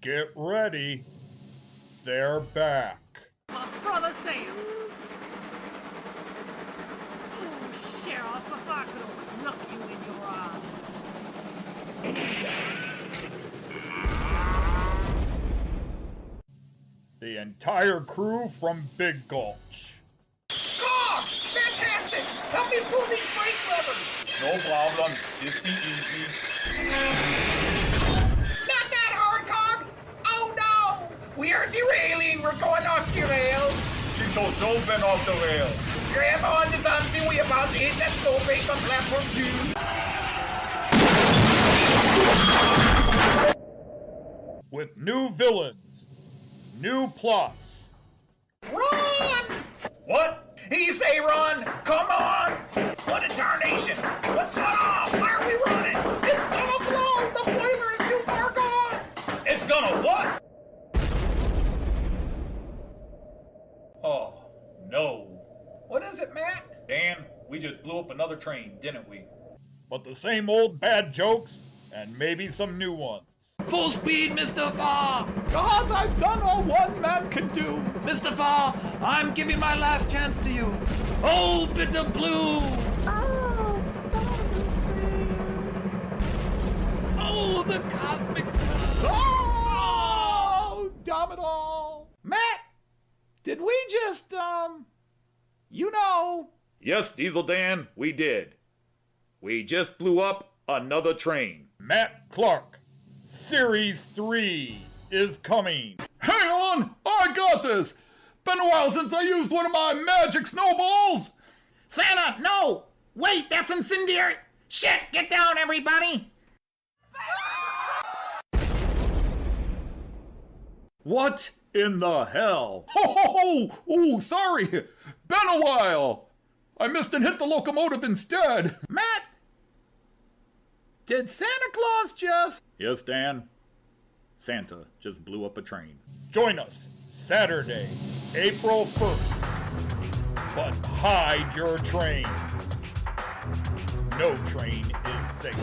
Get ready. They're back. My brother Sam. Oh, Sheriff, if I could only look you in your eyes. The entire crew from Big Gulch. God! Fantastic! Help me pull these brake levers! No problem. Just be easy. Not that hard, Cog! Oh no! We are derailing! We're going off the rails! She's also been off the rail. Grab on to something, we about to hit that slow base on platform 2. With new villains, new plots. Run! What? He say run! Come on! What a tarnation! What's going on? Why are we running? It's gonna blow! The boiler is too far gone! It's gonna what? Oh, no. What is it, Matt? Dan, we just blew up another train, didn't we? But the same old bad jokes, and maybe some new ones. Full speed, Mr. Farr! God, I've done all one man can do! Mr. Farr, I'm giving my last chance to you. Oh, bitter blue! Oh, the cosmic blue! Oh, damn it all! Matt, did we just, you know... Yes, Diesel Dan, we did. We just blew up another train. Matt Clark, Series 3 is coming. Hang on! I got this! Been a while since I used one of my magic snowballs! Santa, no! Wait, that's incendiary! Shit, get down, everybody! What in the hell? Ho ho ho! Oh, sorry! Been a while! I missed and hit the locomotive instead! Matt! Did Santa Claus just... Yes, Dan. Santa just blew up a train. Join us Saturday, April 1st. But hide your trains. No train is safe.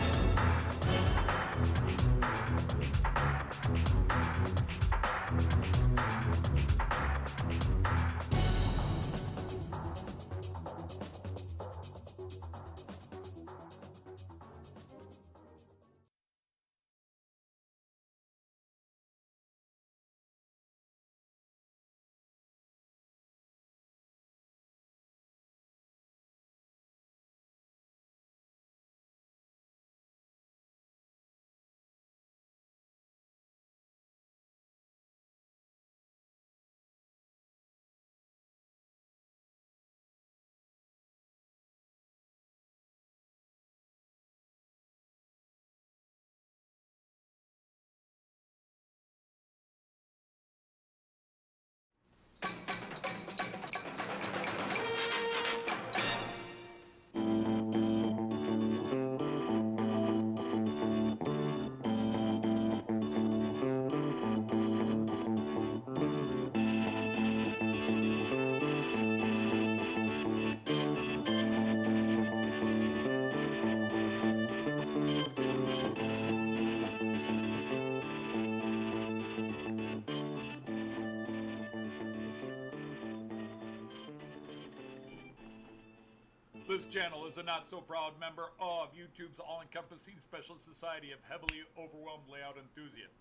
This channel is a not-so-proud member of YouTube's all-encompassing special society of heavily overwhelmed layout enthusiasts.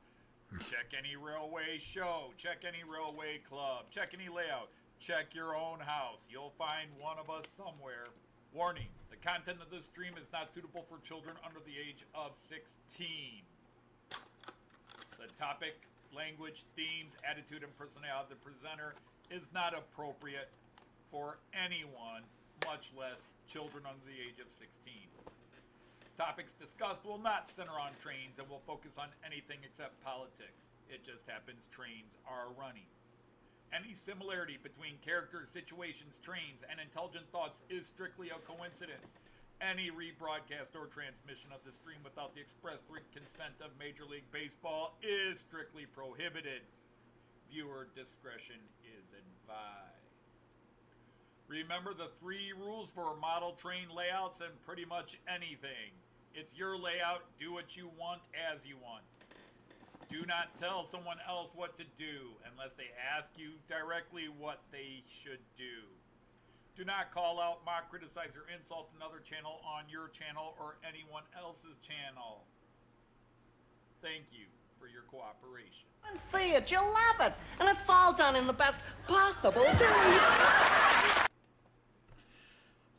Check any railway show, check any railway club, check any layout, check your own house. You'll find one of us somewhere. Warning, the content of this stream is not suitable for children under the age of 16. The topic, language, themes, attitude, and personality of the presenter is not appropriate for anyone, much less children under the age of 16. Topics discussed will not center on trains and will focus on anything except politics. It just happens trains are running. Any similarity between characters, situations, trains, and intelligent thoughts is strictly a coincidence. Any rebroadcast or transmission of the stream without the express written consent of Major League Baseball is strictly prohibited. Viewer discretion is advised. Remember the 3 rules for model train layouts and pretty much anything. It's your layout, do what you want as you want. Do not tell someone else what to do unless they ask you directly what they should do. Do not call out, mock, criticize, or insult another channel on your channel or anyone else's channel. Thank you for your cooperation. And see it, you'll love it. And it's all done in the best possible way.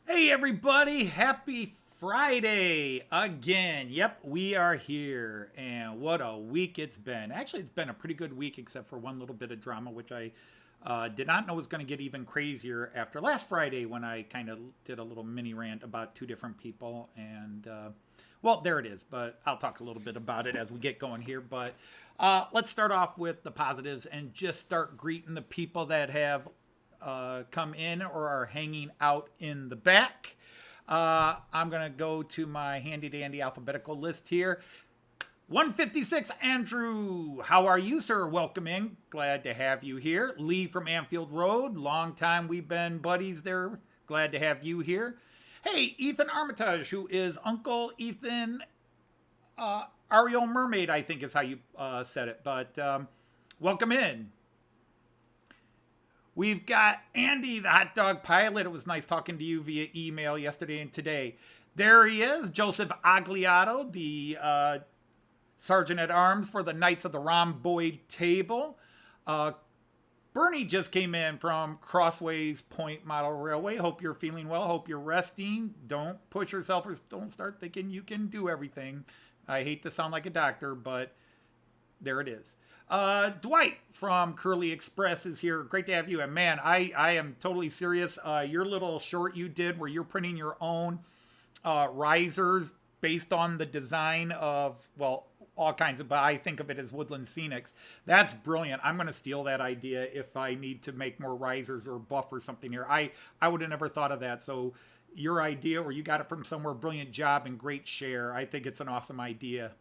Hey everybody, happy Friday again. Yep, we are here, and what a week it's been. Actually, it's been a pretty good week except for one little bit of drama, which I did not know was going to get even crazier after last Friday when I kind of did a little mini rant about two different people. And, well, there it is, but I'll talk a little bit about it as we get going here. But let's start off with the positives and just start greeting the people that have come in or are hanging out in the back. I'm going to go to my handy-dandy alphabetical list here. 156, Andrew. How are you, sir? Welcome in. Glad to have you here. Lee from Anfield Road. Long time we've been buddies there. Glad to have you here. Hey, Ethan Armitage, who is Uncle Ethan Ariel Mermaid, I think is how you said it. But welcome in. We've got Andy, the hot dog pilot. It was nice talking to you via email yesterday and today. There he is, Joseph Agliato, the Sergeant at Arms for the Knights of the Rhomboid Table. Bernie just came in from Crossways Point Model Railway. Hope you're feeling well. Hope you're resting. Don't push yourself or don't start thinking you can do everything. I hate to sound like a doctor, but there it is. Dwight from Curly Express is here. Great to have you. And man, I am totally serious. Your little short you did where you're printing your own risers based on the design of, well, all kinds of, but I think of it as Woodland Scenics. That's brilliant. I'm going to steal that idea if I need to make more risers or buff or something here. I would have never thought of that. So your idea, or you got it from somewhere, brilliant job and great share. I think it's an awesome idea.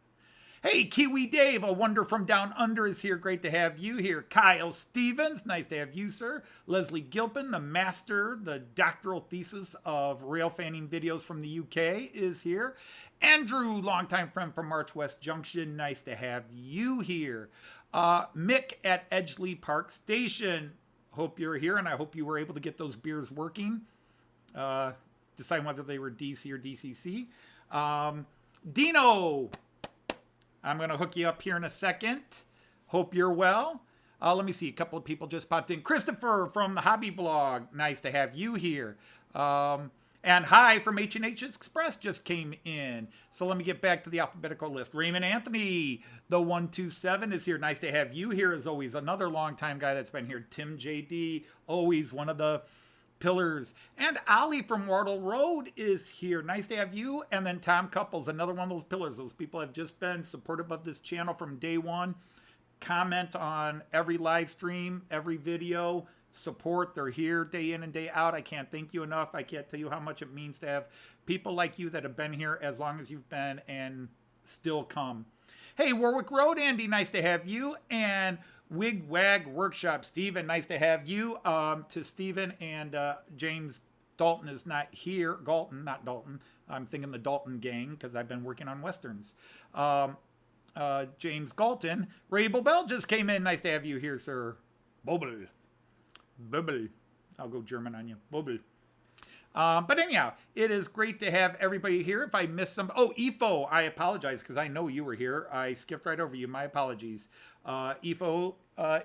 Hey, Kiwi Dave, a wonder from down under is here. Great to have you here. Kyle Stevens, nice to have you, sir. Leslie Gilpin, the master, the doctoral thesis of rail fanning videos from the UK is here. Andrew, longtime friend from March West Junction, nice to have you here. Mick at Edgeley Park Station, hope you're here, and I hope you were able to get those beers working. Decide whether they were DC or DCC. Dino, I'm going to hook you up here in a second. Hope you're well. Let me see. A couple of people just popped in. Christopher from the Hobby Blog. Nice to have you here. And hi from H&H Express just came in. So let me get back to the alphabetical list. Raymond Anthony, the 127 is here. Nice to have you here as always. Another longtime guy that's been here. Tim JD, always one of the pillars. And Ollie from Wardle Road is here. Nice to have you. And then Tom Couples, another one of those pillars. Those people have just been supportive of this channel from day one. Comment on every live stream, every video. Support. They're here day in and day out. I can't thank you enough. I can't tell you how much it means to have people like you that have been here as long as you've been and still come. Hey, Warwick Road, Andy, nice to have you. And Wig Wag Workshop, Stephen, nice to have you. To Stephen and James Dalton is not here. Galton, not Dalton. I'm thinking the Dalton gang because I've been working on Westerns. James Galton. Ray Bobel just came in. Nice to have you here, sir. Bobel. Bubble. I'll go German on you. Bubble. But anyhow, it is great to have everybody here. If I missed some... Oh, Ifo, I apologize because I know you were here. I skipped right over you. My apologies. Ifo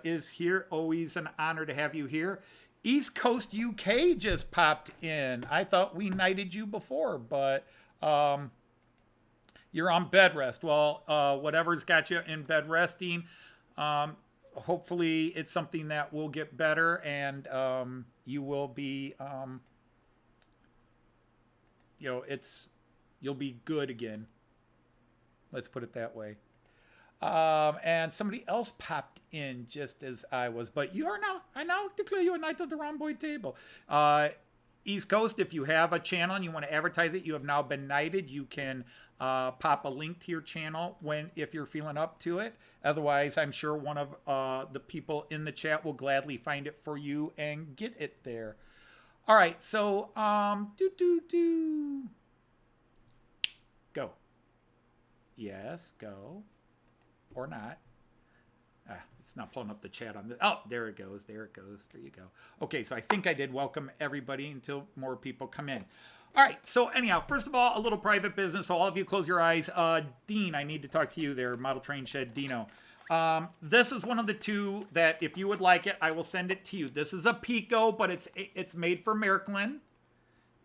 is here. Always an honor to have you here. East Coast UK just popped in. I thought we knighted you before, but you're on bed rest. Well, whatever's got you in bed resting... hopefully it's something that will get better and you will be you'll be good again, let's put it that way. And somebody else popped in just as I was, but I now declare you a Knight of the Rhomboid Table. East Coast, if you have a channel and you want to advertise it, you have now been knighted. You can pop a link to your channel if you're feeling up to it. Otherwise, I'm sure one of the people in the chat will gladly find it for you and get it there. All right, so go. Yes, go or not. It's not pulling up the chat on this. Oh, there it goes. There it goes. There you go. Okay, so I think I did welcome everybody until more people come in. All right, so anyhow, first of all, a little private business. So all of you close your eyes. Dean, I need to talk to you there, Model Train Shed Dino. This is one of the two that if you would like it, I will send it to you. This is a Piko, but it's made for Märklin.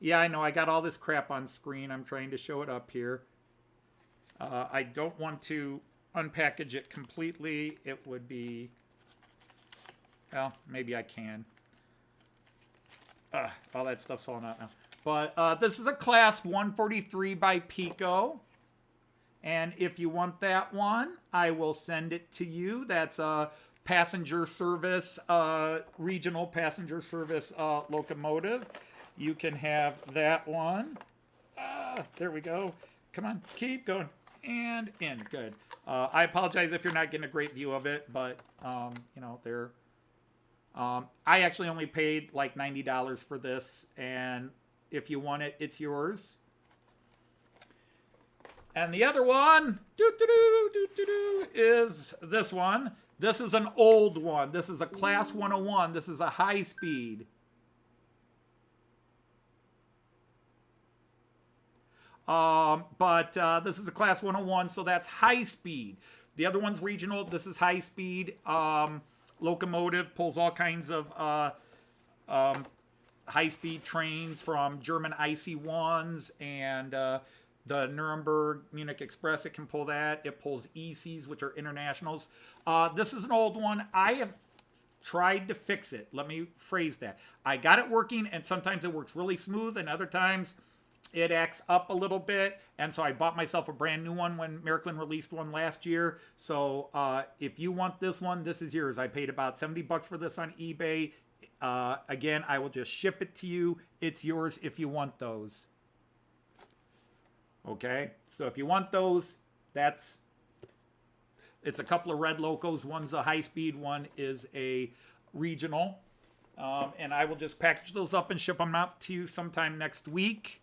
Yeah, I know. I got all this crap on screen. I'm trying to show it up here. I don't want to unpackage it completely. It would be... Well, maybe I can. All that stuff's falling out now. But this is a Class 143 by Piko. And if you want that one, I will send it to you. That's a passenger service, regional passenger service locomotive. You can have that one. There we go. Come on, keep going. And in. Good. I apologize if you're not getting a great view of it, but, you know, they're... I actually only paid like $90 for this, and if you want it, it's yours. And the other one is this one. This is an old one. This is a Class 101. This is a high speed. This is a Class 101, so that's high speed. The other one's regional. This is high speed. Locomotive, pulls all kinds of high-speed trains from German IC1s and the Nuremberg Munich Express. It can pull that. It pulls ECs, which are internationals. This is an old one. I have tried to fix it. Let me phrase that. I got it working, and sometimes it works really smooth, and other times it acts up a little bit, and so I bought myself a brand new one when Märklin released one last year. So if you want this one, this is yours. I paid about $70 for this on eBay. Again, I will just ship it to you. It's yours if you want those. Okay, so if you want those, it's a couple of red locos. One's a high-speed, one is a regional. And I will just package those up and ship them out to you sometime next week.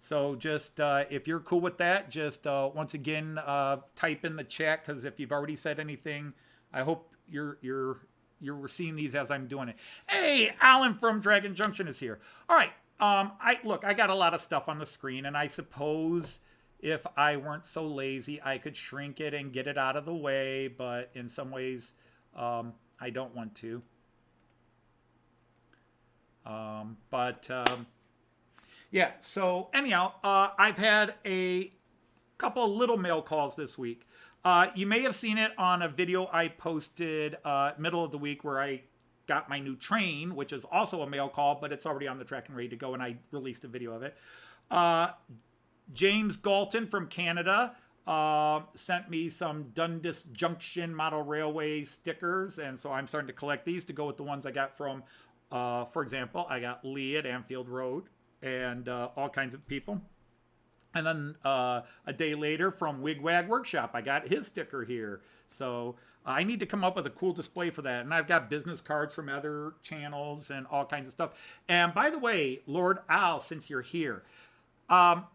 So just, if you're cool with that, just once again, type in the chat, because if you've already said anything, I hope you're seeing these as I'm doing it. Hey, Alan from Dragon Junction is here. All right, I got a lot of stuff on the screen, and I suppose if I weren't so lazy, I could shrink it and get it out of the way, but in some ways, I don't want to. Yeah, so anyhow, I've had a couple of little mail calls this week. You may have seen it on a video I posted middle of the week where I got my new train, which is also a mail call, but it's already on the track and ready to go, and I released a video of it. James Galton from Canada sent me some Dundas Junction Model Railway stickers, and so I'm starting to collect these to go with the ones I got from, for example, I got Lee at Anfield Road, and all kinds of people. And then a day later from Wigwag Workshop, I got his sticker here. So I need to come up with a cool display for that. And I've got business cards from other channels and all kinds of stuff. And by the way, Lord Al, since you're here, I'm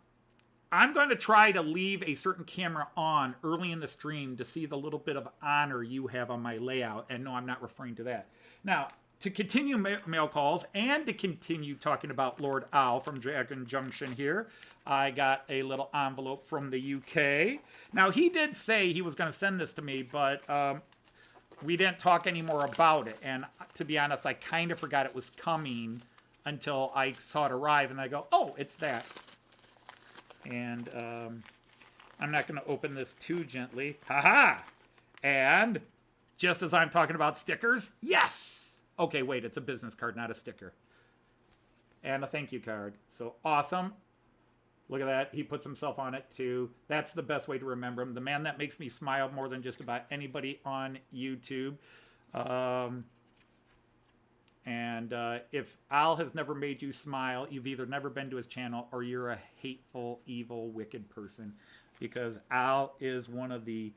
going to try to leave a certain camera on early in the stream to see the little bit of honor you have on my layout. And no, I'm not referring to that. Now, to continue mail calls and to continue talking about Lord Al from Dragon Junction here, I got a little envelope from the UK. Now, he did say he was going to send this to me, but we didn't talk anymore about it. And to be honest, I kind of forgot it was coming until I saw it arrive, and I go, oh, it's that. And I'm not going to open this too gently. Ha-ha! And just as I'm talking about stickers, yes! Okay, wait, it's a business card, not a sticker. And a thank you card. So awesome. Look at that. He puts himself on it too. That's the best way to remember him. The man that makes me smile more than just about anybody on YouTube. If Al has never made you smile, you've either never been to his channel or you're a hateful, evil, wicked person. Because Alan is one of the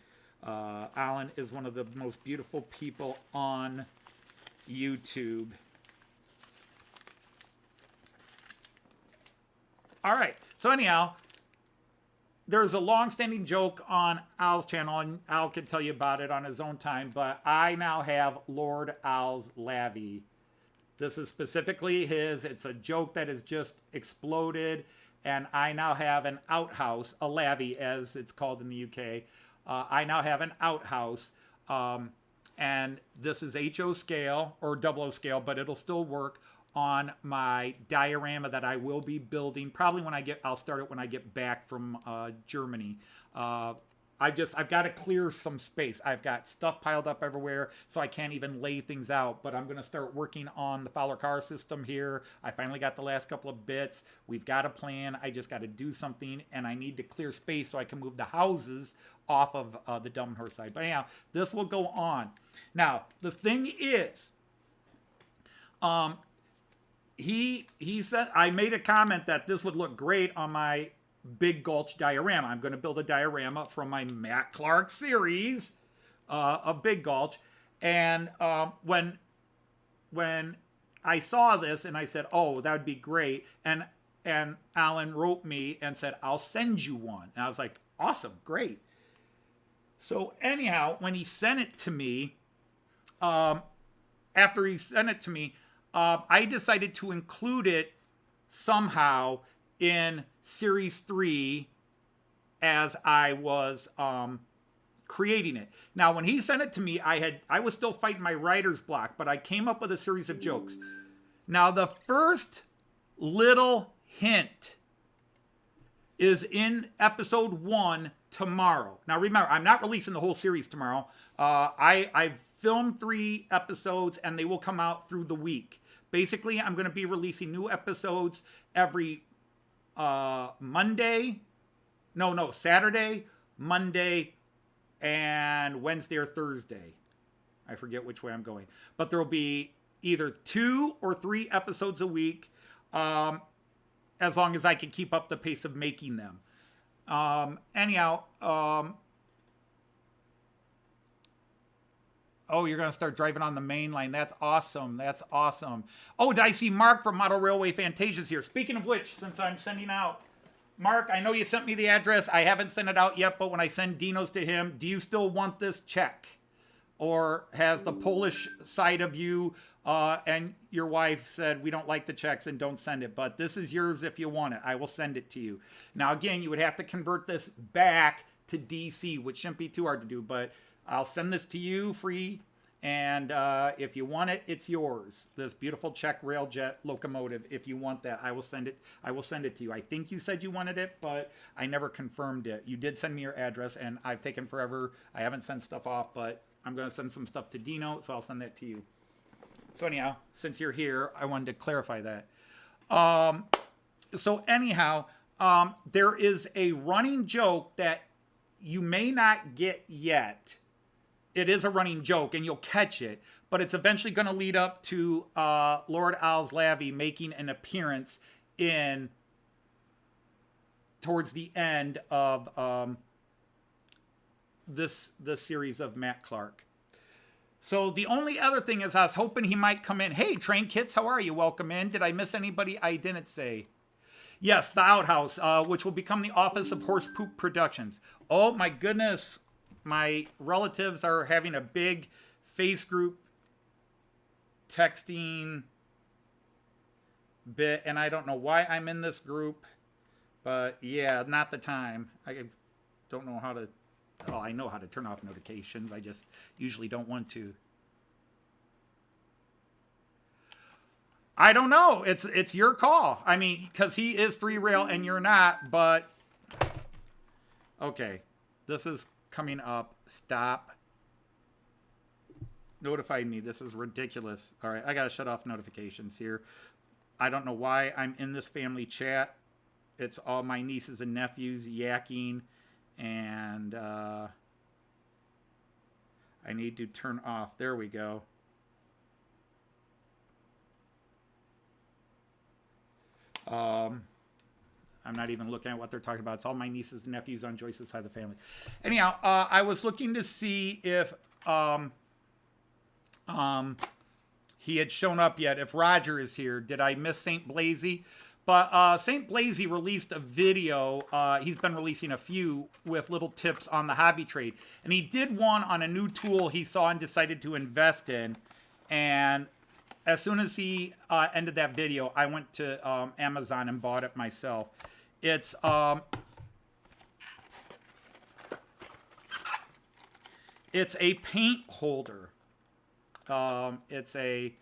most beautiful people on YouTube. All right. So anyhow, there's a long-standing joke on Al's channel, and Al can tell you about it on his own time, but I now have Lord Al's Lavvy. This is specifically his. It's a joke that has just exploded, and I now have an outhouse, a lavvy as it's called in the UK. I now have an outhouse, and this is HO scale or 00 scale, but it'll still work on my diorama that I will be building probably I'll start it when I get back from Germany. I've got to clear some space. I've got stuff piled up everywhere, so I can't even lay things out. But I'm going to start working on the Fowler car system here. I finally got the last couple of bits. We've got a plan. I just got to do something, and I need to clear space so I can move the houses off of the Delmenhorst side. But anyhow, this will go on. Now, the thing is, he said, I made a comment that this would look great on my Big Gulch diorama. I'm going to build a diorama from my Matt Clark series of Big Gulch. And when I saw this and I said, oh, that would be great. And Alan wrote me and said, I'll send you one. And I was like, awesome, great. So anyhow, when he sent it to me, after he sent it to me, I decided to include it somehow in Series 3 as I was creating it. Now, when he sent it to me, I was still fighting my writer's block, but I came up with a series of jokes. Now, the first little hint is in episode 1 tomorrow. Now, remember, I'm not releasing the whole series tomorrow. I've filmed 3 episodes, and they will come out through the week. Basically, I'm going to be releasing new episodes every Saturday, Monday, and Wednesday or Thursday. I forget which way I'm going. But there will be either 2 or 3 episodes a week, as long as I can keep up the pace of making them. Oh, you're going to start driving on the main line. That's awesome. That's awesome. Oh, did I see Mark from Model Railway Fantasias here? Speaking of which, since I'm sending out, Mark, I know you sent me the address. I haven't sent it out yet, but when I send Dino's to him, do you still want this check? Or has the Polish side of you and your wife said, we don't like the checks and don't send it, but this is yours if you want it. I will send it to you. Now, again, you would have to convert this back to DC, which shouldn't be too hard to do, but I'll send this to you free, and if you want it, it's yours. This beautiful Czech Railjet locomotive. If you want that, I will send it. I will send it to you. I think you said you wanted it, but I never confirmed it. You did send me your address, and I've taken forever. I haven't sent stuff off, but I'm going to send some stuff to Dino, so I'll send that to you. So anyhow, since you're here, I wanted to clarify that. There is a running joke that you may not get yet. It is a running joke, and you'll catch it, but it's eventually going to lead up to Lord Al's Lavvy making an appearance towards the end of this series of Matt Clark. So the only other thing is I was hoping he might come in. Hey, Train Kits, how are you? Welcome in. Did I miss anybody I didn't say? Yes, the outhouse, which will become the office of Horse Poop Productions. Oh, my goodness. My relatives are having a big face group texting bit, and I don't know why I'm in this group, but yeah, not the time. I don't know how to... Oh, I know how to turn off notifications. I just usually don't want to. I don't know. It's your call. I mean, because he is 3-rail and you're not, but... Okay. This is coming up. Stop. Notify me. This is ridiculous. All right. I got to shut off notifications here. I don't know why I'm in this family chat. It's all my nieces and nephews yakking. And I need to turn off. There we go. I'm not even looking at what they're talking about. It's all my nieces and nephews on Joyce's side of the family. Anyhow, I was looking to see if he had shown up yet, if Roger is here. Did I miss St. Blasey? But St. Blazy released a video. He's been releasing a few with little tips on the hobby trade. And he did one on a new tool he saw and decided to invest in. And as soon as he ended that video, I went to Amazon and bought it myself. It's a paint holder. It's a,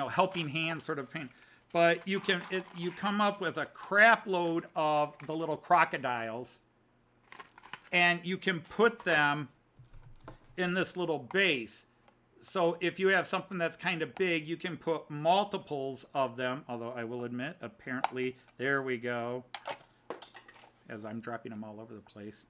helping hand sort of paint. But you come up with a crap load of the little crocodiles, and you can put them in this little base. So if you have something that's kind of big, you can put multiples of them. Although I will admit, apparently, there we go. As I'm dropping them all over the place.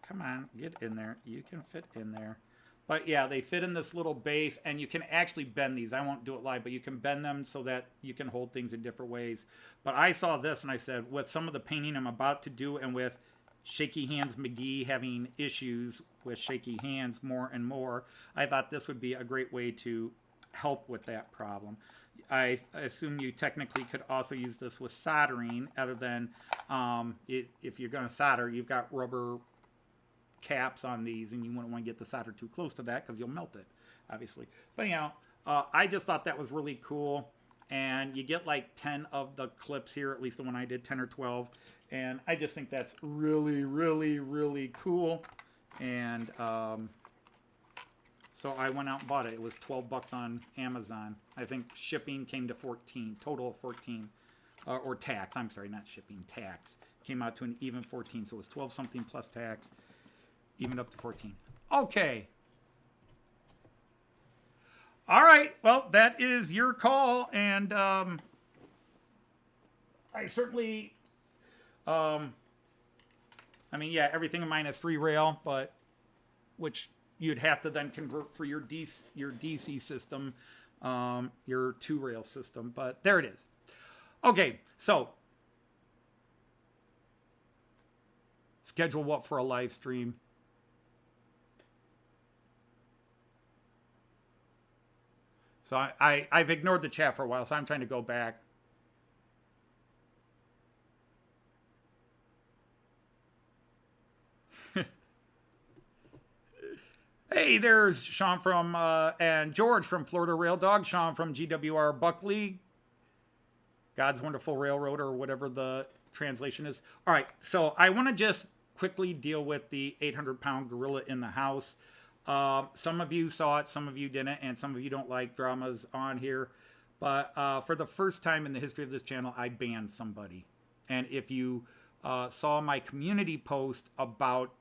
Come on, get in there. You can fit in there. But yeah, they fit in this little base, and you can actually bend these. I won't do it live, but you can bend them so that you can hold things in different ways. But I saw this, and I said, with some of the painting I'm about to do, and with Shaky Hands McGee having issues with shaky hands more and more, I thought this would be a great way to help with that problem. I assume you technically could also use this with soldering, other than if you're going to solder, you've got rubber caps on these, and you wouldn't want to get the solder too close to that because you'll melt it, obviously. But anyhow, I just thought that was really cool, and you get like 10 of the clips here, at least the one I did, 10 or 12, and I just think that's really, really, really cool. And so I went out and bought it. It was $12 on Amazon. I think shipping came to 14, total of 14, or tax. I'm sorry, not shipping, tax. Came out to an even 14, so it was 12 something plus tax. Even up to 14. Okay. All right. Well, that is your call. And I certainly, everything in mine is 3-rail, but which you'd have to then convert for your DC system, your 2-rail system. But there it is. Okay. So schedule what for a live stream? So I've ignored the chat for a while, so I'm trying to go back. Hey, there's Sean from, and George from Florida Rail Dog, Sean from GWR Buckley, God's Wonderful Railroad, or whatever the translation is. All right, so I want to just quickly deal with the 800-pound gorilla in the house. Some of you saw it, some of you didn't, and some of you don't like dramas on here. But for the first time in the history of this channel, I banned somebody. And if you saw my community post about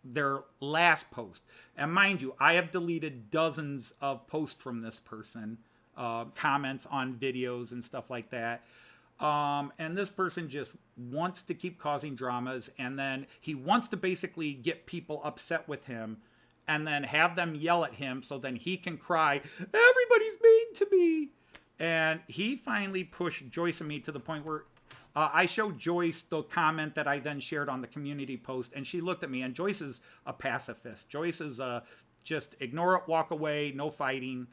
their last post, and mind you, I have deleted dozens of posts from this person, comments on videos and stuff like that. And this person just wants to keep causing dramas, and then he wants to basically get people upset with him, and then have them yell at him so then he can cry, everybody's mean to me. And he finally pushed Joyce and me to the point where I showed Joyce the comment that I then shared on the community post, and she looked at me, and Joyce is a pacifist. Joyce is just ignore it, walk away, no fighting.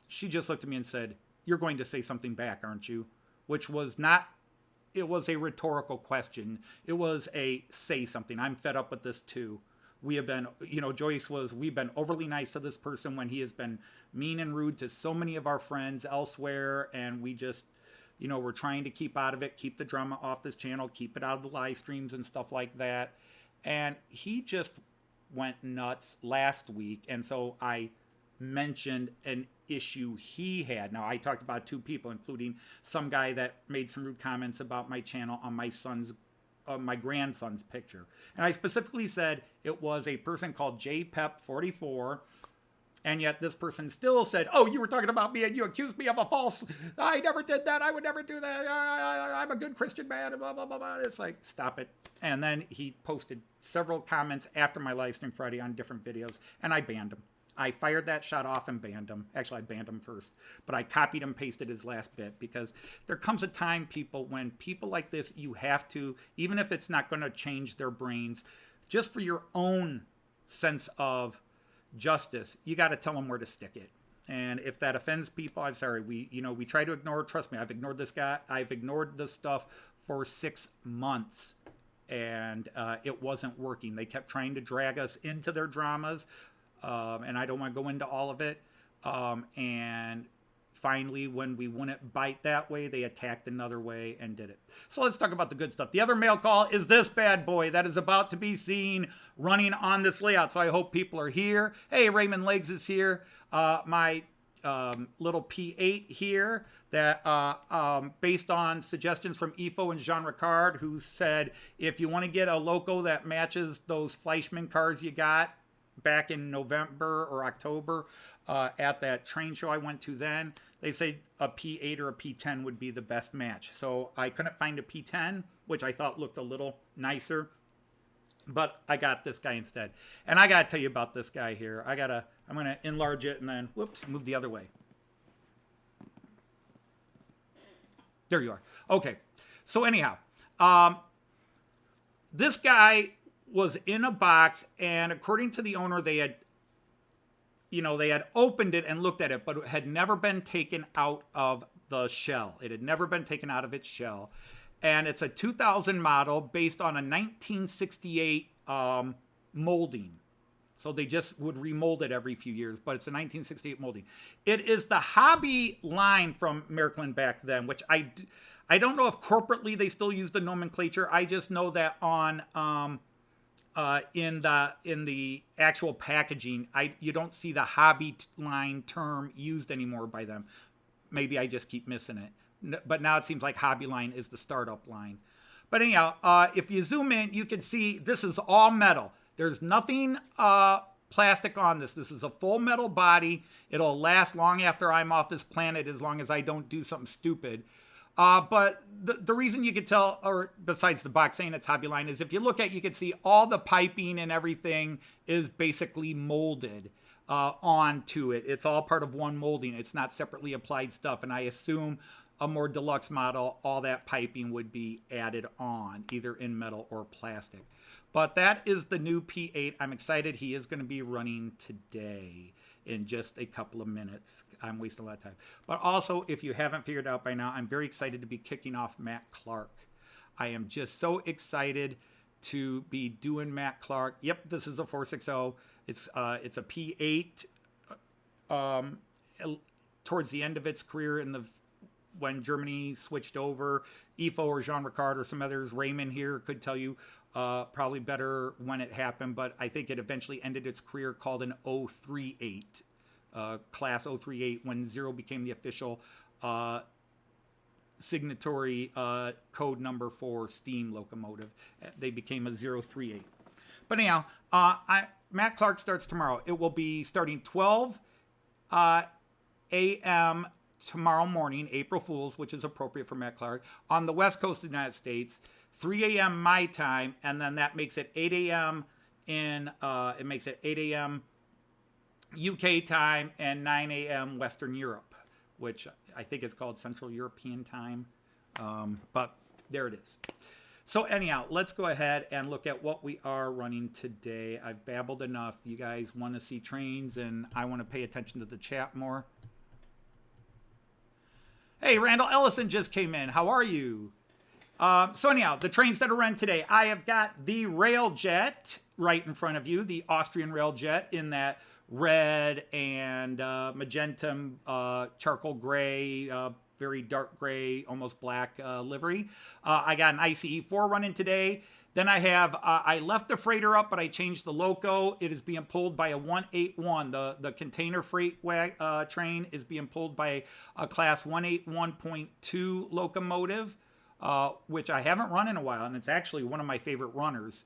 She just looked at me and said, you're going to say something back, aren't you? Which was not, it was a rhetorical question. It was a say something. I'm fed up with this too. We have been, we've been overly nice to this person when he has been mean and rude to so many of our friends elsewhere. And we just, we're trying to keep out of it, keep the drama off this channel, keep it out of the live streams and stuff like that. And he just went nuts last week. And so I mentioned an issue he had. Now, I talked about 2 people, including some guy that made some rude comments about my channel on my grandson's picture. And I specifically said it was a person called JPEP44, and yet this person still said, oh, you were talking about me and you accused me of a false, I never did that, I would never do that, I'm a good Christian man, blah, blah, blah, blah. It's like, stop it. And then he posted several comments after my live stream Friday on different videos, and I banned him. I fired that shot off and banned him. Actually, I banned him first, but I copied and pasted his last bit, because there comes a time, people, when people like this, you have to, even if it's not going to change their brains, just for your own sense of justice, you got to tell them where to stick it. And if that offends people, I'm sorry. We try to ignore. Trust me, I've ignored this guy. I've ignored this stuff for 6 months, and it wasn't working. They kept trying to drag us into their dramas, and I don't want to go into all of it. And finally, when we wouldn't bite that way, they attacked another way and did it. So let's talk about the good stuff. The other mail call is this bad boy that is about to be seen running on this layout. So I hope people are here. Hey, Raymond Legs is here. My little P8 here that based on suggestions from EFO and Jean Ricard, who said if you want to get a loco that matches those Fleischmann cars you got back in November or October at that train show I went to then, they say a P8 or a P10 would be the best match. So I couldn't find a P10, which I thought looked a little nicer, but I got this guy instead. And I got to tell you about this guy here. I'm going to enlarge it and then, whoops, move the other way. There you are. Okay. So anyhow, this guy was in a box, and according to the owner, they had opened it and looked at it, but it had never been taken out of the shell. It had never been taken out of its shell. And it's a 2000 model based on a 1968 molding. So they just would remold it every few years, but it's a 1968 molding. It is the hobby line from Märklin back then, which I don't know if corporately they still use the nomenclature. I just know that on in the actual packaging, you don't see the hobby line term used anymore by them. Maybe I just keep missing it. But now it seems like hobby line is the startup line. But anyhow, if you zoom in, you can see this is all metal. There's nothing plastic on this. This is a full metal body. It'll last long after I'm off this planet, as long as I don't do something stupid. But the reason you could tell, or besides the box saying it's hobby line, is if you look at, you can see all the piping and everything is basically molded onto it. It's all part of one molding. It's not separately applied stuff. And I assume a more deluxe model, all that piping would be added on, either in metal or plastic. But that is the new P8. I'm excited. He is going to be running today in just a couple of minutes. I'm wasting a lot of time. But also, if you haven't figured out by now, I'm very excited to be kicking off Matt Clark. I am just so excited to be doing Matt Clark. Yep, this is a 460. It's a P8 towards the end of its career when Germany switched over. EFO or Jean Ricard or some others, Raymond here could tell you probably better when it happened, but I think it eventually ended its career called an 038, class 038, when 0 became the official signatory code number for steam locomotive. They became a 038. But anyhow, Matt Clark starts tomorrow. It will be starting 12 a.m. tomorrow morning, April Fool's, which is appropriate for Matt Clark, on the west coast of the United States, 3 a.m. my time, and then that makes it 8 a.m. It makes it 8 a.m. UK time and 9 a.m. Western Europe, which I think is called Central European time. But there it is. So anyhow, let's go ahead and look at what we are running today. I've babbled enough. You guys want to see trains, and I want to pay attention to the chat more. Hey, Randall Ellison just came in. How are you? So anyhow, the trains that are run today, I have got the Railjet right in front of you, the Austrian Railjet in that red and magenta, charcoal gray, very dark gray, almost black livery. I got an ICE4 running today. Then I have, I left the freighter up, but I changed the loco. It is being pulled by a 181. The container freight train is being pulled by a class 181.2 locomotive, which I haven't run in a while, and it's actually one of my favorite runners.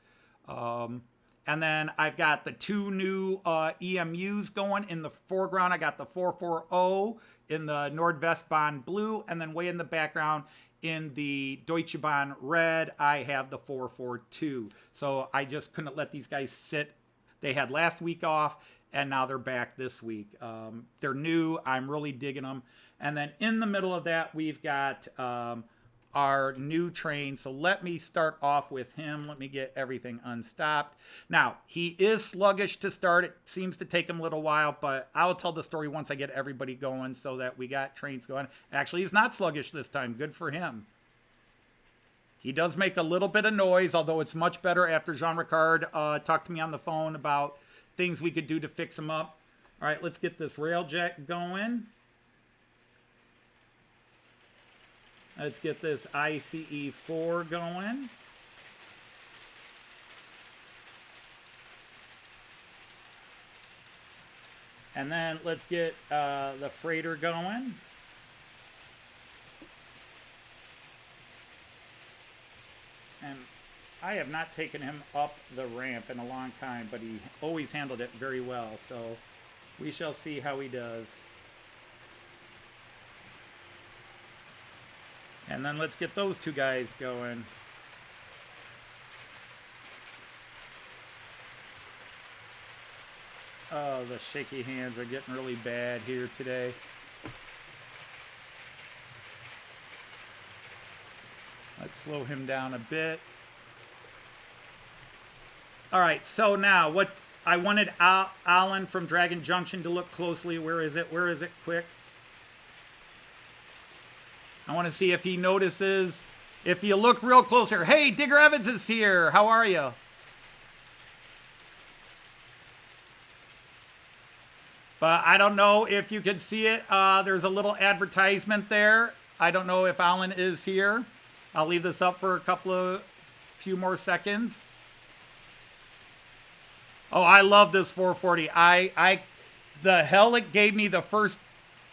And then I've got the two new EMUs going in the foreground. I got the 440 in the Nordwestbahn blue, and then way in the background in the Deutsche Bahn red, I have the 442. So I just couldn't let these guys sit. They had last week off, and now they're back this week. They're new. I'm really digging them. And then in the middle of that, we've got our new train. So let me start off with him. Let me get everything unstopped. Now, he is sluggish to start. It seems to take him a little while, but I'll tell the story once I get everybody going so that we got trains going. Actually, he's not sluggish this time. Good for him. He does make a little bit of noise, although it's much better after Jean Ricard talked to me on the phone about things we could do to fix him up. All right, let's get this railjet going. Let's get this ICE4 going. And then let's get the freighter going. And I have not taken him up the ramp in a long time, but he always handled it very well. So we shall see how he does. And then let's get those two guys going. Oh, the shaky hands are getting really bad here today. Let's slow him down a bit. All right, so now what I wanted Alan from Dragon Junction to look closely. Where is it? Where is it? Quick. I want to see if he notices. If you look real close here. Hey, Digger Evans is here. How are you? But I don't know if you can see it. There's a little advertisement there. I don't know if Alan is here. I'll leave this up for a few more seconds. Oh, I love this 440. The hell it gave me the first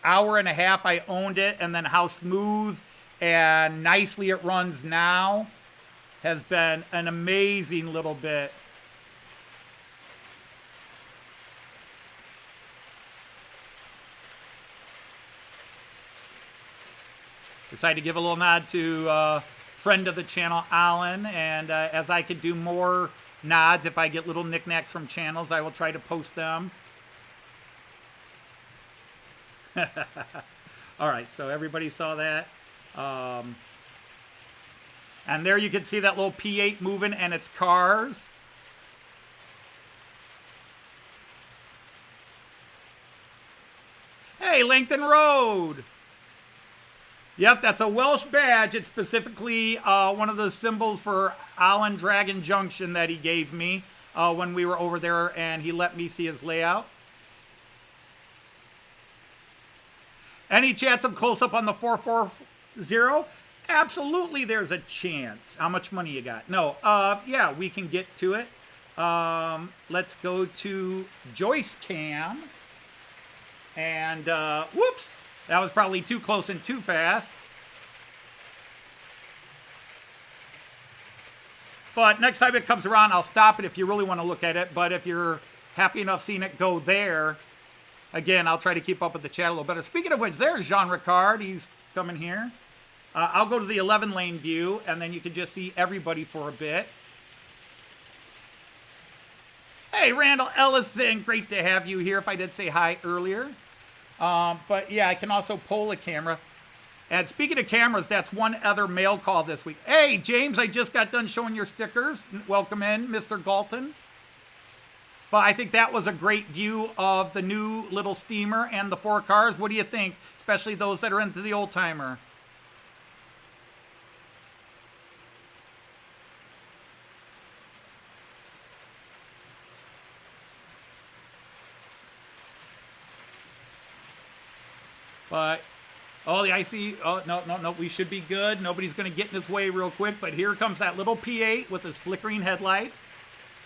hour and a half I owned it, and then how smooth and nicely it runs now has been an amazing little bit. Decided to give a little nod to friend of the channel, Alan, and as I could do more nods, if I get little knickknacks from channels, I will try to post them. All right, so everybody saw that. And there you can see that little P8 moving and its cars. Hey, Langton Road. Yep, that's a Welsh badge. It's specifically one of the symbols for Alan Dragon Junction that he gave me when we were over there, and he let me see his layout. Any chance of close-up on the 440? Absolutely, there's a chance. How much money you got? No, yeah, we can get to it. Let's go to Joyce Cam. And, whoops, that was probably too close and too fast. But next time it comes around, I'll stop it if you really want to look at it. But if you're happy enough seeing it go there, again, I'll try to keep up with the chat a little better. Speaking of which, there's Jean Ricard. He's coming here. I'll go to the 11-lane view, and then you can just see everybody for a bit. Hey, Randall Ellison. Great to have you here, if I did say hi earlier. But, yeah, I can also pull a camera. And speaking of cameras, that's one other mail call this week. Hey, James, I just got done showing your stickers. Welcome in, Mr. Galton. But I think that was a great view of the new little steamer and the 4 cars. What do you think? Especially those that are into the old timer. But, oh, the IC, oh, no, we should be good. Nobody's going to get in his way real quick. But here comes that little P8 with his flickering headlights.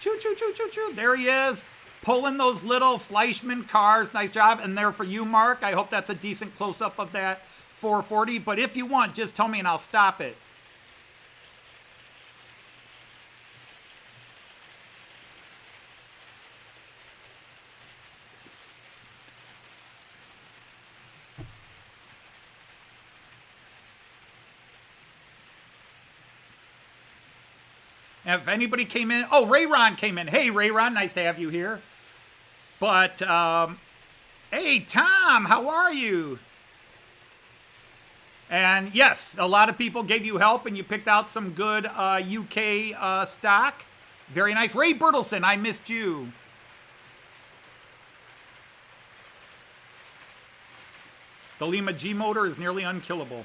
Choo, choo, choo, choo, choo. There he is, pulling those little Fleischmann cars. Nice job. And there for you, Mark. I hope that's a decent close-up of that 440. But if you want, just tell me and I'll stop it. If anybody came in, oh, Ray-Ron came in. Hey, Ray-Ron, nice to have you here. But, hey, Tom, how are you? And yes, a lot of people gave you help and you picked out some good UK stock. Very nice. Ray Bertelson, I missed you. The Lima G motor is nearly unkillable.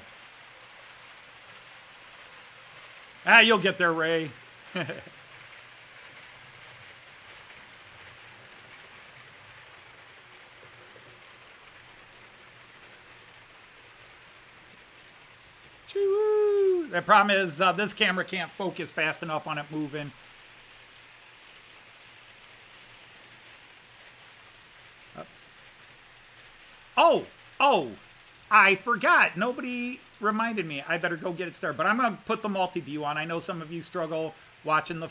Ah, you'll get there, Ray. The problem is this camera can't focus fast enough on it moving. Oops. Oh, I forgot. Nobody reminded me. I better go get it started. But I'm going to put the multi-view on. I know some of you struggle watching the,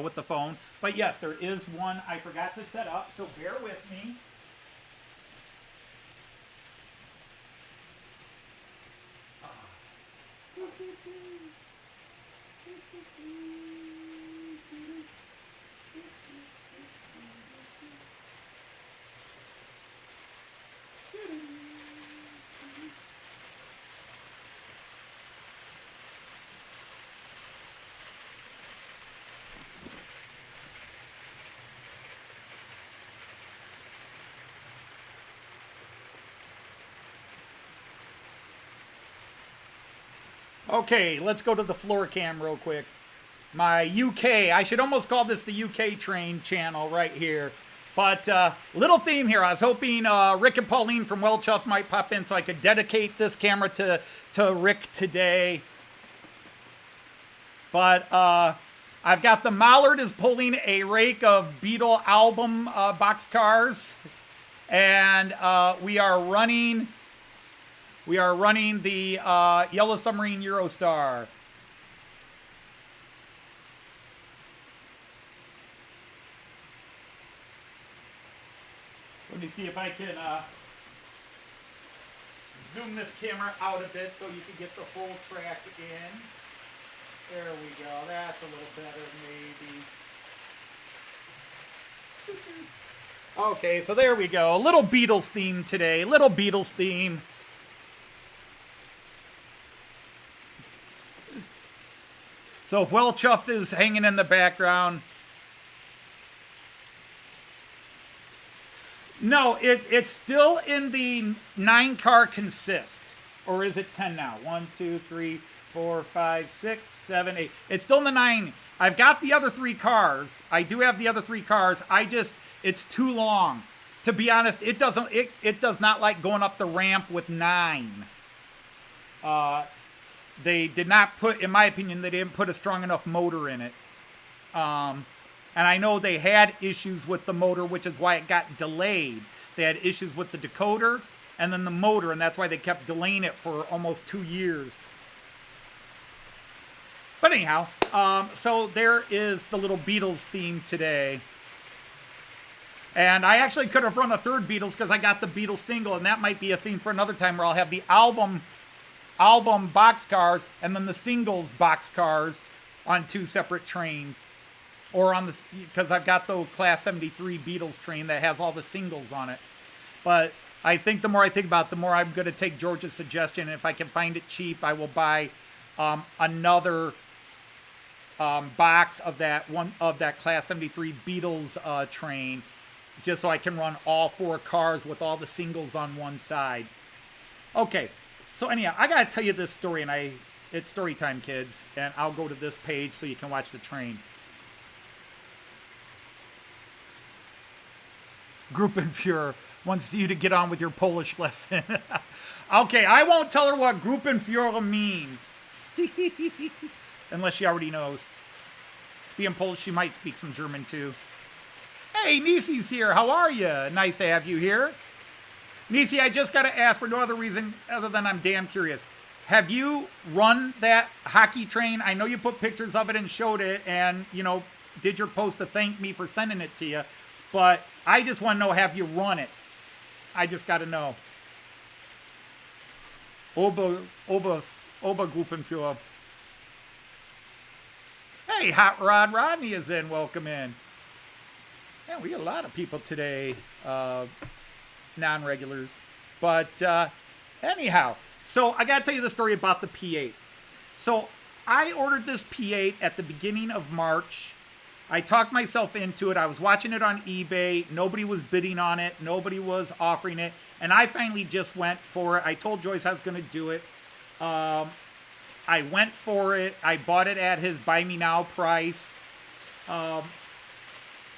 with the phone. But yes, there is one I forgot to set up, so bear with me. Okay, let's go to the floor cam real quick. My UK, I should almost call this the UK train channel right here. But little theme here. I was hoping Rick and Pauline from Well-Chuffed might pop in so I could dedicate this camera to Rick today. But I've got the Mallard is pulling a Rake of Beatle Album boxcars. And we are running the Yellow Submarine Eurostar. Let me see if I can zoom this camera out a bit so you can get the full track in. There we go. That's a little better, maybe. Okay, so there we go. A little Beatles theme today. Little Beatles theme. So if Well-Chuffed is hanging in the background. No, it's still in the 9-car consist. Or is it 10 now? 1, 2, 3, 4, 5, 6, 7, 8. It's still in the 9. I've got the other 3 cars. I do have the other 3 cars. It's too long. To be honest, it does not like going up the ramp with 9. They did not put, in my opinion, they didn't put a strong enough motor in it. And I know they had issues with the motor, which is why it got delayed. They had issues with the decoder and then the motor, and that's why they kept delaying it for almost 2 years. But anyhow, so there is the little Beatles theme today. And I actually could have run a third Beatles because I got the Beatles single, and that might be a theme for another time where I'll have the album boxcars and then the singles boxcars on 2 separate trains. Or on the, because I've got the Class 73 Beatles train that has all the singles on it. But I think the more I think about it, the more I'm going to take George's suggestion. And if I can find it cheap, I will buy another box of that Class 73 Beatles train, just so I can run all 4 cars with all the singles on one side. Okay, so anyhow, I got to tell you this story, and it's story time, kids. And I'll go to this page so you can watch the train. Gruppenführer wants you to get on with your Polish lesson. Okay, I won't tell her what Gruppenführer means. Unless she already knows. Being Polish, she might speak some German too. Hey, Nisi's here. How are you? Nice to have you here. Nisi, I just got to ask for no other reason other than I'm damn curious. Have you run that hockey train? I know you put pictures of it and showed it and, did your post to thank me for sending it to you. But I just want to know, have you run it? I just got to know. Obergruppenführer. Hey, Hot Rod Rodney is in. Welcome in. Yeah, we got a lot of people today, non-regulars. But anyhow, So I got to tell you the story about the P8. So I ordered this P8 at the beginning of March. I talked myself into it. I was watching it on eBay. Nobody was bidding on it. Nobody was offering it. And I finally just went for it. I told Joyce I was going to do it. I went for it. I bought it at his Buy Me Now price,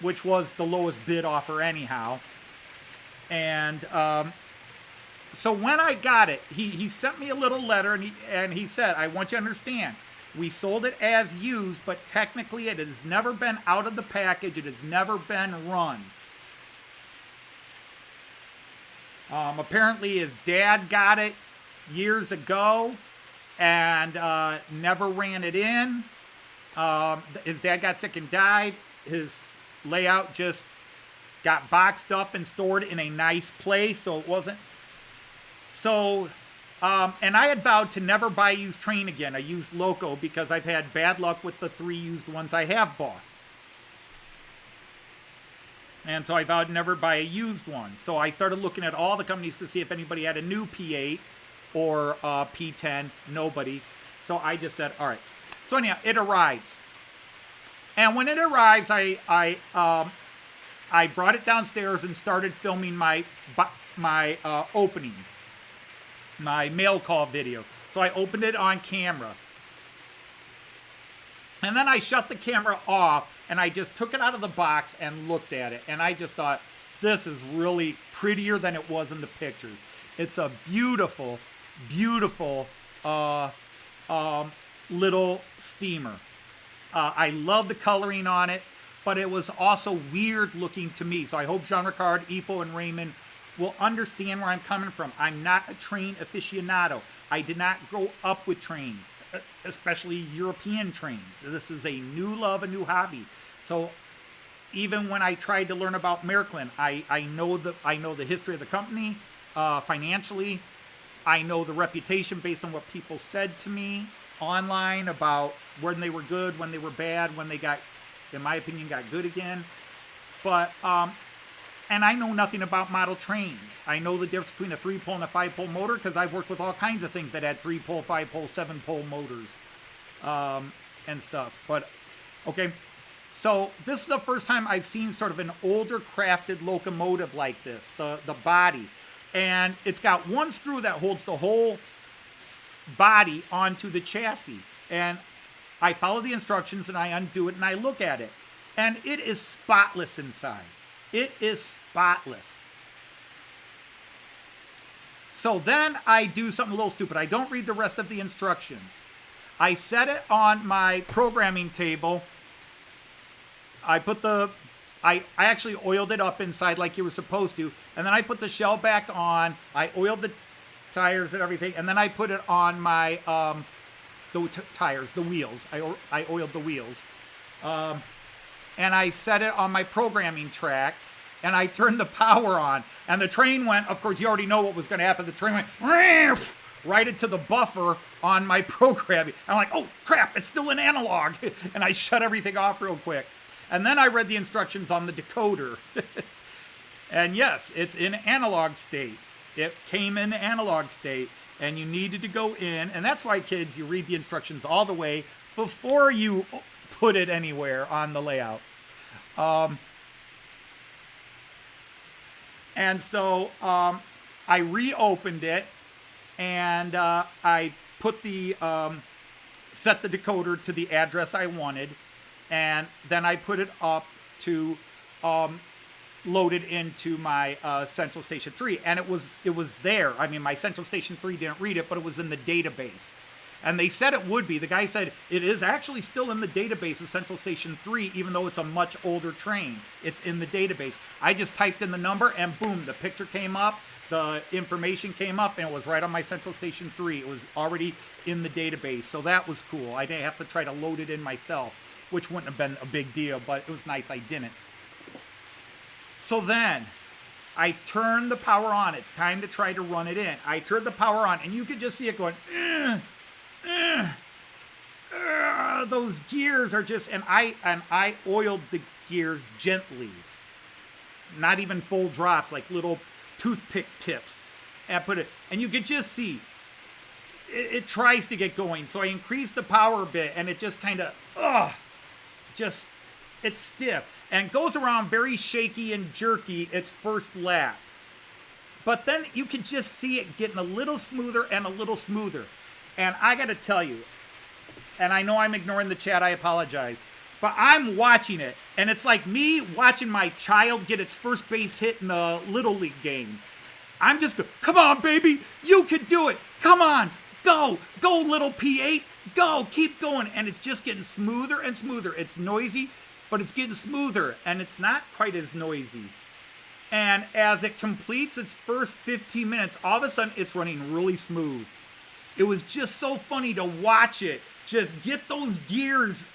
which was the lowest bid offer anyhow. And so when I got it, he sent me a little letter, and he said, I want you to understand, we sold it as used, but technically it has never been out of the package. It has never been run. Apparently his dad got it years ago and never ran it in. His dad got sick and died. His layout just got boxed up and stored in a nice place, so it wasn't. So, and I had vowed to never buy a used train again, a used loco, because I've had bad luck with the 3 used ones I have bought. And so I vowed to never buy a used one. So I started looking at all the companies to see if anybody had a new P8 or P10. Nobody. So I just said, all right. So anyhow, it arrives. And when it arrives, I brought it downstairs and started filming my opening, my mail call video. So I opened it on camera. And then I shut the camera off, and I just took it out of the box and looked at it. And I just thought, this is really prettier than it was in the pictures. It's a beautiful, beautiful little steamer. I love the coloring on it, but it was also weird looking to me. So I hope Jean Ricard, Ifo, and Raymond will understand where I'm coming from. I'm not a train aficionado. I did not grow up with trains, especially European trains. This is a new love, a new hobby. So even when I tried to learn about Märklin, I know the history of the company financially. I know the reputation based on what people said to me online about when they were good, when they were bad, when they got, in my opinion, got good again. But and I know nothing about model trains. I know the difference between a 3-pole and a 5-pole motor because I've worked with all kinds of things that had 3-pole, 5-pole, 7-pole motors and stuff. But, okay, so this is the first time I've seen sort of an older crafted locomotive like this, the body. And it's got one screw that holds the whole body onto the chassis. And I follow the instructions and I undo it and I look at it. And it is spotless inside. It is spotless. So then I do something a little stupid. I don't read the rest of the instructions. I set it on my programming table. I actually oiled it up inside like you were supposed to. And then I put the shell back on. I oiled the tires and everything. And then I put it on my tires, the wheels. I oiled the wheels. And I set it on my programming track, and I turned the power on. And the train went, of course, you already know what was going to happen. The train went right into the buffer on my programming. I'm like, oh, crap, it's still in analog. And I shut everything off real quick. And then I read the instructions on the decoder. And yes, it's in analog state. It came in analog state, and you needed to go in. And that's why, kids, you read the instructions all the way before you put it anywhere on the layout. And so I reopened it, and I put the set the decoder to the address I wanted, and then I put it up to load it into my Central Station 3, and it was there. I mean, my Central Station 3 didn't read it, but it was in the database. And they said it would be. The guy said it is actually still in the database of Central Station 3, even though it's a much older train. It's in the database. I just typed in the number, and boom, the picture came up, the information came up, and it was right on my Central Station 3. It was already in the database, so that was cool. I didn't have to try to load it in myself, which wouldn't have been a big deal, but it was nice I didn't. So then I turned the power on. It's time to try to run it in. I turned the power on, and you could just see it going, those gears are just, and I oiled the gears gently, not even full drops, like little toothpick tips, and put it, and you could just see it tries to get going. So I increased the power a bit, and it just kind of, it's stiff. And goes around very shaky and jerky its first lap. But then you can just see it getting a little smoother and a little smoother. And I got to tell you, and I know I'm ignoring the chat, I apologize, but I'm watching it, and it's like me watching my child get its first base hit in a Little League game. I'm just going, come on, baby, you can do it. Come on, go, little P8, go, keep going. And it's just getting smoother and smoother. It's noisy, but it's getting smoother, and it's not quite as noisy. And as it completes its first 15 minutes, all of a sudden, it's running really smooth. It was just so funny to watch it just get those gears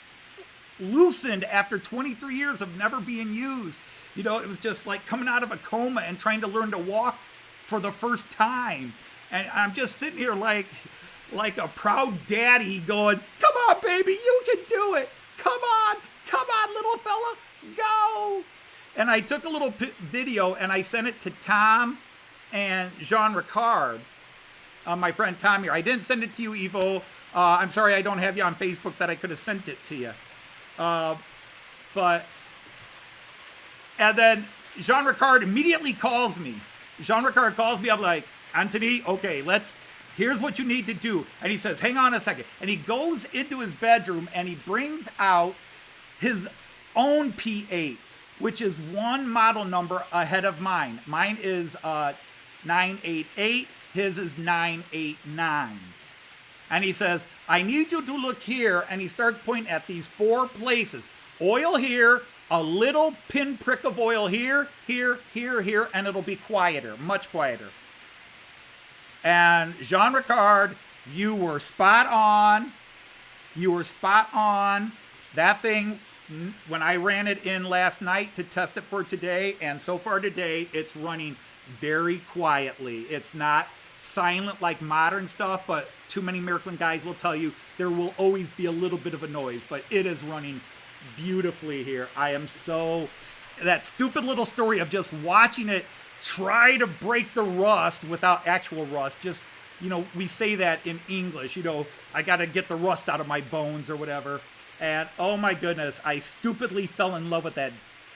loosened after 23 years of never being used. You know, it was just like coming out of a coma and trying to learn to walk for the first time. And I'm just sitting here like a proud daddy going, come on, baby, you can do it. Come on, little fella, go. And I took a little video and I sent it to Tom and Jean Ricard, my friend Tom here. I didn't send it to you, Evo. I'm sorry I don't have you on Facebook that I could have sent it to you. And then Jean Ricard immediately calls me. I'm like, Anthony, okay, here's what you need to do. And he says, hang on a second. And he goes into his bedroom and he brings out his own P8, which is one model number ahead of mine. Mine is 988, his is 989. And he says, I need you to look here. And he starts pointing at these 4 places. Oil here, a little pinprick of oil here, here, and it'll be quieter, much quieter. And Jean Ricard, you were spot on. That thing, when I ran it in last night to test it for today, and so far today, it's running very quietly. It's not silent like modern stuff, but too many Märklin guys will tell you there will always be a little bit of a noise, but it is running beautifully here. I am so, that stupid little story of just watching it try to break the rust without actual rust. Just, you know, we say that in English, you know, I got to get the rust out of my bones or whatever. And oh my goodness, I stupidly fell in love with that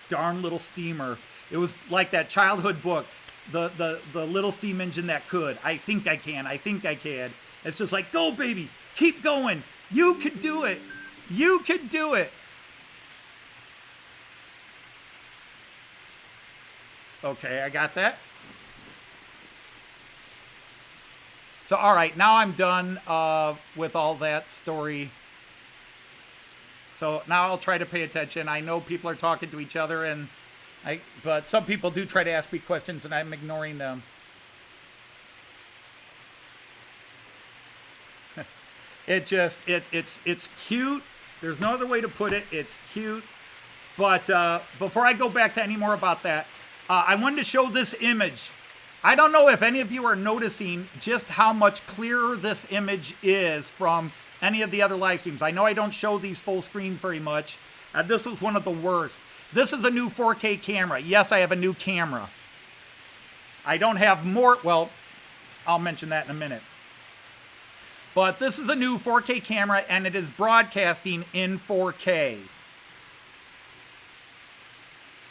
darn little steamer. It was like that childhood book, the little steam engine that could. I think I can. It's just like, go baby, keep going. You can do it. Okay, I got that. So, all right, now I'm done with all that story. So now I'll try to pay attention. I know people are talking to each other, but some people do try to ask me questions, and I'm ignoring them. It's cute. There's no other way to put it. It's cute. But before I go back to any more about that, I wanted to show this image. I don't know if any of you are noticing just how much clearer this image is from any of the other live streams. I know I don't show these full screens very much. This was one of the worst. This is a new 4K camera. Yes, I have a new camera. I don't have more. Well, I'll mention that in a minute. But this is a new 4K camera, and it is broadcasting in 4K.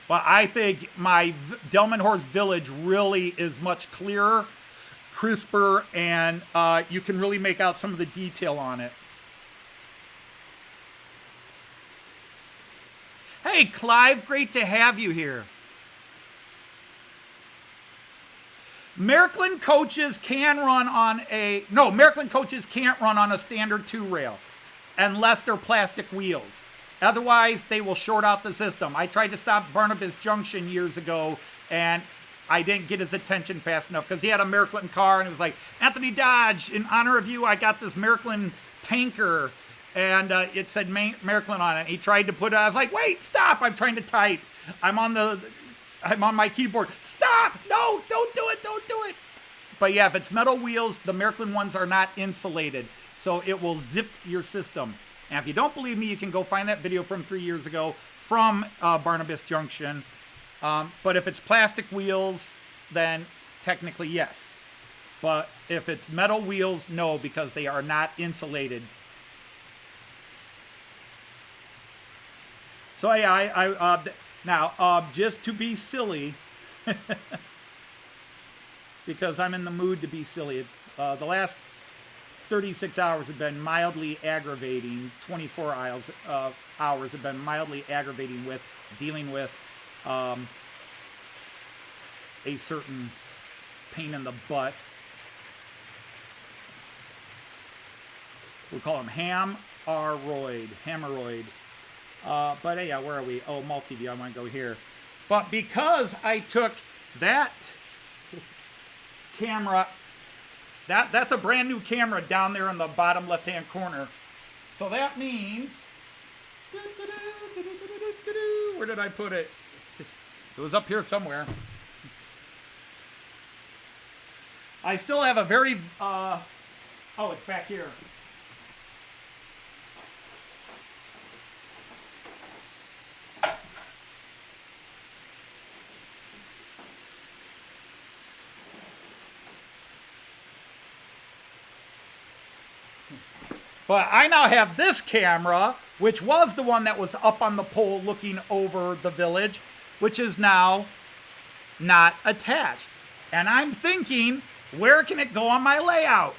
But I think my Delmenhorst Village really is much clearer, crisper, and you can really make out some of the detail on it. Hey, Clive, great to have you here. Märklin coaches can run on Märklin coaches can't run on a standard 2-rail unless they're plastic wheels. Otherwise, they will short out the system. I tried to stop Barnabas Junction years ago, and I didn't get his attention fast enough because he had a Märklin car, and it was like, Anthony Dodge, in honor of you, I got this Märklin tanker, and it said Märklin on it. He tried to put it, I was like, wait, stop, I'm trying to type. I'm on my keyboard. Stop! No, don't do it. But yeah, if it's metal wheels, the Märklin ones are not insulated, so it will zip your system. And if you don't believe me, you can go find that video from 3 years ago from Barnabas Junction. But if it's plastic wheels, then technically yes. But if it's metal wheels, no, because they are not insulated. So yeah, now just to be silly, because I'm in the mood to be silly. It's the last 36 hours have been mildly aggravating. 24 hours have been mildly aggravating with dealing with a certain pain in the butt. We'll call him hemorrhoid. But yeah, where are we? Oh, multi-view, I want to go here. But because I took that camera, that's a brand new camera down there in the bottom left-hand corner. So that means, where did I put it? It was up here somewhere. I still have a very, oh, it's back here. But I now have this camera, which was the one that was up on the pole looking over the village, which is now not attached. And I'm thinking, where can it go on my layout?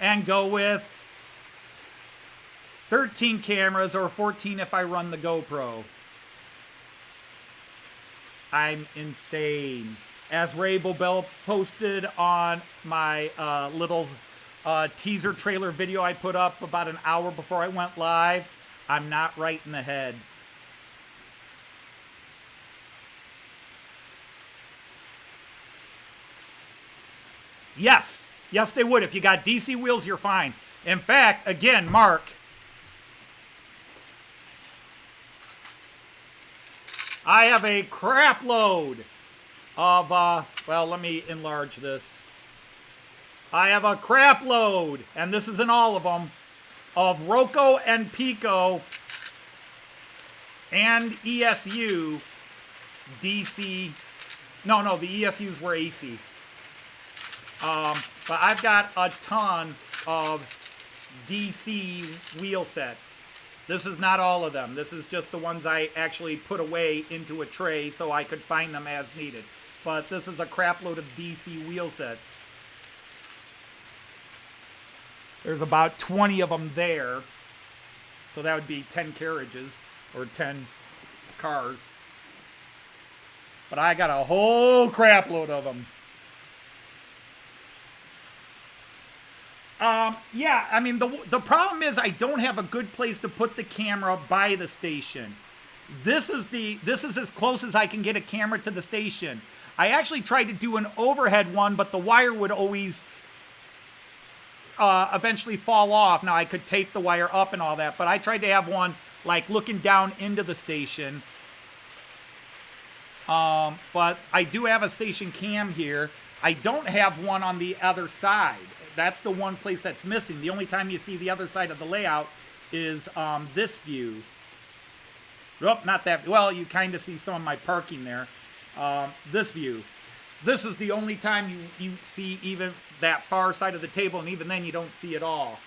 And go with 13 cameras or 14 if I run the GoPro. I'm insane. As Ray Bobel posted on my little teaser trailer video I put up about an hour before I went live, I'm not right in the head. Yes, they would. If you got DC wheels, you're fine. In fact, again, Mark, I have a crap load of, well, let me enlarge this. I have a crap load, and this isn't all of them, of Roco and Piko and ESU DC. No, the ESUs were AC. But I've got a ton of DC wheel sets. This is not all of them. This is just the ones I actually put away into a tray so I could find them as needed. But this is a crap load of DC wheel sets. There's about 20 of them there. So that would be 10 carriages or 10 cars. But I got a whole crap load of them. Yeah, I mean, the problem is I don't have a good place to put the camera by the station. This is as close as I can get a camera to the station. I actually tried to do an overhead one, but the wire would always eventually fall off. Now, I could tape the wire up and all that, but I tried to have one like looking down into the station. But I do have a station cam here. I don't have one on the other side. That's the one place that's missing. The only time you see the other side of the layout is this view. Oh, not that. Well, you kind of see some of my parking there. This view. This is the only time you see even that far side of the table, and even then you don't see it all.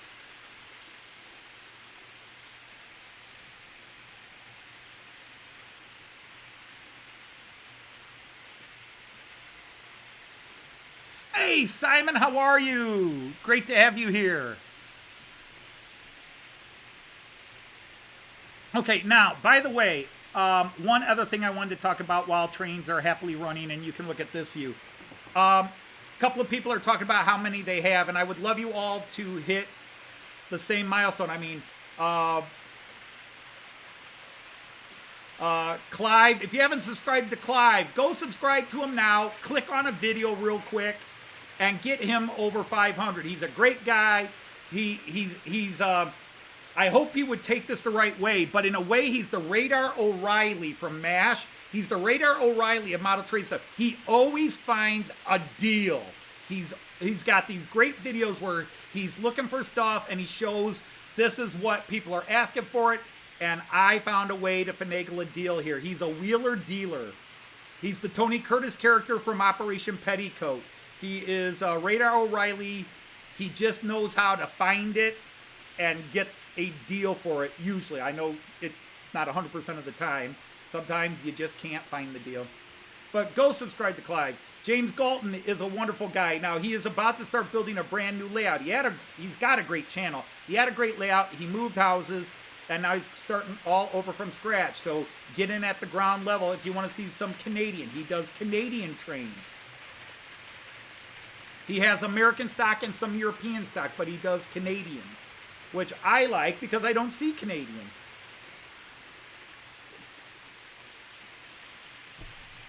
Hey, Simon, how are you? Great to have you here. Okay, now, by the way, one other thing I wanted to talk about while trains are happily running, and you can look at this view. A couple of people are talking about how many they have, and I would love you all to hit the same milestone. I mean, Clive, if you haven't subscribed to Clive, go subscribe to him now. Click on a video real quick and get him over 500. He's a great guy. He's I hope he would take this the right way, but in a way, he's the Radar O'Reilly from MASH. He's the Radar O'Reilly of model train stuff. He always finds a deal. He's got these great videos where he's looking for stuff and he shows this is what people are asking for it, and I found a way to finagle a deal here. He's a wheeler dealer. He's the Tony Curtis character from Operation Petticoat. He is Radar O'Reilly. He just knows how to find it and get a deal for it, usually. I know it's not 100% of the time. Sometimes you just can't find the deal. But go subscribe to Clive. James Galton is a wonderful guy. Now, he is about to start building a brand new layout. He's got a great channel. He had a great layout. He moved houses, and now he's starting all over from scratch. So get in at the ground level if you want to see some Canadian. He does Canadian trains. He has American stock and some European stock, but he does Canadian, which I like because I don't see Canadian.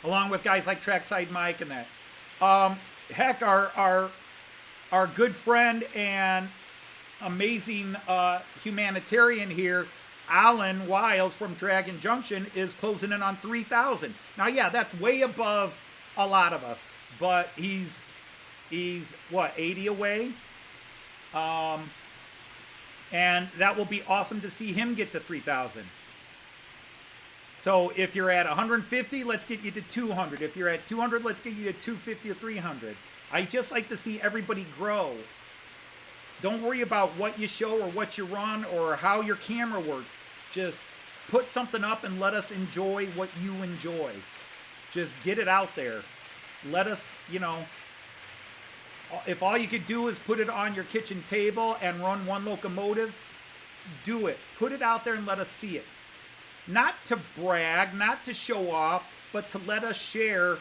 Along with guys like Trackside Mike and that. Heck, our good friend and amazing humanitarian here, Alan Wiles from Dragon Junction, is closing in on 3,000. Now, yeah, that's way above a lot of us, but he's what, 80 away? And that will be awesome to see him get to 3,000. So if you're at 150, let's get you to 200. If you're at 200, let's get you to 250 or 300. I just like to see everybody grow. Don't worry about what you show or what you run or how your camera works. Just put something up and let us enjoy what you enjoy. Just get it out there. Let us, if all you could do is put it on your kitchen table and run one locomotive, do it. Put it out there and let us see it. Not to brag, not to show off, but to let us share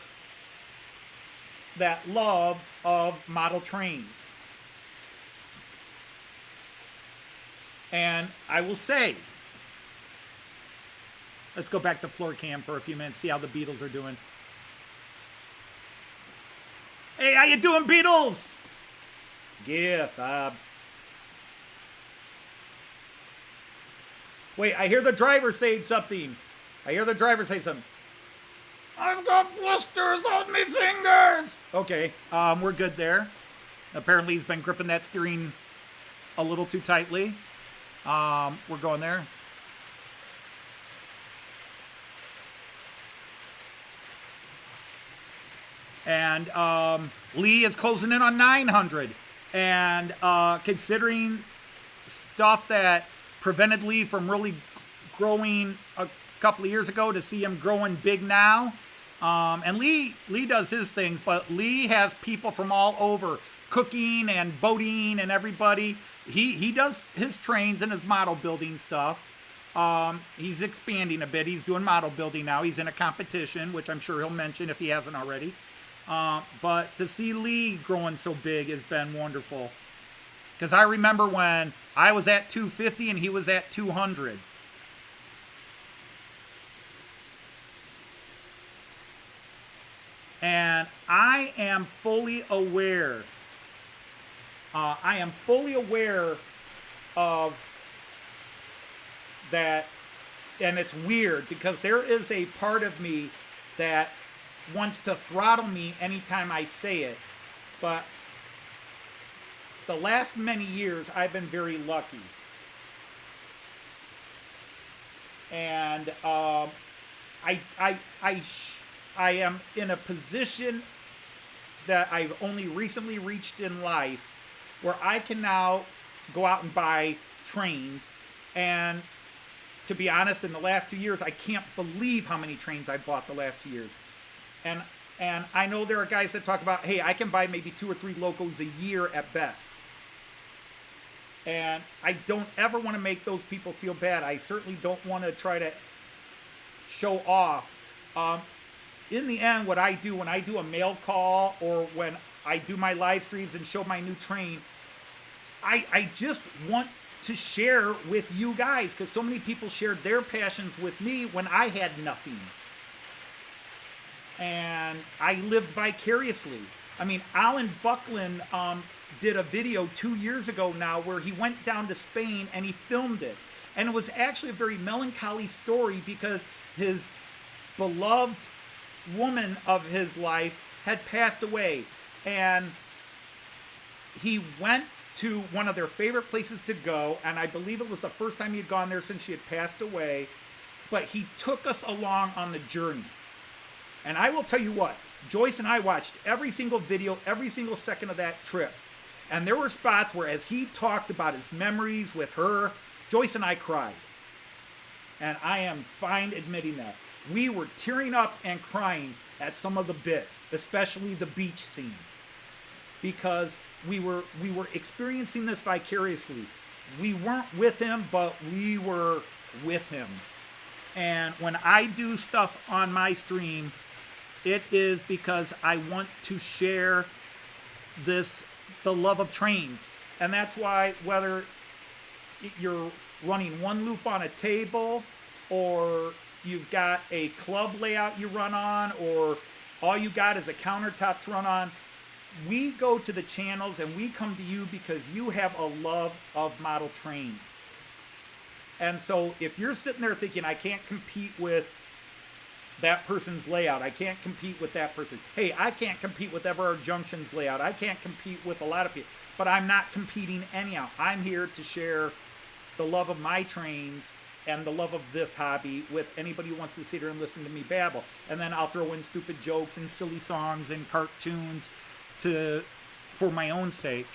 that love of model trains. And I will say, let's go back to floor cam for a few minutes, see how the Beatles are doing. Hey, how you doing, Beatles? Gift. Wait, I hear the driver saying something. I've got blisters on my fingers. Okay, we're good there. Apparently he's been gripping that steering a little too tightly. We're going there. And Lee is closing in on 900. And considering stuff that prevented Lee from really growing a couple of years ago, to see him growing big now. And Lee does his things, but Lee has people from all over, cooking and boating and everybody. He does his trains and his model building stuff. He's expanding a bit. He's doing model building now. He's in a competition, which I'm sure he'll mention if he hasn't already. But to see Lee growing so big has been wonderful. Because I remember when I was at 250 and he was at 200. And I am fully aware. Of that. And it's weird because there is a part of me that wants to throttle me anytime I say it. But the last many years, I've been very lucky. And I am in a position that I've only recently reached in life where I can now go out and buy trains. And to be honest, in the last 2 years, I can't believe how many trains I bought the last 2 years. And I know there are guys that talk about, hey, I can buy maybe 2 or 3 locos a year at best. And I don't ever want to make those people feel bad. I certainly don't want to try to show off. In the end, what I do when I do a mail call or when I do my live streams and show my new train, I just want to share with you guys, because so many people shared their passions with me when I had nothing. And I lived vicariously. I mean, Alan Buckland did a video 2 years ago now where he went down to Spain and he filmed it. And it was actually a very melancholy story because his beloved woman of his life had passed away. And he went to one of their favorite places to go, and I believe it was the first time he had gone there since she had passed away. But he took us along on the journey. And I will tell you what, Joyce and I watched every single video, every single second of that trip. And there were spots where as he talked about his memories with her, Joyce and I cried. And I am fine admitting that. We were tearing up and crying at some of the bits, especially the beach scene. Because we were experiencing this vicariously. We weren't with him, but we were with him. And when I do stuff on my stream, it is because I want to share the love of trains. And that's why whether you're running one loop on a table, or you've got a club layout you run on, or all you got is a countertop to run on, we go to the channels and we come to you because you have a love of model trains. And so if you're sitting there thinking, I can't compete with that person's layout, I can't compete with that person. Hey, I can't compete with Everard Junction's layout. I can't compete with a lot of people. But I'm not competing anyhow. I'm here to share the love of my trains and the love of this hobby with anybody who wants to sit here and listen to me babble. And then I'll throw in stupid jokes and silly songs and cartoons for my own sake.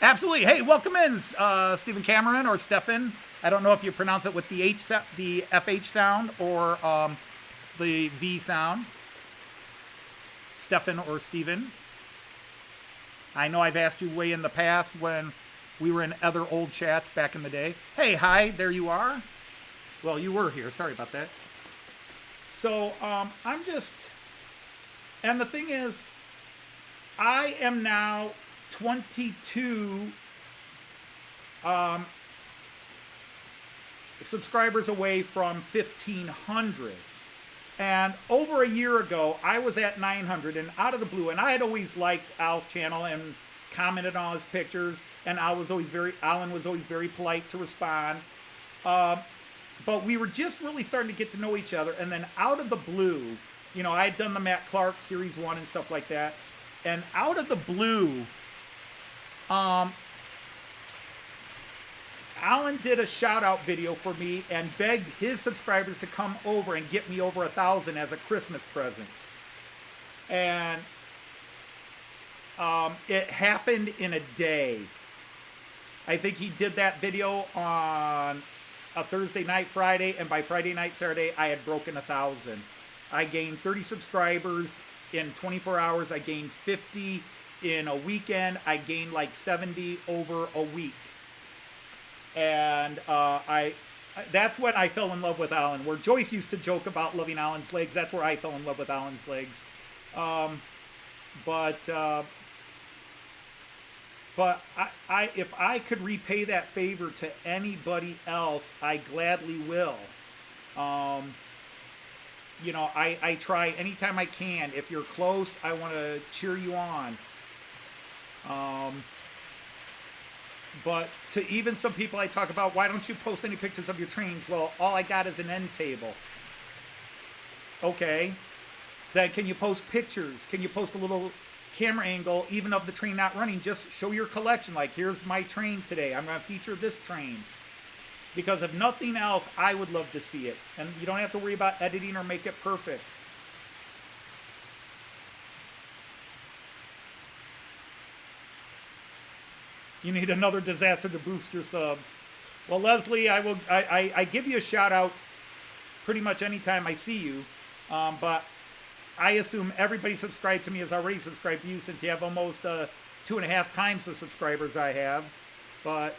Absolutely. Hey, welcome in, Stephen Cameron or Stefan. I don't know if you pronounce it with the FH sound or the V sound. Stefan or Stephen. I know I've asked you way in the past when we were in other old chats back in the day. Hey, hi, there you are. Well, you were here. Sorry about that. So I'm just, and the thing is, I am now 22 subscribers away from 1,500. And over a year ago, I was at 900, and out of the blue, and I had always liked Al's channel and commented on his pictures, and Alan was always very polite to respond. But we were just really starting to get to know each other, and then out of the blue, you know, I had done the Matt Clark Series 1 and stuff like that, and out of the blue, Alan did a shout-out video for me and begged his subscribers to come over and get me over 1,000 as a Christmas present. And it happened in a day. I think he did that video on a Thursday night, Friday, and by Friday night, Saturday, I had broken 1,000. I gained 30 subscribers in 24 hours. I gained 50 in a weekend. I gained like 70 over a week. And that's when I fell in love with Alan. Where Joyce used to joke about loving Alan's legs, that's where I fell in love with Alan's legs. But if I could repay that favor to anybody else, I gladly will. You know, I try anytime I can. If you're close, I want to cheer you on. But to even some people I talk about, why don't you post any pictures of your trains? Well, all I got is an end table. Okay. Then can you post pictures? Can you post a little camera angle, even of the train not running? Just show your collection. Like, here's my train today. I'm going to feature this train. Because if nothing else, I would love to see it. And you don't have to worry about editing or make it perfect. You need another disaster to boost your subs. Well, Leslie, I give you a shout out pretty much anytime I see you. But I assume everybody subscribed to me has already subscribed to you, since you have almost 2.5 times the subscribers I have. But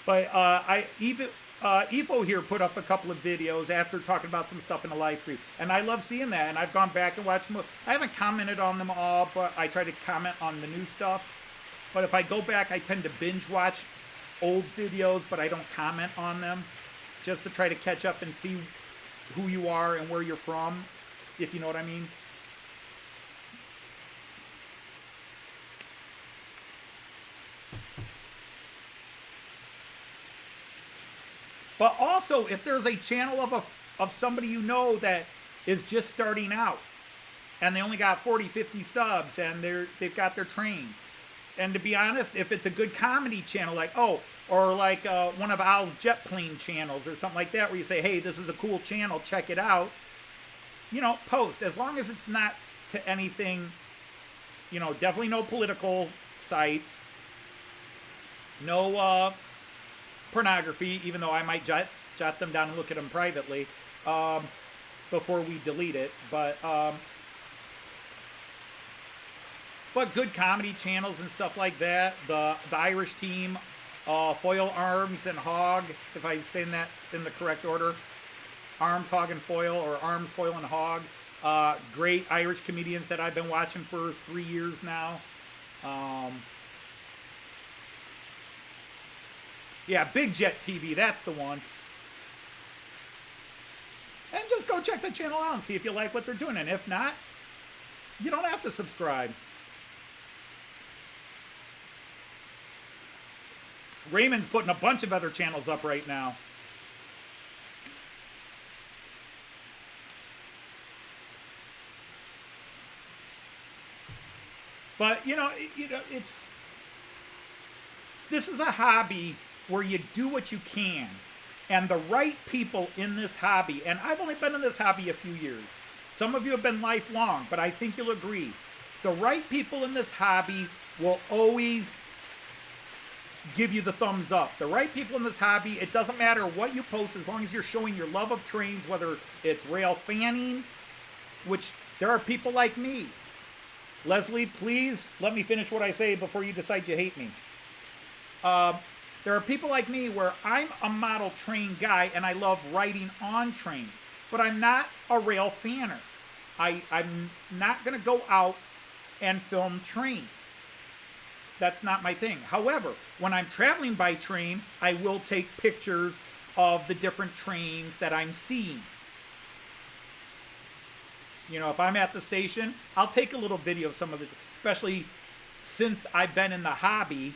Evo here put up a couple of videos after talking about some stuff in the live stream, and I love seeing that. And I've gone back and watched them. I haven't commented on them all, but I try to comment on the new stuff. But if I go back, I tend to binge watch old videos, but I don't comment on them, just to try to catch up and see who you are and where you're from, if you know what I mean. But also, if there's a channel of somebody you know that is just starting out, and they only got 40, 50 subs, and they've got their trains, And to be honest, if it's a good comedy channel, like, or like one of Al's jet plane channels or something like that, where you say, hey, this is a cool channel, check it out, post. As long as it's not to anything, definitely no political sites, no pornography, even though I might jot them down and look at them privately before we delete it. But good comedy channels and stuff like that. The Irish team, Foil, Arms, and Hog, if I'm saying that in the correct order. Arms, Hog, and Foil, or Arms, Foil, and Hog. Great Irish comedians that I've been watching for 3 years now. Yeah, Big Jet TV, that's the one. And just go check the channel out and see if you like what they're doing. And if not, you don't have to subscribe. Raymond's putting a bunch of other channels up right now. But, this is a hobby where you do what you can. And the right people in this hobby, and I've only been in this hobby a few years. Some of you have been lifelong, but I think you'll agree. The right people in this hobby will always give you the thumbs up. The right people in this hobby, it doesn't matter what you post as long as you're showing your love of trains, whether it's rail fanning, which there are people like me. Leslie, please let me finish what I say before you decide you hate me. There are people like me where I'm a model train guy and I love riding on trains, but I'm not a rail fanner. I'm not going to go out and film trains. That's not my thing. However, when I'm traveling by train, I will take pictures of the different trains that I'm seeing. If I'm at the station, I'll take a little video of some of the, especially since I've been in the hobby,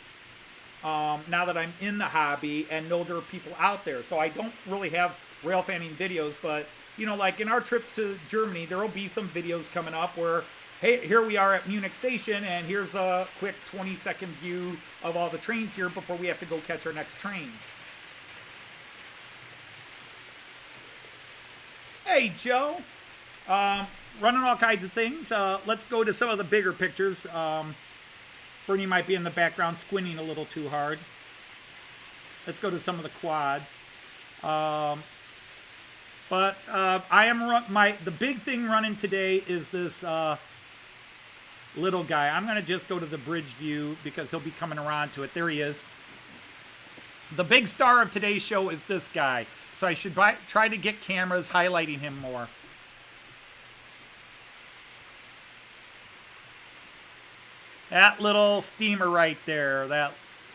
now that I'm in the hobby and know there are people out there. So I don't really have rail fanning videos, but, like in our trip to Germany, there will be some videos coming up where, hey, here we are at Munich Station, and here's a quick 20-second view of all the trains here before we have to go catch our next train. Hey, Joe. Running all kinds of things. Let's go to some of the bigger pictures. Bernie might be in the background squinting a little too hard. Let's go to some of the quads. But I am the big thing running today is this little guy. I'm going to just go to the bridge view because he'll be coming around to it. There he is. The big star of today's show is this guy. So I should try to get cameras highlighting him more. That little steamer right there, that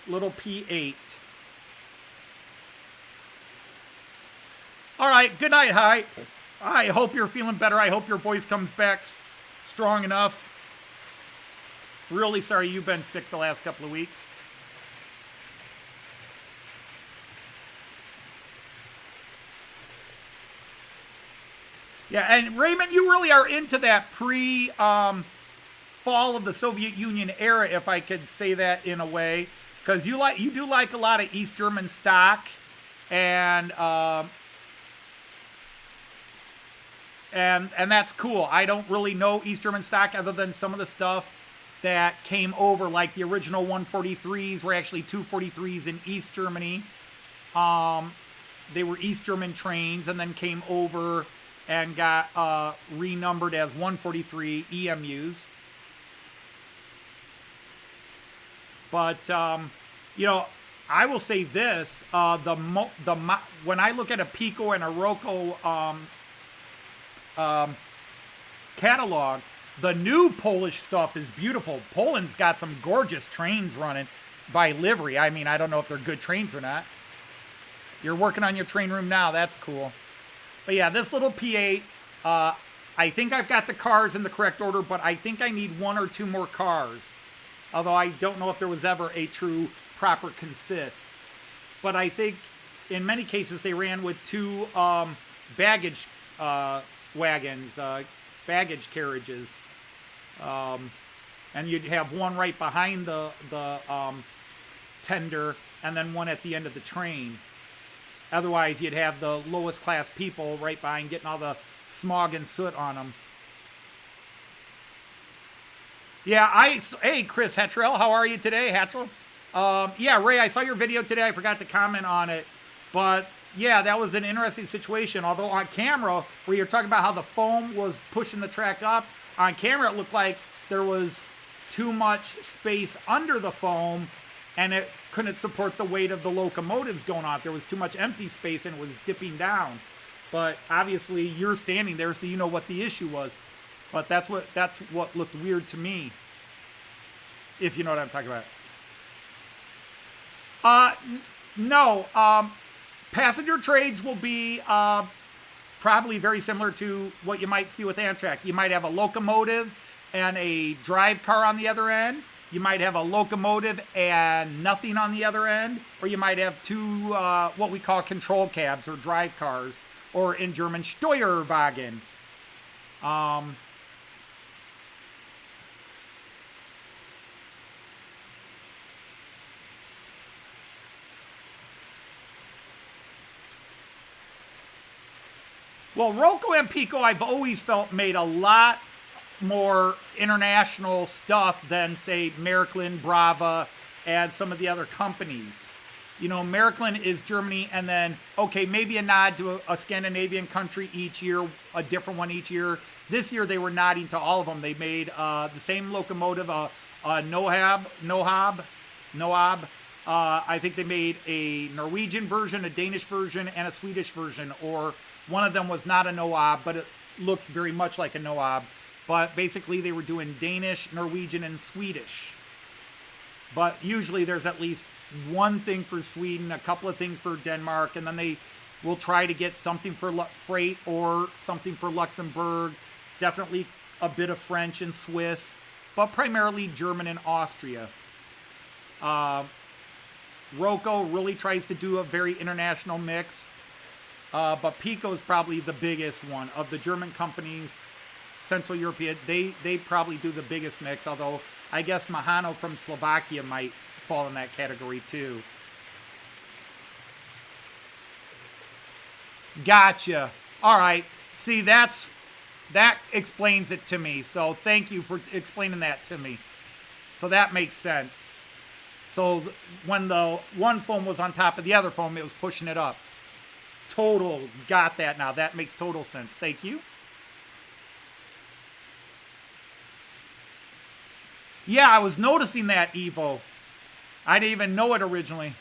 little P8. All right, good night, hi. I hope you're feeling better. I hope your voice comes back strong enough. Really sorry you've been sick the last couple of weeks. Yeah, and Raymond, you really are into that fall of the Soviet Union era, if I could say that in a way, because you do like a lot of East German stock, and that's cool. I don't really know East German stock other than some of the stuff that came over, like the original 143s were actually 243s in East Germany. They were East German trains and then came over and got renumbered as 143 EMUs. But, I will say this, when I look at a Piko and a Roco catalog, the new Polish stuff is beautiful. Poland's got some gorgeous trains running by livery. I mean, I don't know if they're good trains or not. You're working on your train room now. That's cool. But yeah, this little P8, I think I've got the cars in the correct order, but I think I need one or two more cars. Although I don't know if there was ever a true proper consist. But I think in many cases they ran with two baggage wagons, baggage carriages. and you'd have one right behind the tender, and then one at the end of the train. Otherwise, you'd have the lowest class people right behind getting all the smog and soot on them. Yeah, hey, Chris Hettrell, how are you today, Hettrell? Yeah, Ray, I saw your video today. I forgot to comment on it. But, yeah, that was an interesting situation. Although on camera, where you're talking about how the foam was pushing the track up, on camera it looked like there was too much space under the foam, and it couldn't support the weight of the locomotives going on. There was too much empty space, and it was dipping down. But obviously, you're standing there, so you know what the issue was. But that's what looked weird to me, if you know what I'm talking about. No. Passenger trades will be probably very similar to what you might see with Amtrak. You might have a locomotive and a drive car on the other end. You might have a locomotive and nothing on the other end. Or you might have two what we call control cabs or drive cars, or in German Steuerwagen. Well, Roco and Piko, I've always felt, made a lot more international stuff than, say, Märklin, Brava, and some of the other companies. You know, Märklin is Germany, and then, okay, maybe a nod to a Scandinavian country each year, a different one each year. This year, they were nodding to all of them. They made the same locomotive, a Noab. I think they made a Norwegian version, a Danish version, and a Swedish version, or one of them was not a Noab, but it looks very much like a Noab. But basically, they were doing Danish, Norwegian, and Swedish. But usually, there's at least one thing for Sweden, a couple of things for Denmark, and then they will try to get something for freight or something for Luxembourg. Definitely a bit of French and Swiss, but primarily German and Austria. Roco really tries to do a very international mix. But Piko is probably the biggest one of the German companies, Central European. They probably do the biggest mix, although I guess Mahano from Slovakia might fall in that category too. Gotcha. All right. See, that explains it to me. So thank you for explaining that to me. So that makes sense. So when the one foam was on top of the other foam, it was pushing it up. Total. Got that now. That makes total sense. Thank you. Yeah, I was noticing that, Evo. I didn't even know it originally.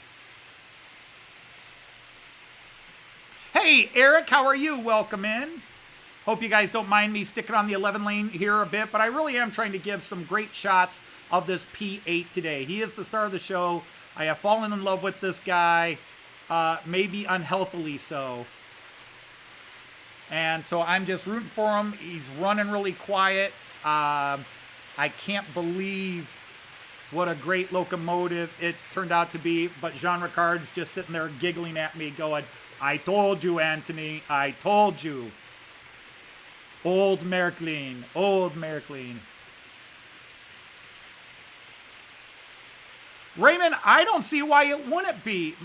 Hey, Eric, how are you? Welcome in. Hope you guys don't mind me sticking on the 11 lane here a bit, but I really am trying to give some great shots of this P8 today. He is the star of the show. I have fallen in love with this guy. Maybe unhealthily so. And so I'm just rooting for him. He's running really quiet. I can't believe what a great locomotive it's turned out to be. But Jean Ricard's just sitting there giggling at me going, I told you, Anthony. I told you. Old Märklin. Old Märklin. Raymond, I don't see why it wouldn't be.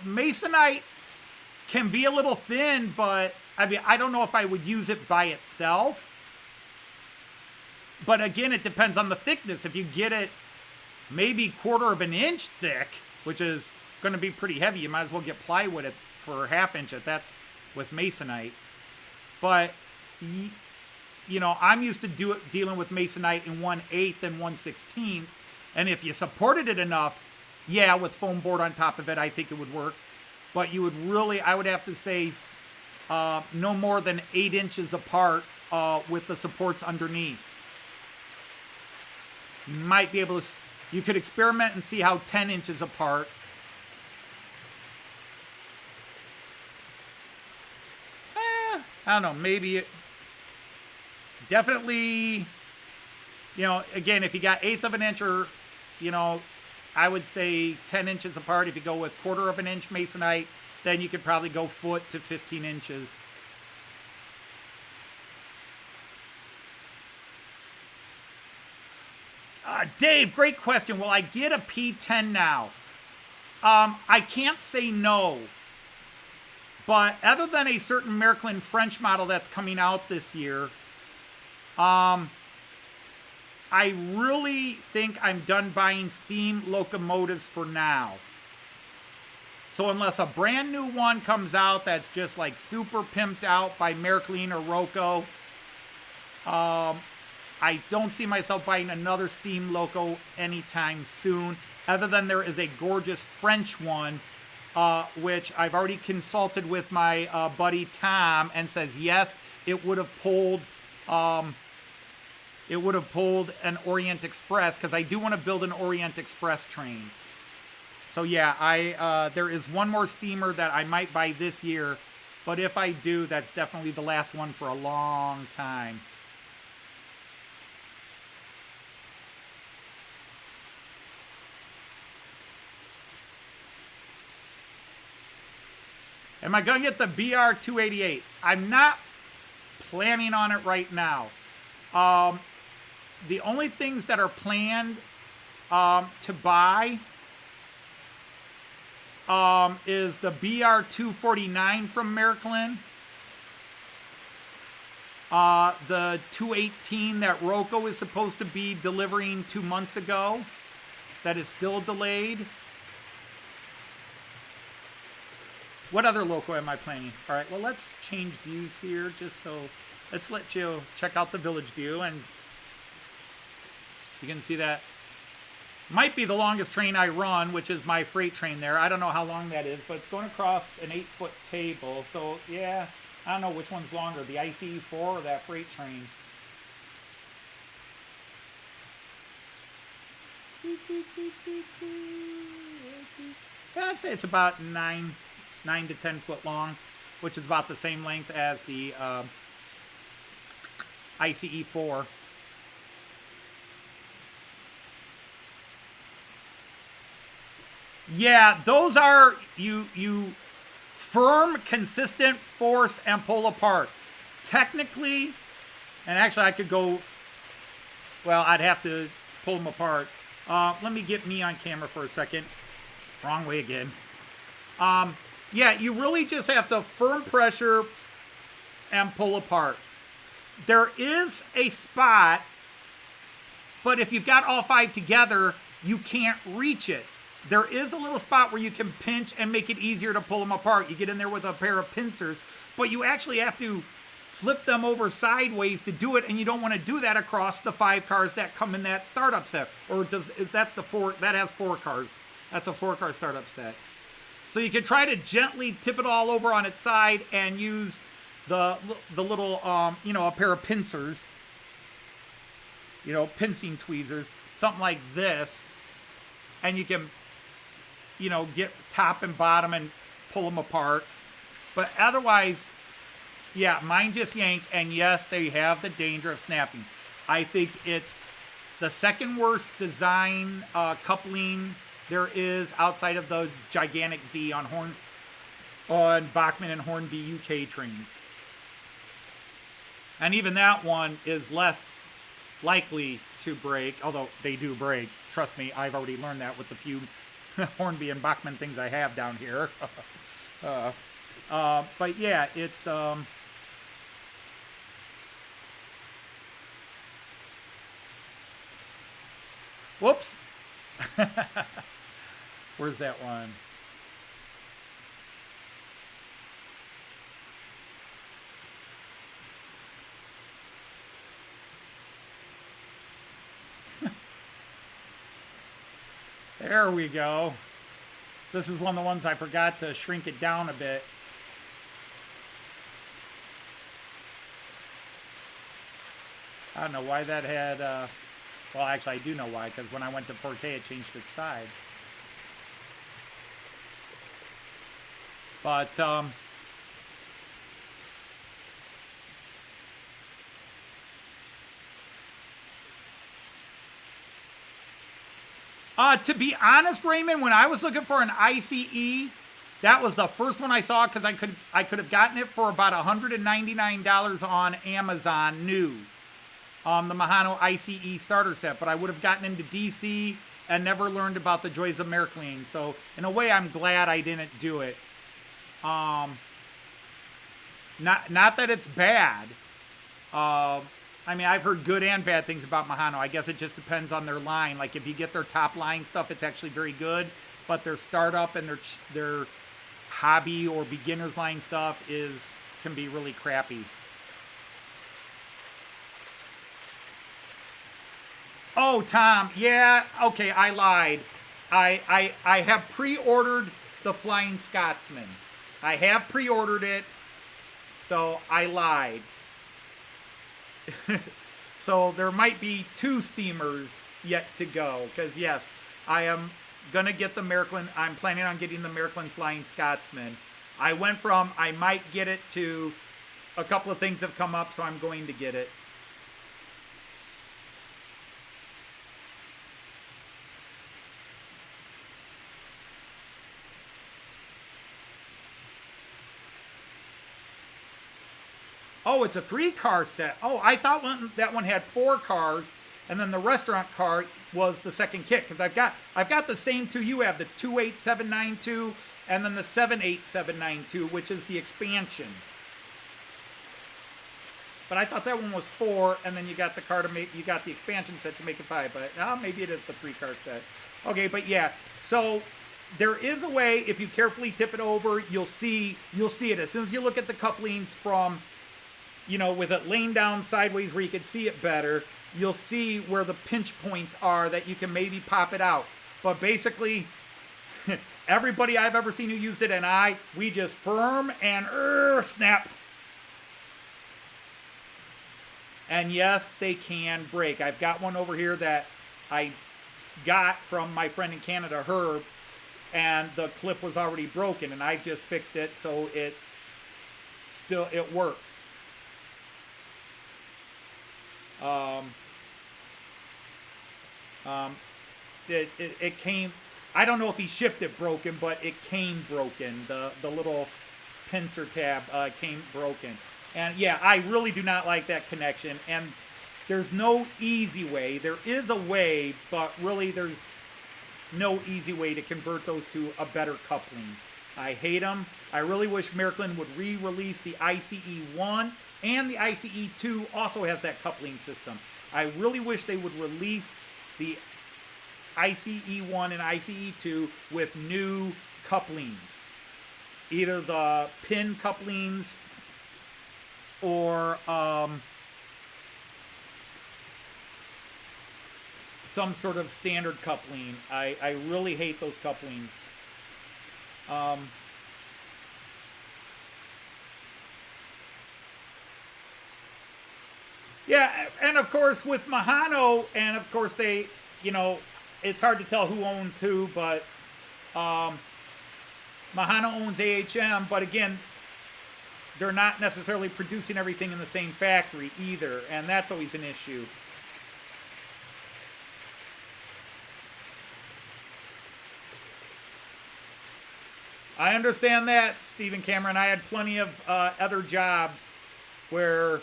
Masonite can be a little thin, but I mean, I don't know if I would use it by itself. But again, it depends on the thickness. If you get it maybe 1/4 of an inch thick, which is going to be pretty heavy, you might as well get plywood for 1/2 inch if that's with Masonite. But, you know, I'm used to dealing with Masonite in 1/8 and 1/16. And if you supported it enough, yeah, with foam board on top of it, I think it would work. But you would really, I would have to say, no more than 8 inches apart with the supports underneath. You might be able to, you could experiment and see how 10 inches apart. I don't know, maybe it, definitely, you know, again, if you got 1/8 of an inch or, you know, I would say 10 inches apart. If you go with 1/4 of an inch Masonite, then you could probably go foot to 15 inches. Dave, great question. Will I get a P10 now? I can't say no. But other than a certain Märklin French model that's coming out this year, I really think I'm done buying steam locomotives for now. So unless a brand new one comes out that's just like super pimped out by Märklin or Roco, I don't see myself buying another steam loco anytime soon, other than there is a gorgeous French one, which I've already consulted with my buddy Tom, and says yes, it would have pulled an Orient Express, because I do want to build an Orient Express train. So yeah, there is one more steamer that I might buy this year, but if I do, that's definitely the last one for a long time. Am I going to get the BR442? I'm not planning on it right now. The only things that are planned to buy is the BR449 from Märklin, the 218 that Roco is supposed to be delivering 2 months ago that is still delayed. What other loco am I planning? All right, well, let's change views here just so, let's let you check out the village view, and you can see that might be the longest train I run, which is my freight train there. I don't know how long that is, but it's going across an 8-foot table. So yeah, I don't know which one's longer, the ICE4 or that freight train. I'd say it's about 9 to 10 foot long, which is about the same length as the ICE4. Yeah, those are you firm, consistent, force, and pull apart. Technically, and actually I could go, well, I'd have to pull them apart. Let me get me on camera for a second. Wrong way again. Yeah, you really just have to firm pressure and pull apart. There is a spot, but if you've got all 5 together, you can't reach it. There is a little spot where you can pinch and make it easier to pull them apart. You get in there with a pair of pincers, but you actually have to flip them over sideways to do it, and you don't want to do that across the 5 cars that come in that startup set. Or that's the 4, that has 4 cars. That's a 4-car startup set. So you can try to gently tip it all over on its side and use the little, a pair of pincers, pincing tweezers, something like this, and you can, get top and bottom and pull them apart. But otherwise, yeah, mine just yank, and yes, they have the danger of snapping. I think it's the second worst design coupling there is outside of the gigantic D on Bachmann and Hornby UK trains. And even that one is less likely to break, although they do break. Trust me, I've already learned that with the few Hornby and Bachmann things I have down here. But yeah, it's... Whoops. Where's that one? There we go. This is one of the ones I forgot to shrink it down a bit. I don't know why that had... well, actually, I do know why, because when I went to 4K, it changed its side. But, to be honest, Raymond, when I was looking for an ICE, that was the first one I saw, because I could have gotten it for about $199 on Amazon new. the Mahano ICE starter set, but I would have gotten into DC and never learned about the joys of Märklin. So in a way, I'm glad I didn't do it. Not that it's bad. I mean, I've heard good and bad things about Mahano. I guess it just depends on their line. Like if you get their top line stuff, it's actually very good. But their startup and their hobby or beginner's line stuff can be really crappy. Oh, Tom, yeah, okay, I lied. I have pre-ordered the Flying Scotsman. I have pre-ordered it, so I lied. So there might be 2 steamers yet to go, because yes, I am gonna get the Märklin. I'm planning on getting the Märklin Flying Scotsman. I went from I might get it to a couple of things have come up, so I'm going to get it. Oh, it's a 3-car set. Oh, I thought that one had 4 cars, and then the restaurant car was the second kit. Because I've got the same 2 you have, the 28792, and then the 78792, which is the expansion. But I thought that one was 4, and then you got the expansion set to make it 5. But maybe it is the 3-car set. Okay, but yeah. So there is a way, if you carefully tip it over, you'll see it as soon as you look at the couplings from, with it laying down sideways where you can see it better, you'll see where the pinch points are that you can maybe pop it out. But basically, everybody I've ever seen who used it and we just firm and snap. And yes, they can break. I've got one over here that I got from my friend in Canada, Herb, and the clip was already broken, and I just fixed it, so it works. It came, I don't know if he shipped it broken, but it came broken. The little pincer tab came broken. And yeah, I really do not like that connection. And there's no easy way. There is a way, but really there's no easy way to convert those to a better coupling. I hate them. I really wish Märklin would re-release the ICE-1, and the ICE-2 also has that coupling system. I really wish they would release the ICE-1 and ICE-2 with new couplings. Either the pin couplings or some sort of standard coupling. I really hate those couplings. Yeah, and of course with Mahano, and of course they, it's hard to tell who owns who, but Mahano owns AHM, but again, they're not necessarily producing everything in the same factory either, and that's always an issue. I understand that, Stephen Cameron. I had plenty of other jobs where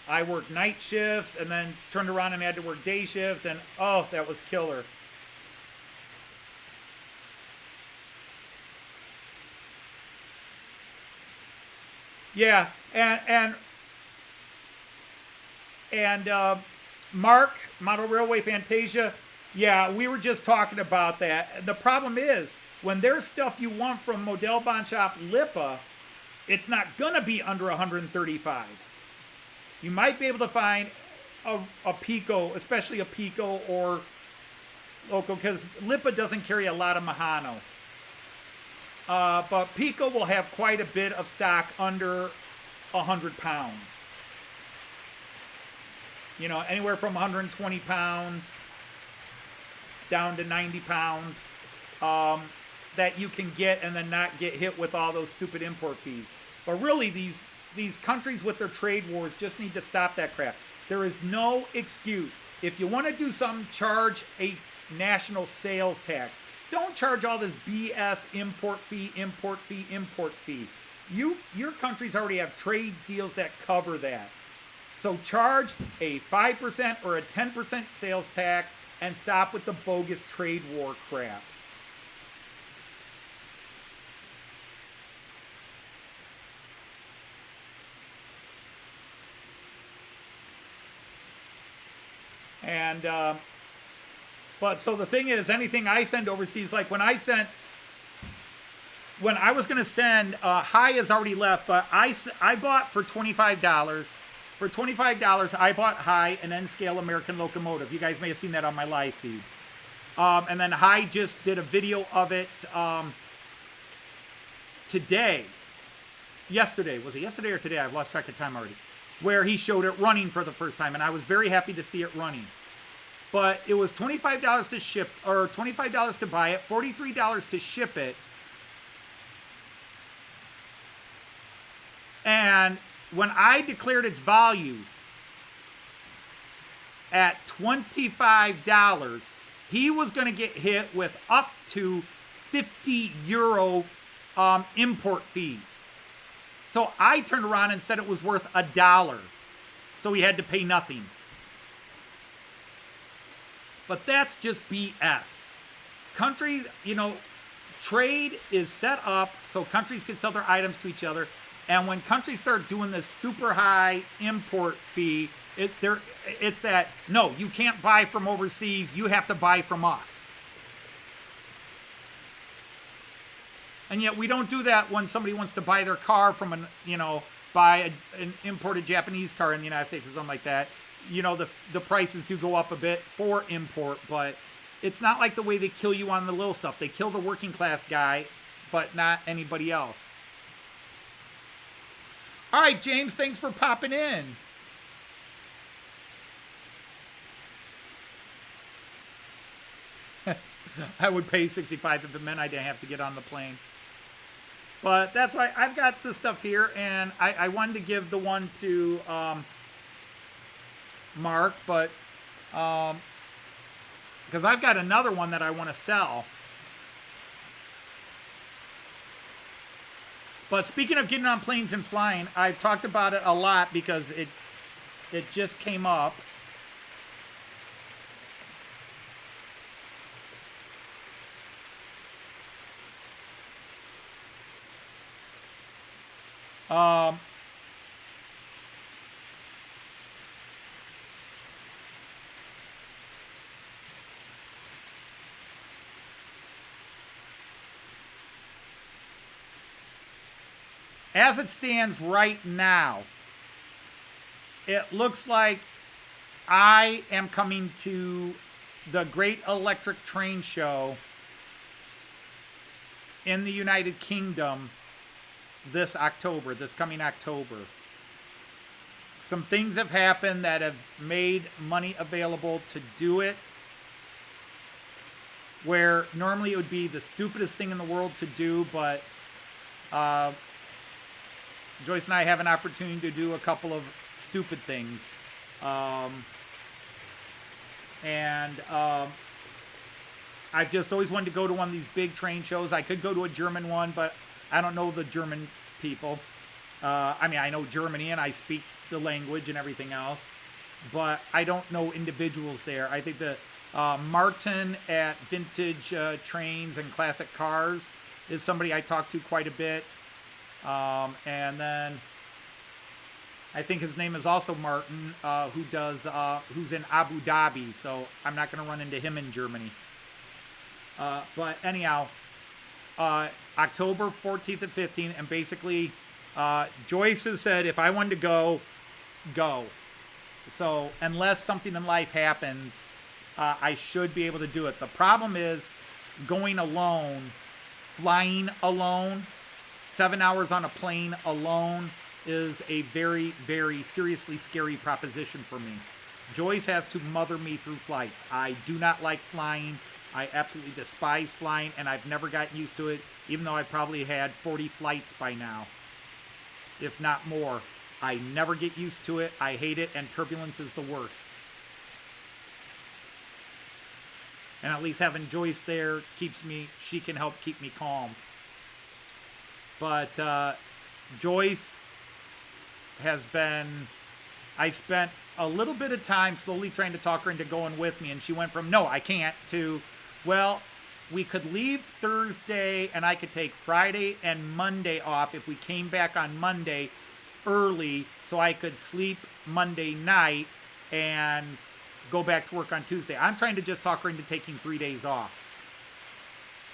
I worked night shifts and then turned around and had to work day shifts, and oh, that was killer. Yeah, and Mark, Model Railway Fantasia, yeah, we were just talking about that. The problem is, when there's stuff you want from Model Bond Shop Lipa, it's not going to be under 135. You might be able to find a Piko, especially a Piko or Loco, because Lipa doesn't carry a lot of Mahano. But Piko will have quite a bit of stock under 100 pounds. Anywhere from 120 pounds down to 90 pounds that you can get and then not get hit with all those stupid import fees. But really, these countries with their trade wars just need to stop that crap. There is no excuse. If you want to do something, charge a national sales tax. Don't charge all this BS import fee, import fee, import fee. Your countries already have trade deals that cover that. So charge a 5% or a 10% sales tax and stop with the bogus trade war crap. And, but so the thing is, anything I send overseas, like when I was going to send, High has already left, but I bought for $25. For $25, I bought High, an N-scale American locomotive. You guys may have seen that on my live feed. And then High just did a video of it today. Yesterday. Was it yesterday or today? I've lost track of time already. Where he showed it running for the first time, and I was very happy to see it running. But it was $25 to ship, or $25 to buy it, $43 to ship it. And when I declared its value at $25, he was going to get hit with up to €50 import fees. So I turned around and said it was worth $1. So he had to pay nothing. But that's just BS. Countries, trade is set up so countries can sell their items to each other. And when countries start doing this super high import fee, it's that, no, you can't buy from overseas, you have to buy from us. And yet we don't do that when somebody wants to buy their car from buy an imported Japanese car in the United States or something like that. The prices do go up a bit for import, but it's not like the way they kill you on the little stuff. They kill the working class guy, but not anybody else. All right, James, thanks for popping in. I would pay $65 if it meant I didn't have to get on the plane. But that's why I've got this stuff here, and I wanted to give the one to Mark, but because I've got another one that I want to sell. But speaking of getting on planes and flying, I've talked about it a lot because it just came up. As it stands right now, it looks like I am coming to the Great Electric Train Show in the United Kingdom this coming October. Some things have happened that have made money available to do it, where normally it would be the stupidest thing in the world to do, but Joyce and I have an opportunity to do a couple of stupid things. I've just always wanted to go to one of these big train shows. I could go to a German one, but I don't know the German people. I know Germany and I speak the language and everything else, but I don't know individuals there. I think the Martin at Vintage Trains and Classic Cars is somebody I talk to quite a bit. And then I think his name is also Martin, who's in Abu Dhabi. So I'm not going to run into him in Germany. But anyhow, October 14th and 15th, and basically, Joyce has said if I wanted to go. So unless something in life happens, I should be able to do it. The problem is going alone, flying alone. 7 hours on a plane alone is a very, very seriously scary proposition for me. Joyce has to mother me through flights. I do not like flying. I absolutely despise flying, and I've never gotten used to it, even though I've probably had 40 flights by now, if not more. I never get used to it. I hate it, and turbulence is the worst. And at least having Joyce there she can help keep me calm. But Joyce has been, I spent a little bit of time slowly trying to talk her into going with me, and she went from, no, I can't, to, well, we could leave Thursday, and I could take Friday and Monday off if we came back on Monday early, so I could sleep Monday night and go back to work on Tuesday. I'm trying to just talk her into taking 3 days off,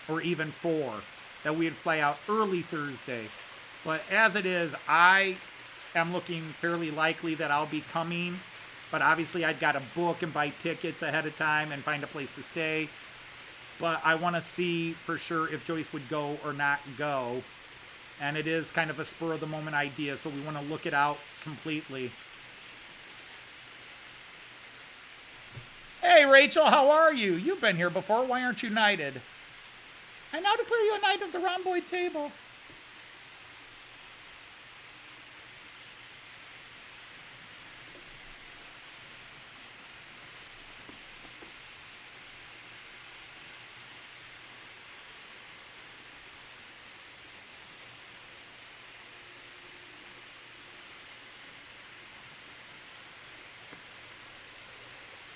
or even 4, that we'd fly out early Thursday. But as it is, I am looking fairly likely that I'll be coming, but obviously I'd got to book and buy tickets ahead of time and find a place to stay. But I want to see for sure if Joyce would go or not go. And it is kind of a spur of the moment idea, so we want to look it out completely. Hey Rachel, how are you? You've been here before. Why aren't you knighted? I now declare you a knight of the rhomboid table.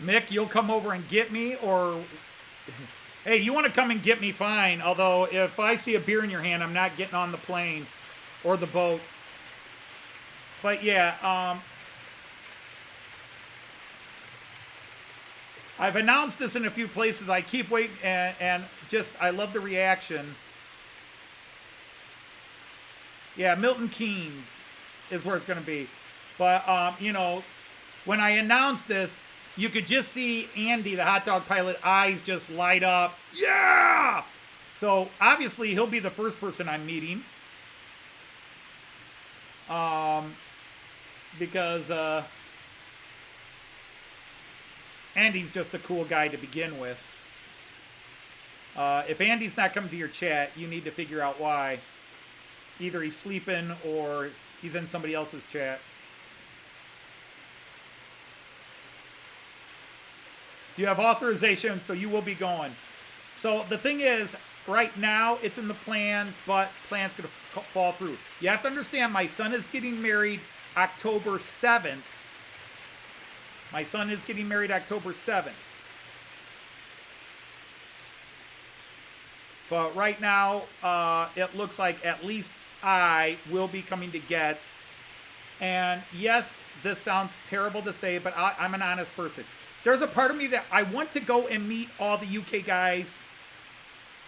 Mick, you'll come over and get me, or hey, you want to come and get me, fine. Although if I see a beer in your hand, I'm not getting on the plane or the boat. But yeah, I've announced this in a few places. I keep waiting, and just, I love the reaction. Yeah, Milton Keynes is where it's going to be. But, you know, when I announced this, you could just see Andy, the hot dog pilot, eyes just light up. Yeah! So, obviously, he'll be the first person I'm meeting. Because Andy's just a cool guy to begin with. If Andy's not coming to your chat, you need to figure out why. Either he's sleeping or he's in somebody else's chat. You have authorization, so you will be going. So the thing is, right now, it's in the plans, but plans could fall through. You have to understand, my son is getting married October 7th. My son is getting married October 7th. But right now, it looks like at least I will be coming to get. And yes, this sounds terrible to say, but I'm an honest person. There's a part of me that I want to go and meet all the UK guys,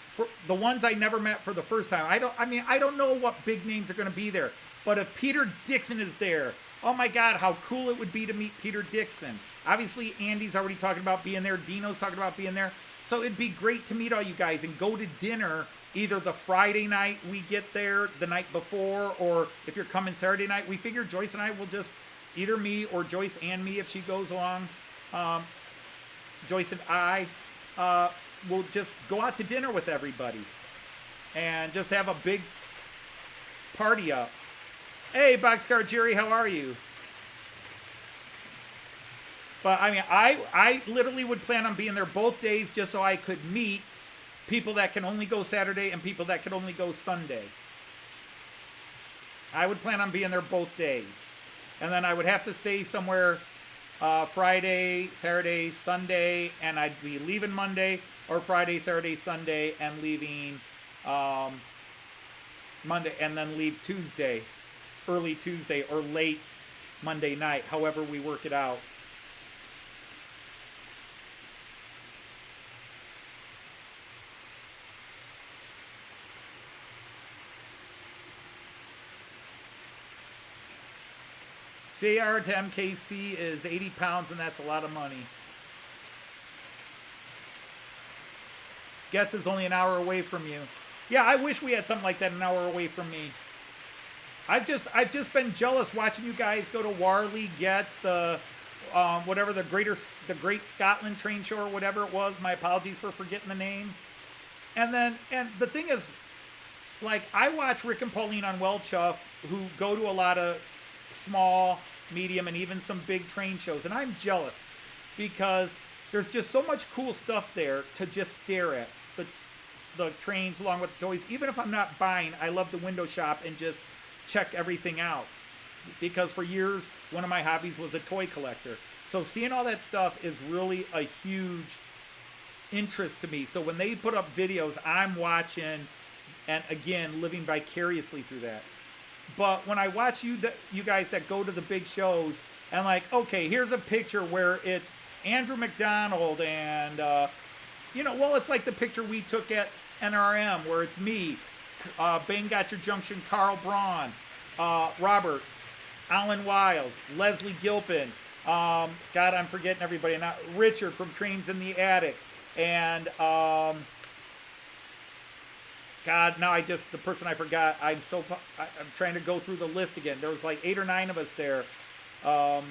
for the ones I never met for the first time. I don't know what big names are going to be there. But if Peter Dixon is there, oh my God, how cool it would be to meet Peter Dixon. Obviously, Andy's already talking about being there. Dino's talking about being there. So it'd be great to meet all you guys and go to dinner either the Friday night we get there, the night before, or if you're coming Saturday night, we figure Joyce and I will just, either me or Joyce and me if she goes along. Joyce and I will just go out to dinner with everybody and just have a big party up. Hey, Boxcar Jerry, how are you? But I mean, I literally would plan on being there both days just so I could meet people that can only go Saturday and people that can only go Sunday. I would plan on being there both days. And then I would have to stay somewhere Friday, Saturday, Sunday, and I'd be leaving Monday, or Friday, Saturday, Sunday, and leaving Monday, and then leave Tuesday, early Tuesday, or late Monday night, however we work it out. CR to MKC is 80 pounds, and that's a lot of money. Getz is only an hour away from you. Yeah, I wish we had something like that an hour away from me. I've just been jealous watching you guys go to Warley, Getz, the whatever, the Great Scotland Train Show or whatever it was. My apologies for forgetting the name. And the thing is, like, I watch Rick and Pauline on Well-Chuffed, who go to a lot of small, medium, and even some big train shows, and I'm jealous because there's just so much cool stuff there to just stare at. The trains along with the toys. Even if I'm not buying, I love the window shop and just check everything out. because for years, one of my hobbies was a toy collector. So seeing all that stuff is really a huge interest to me. So when they put up videos, I'm watching and, again, living vicariously through that. But when I watch you guys that go to the big shows and like, okay, here's a picture where it's Andrew McDonald and, well, it's like the picture we took at NRM where it's me, Bang Got Your Junction, Carl Braun, Robert, Alan Wiles, Leslie Gilpin, God, I'm forgetting everybody now, Richard from Trains in the Attic, and God, now the person I forgot, I'm trying to go through the list again. There was like 8 or 9 of us there. Oh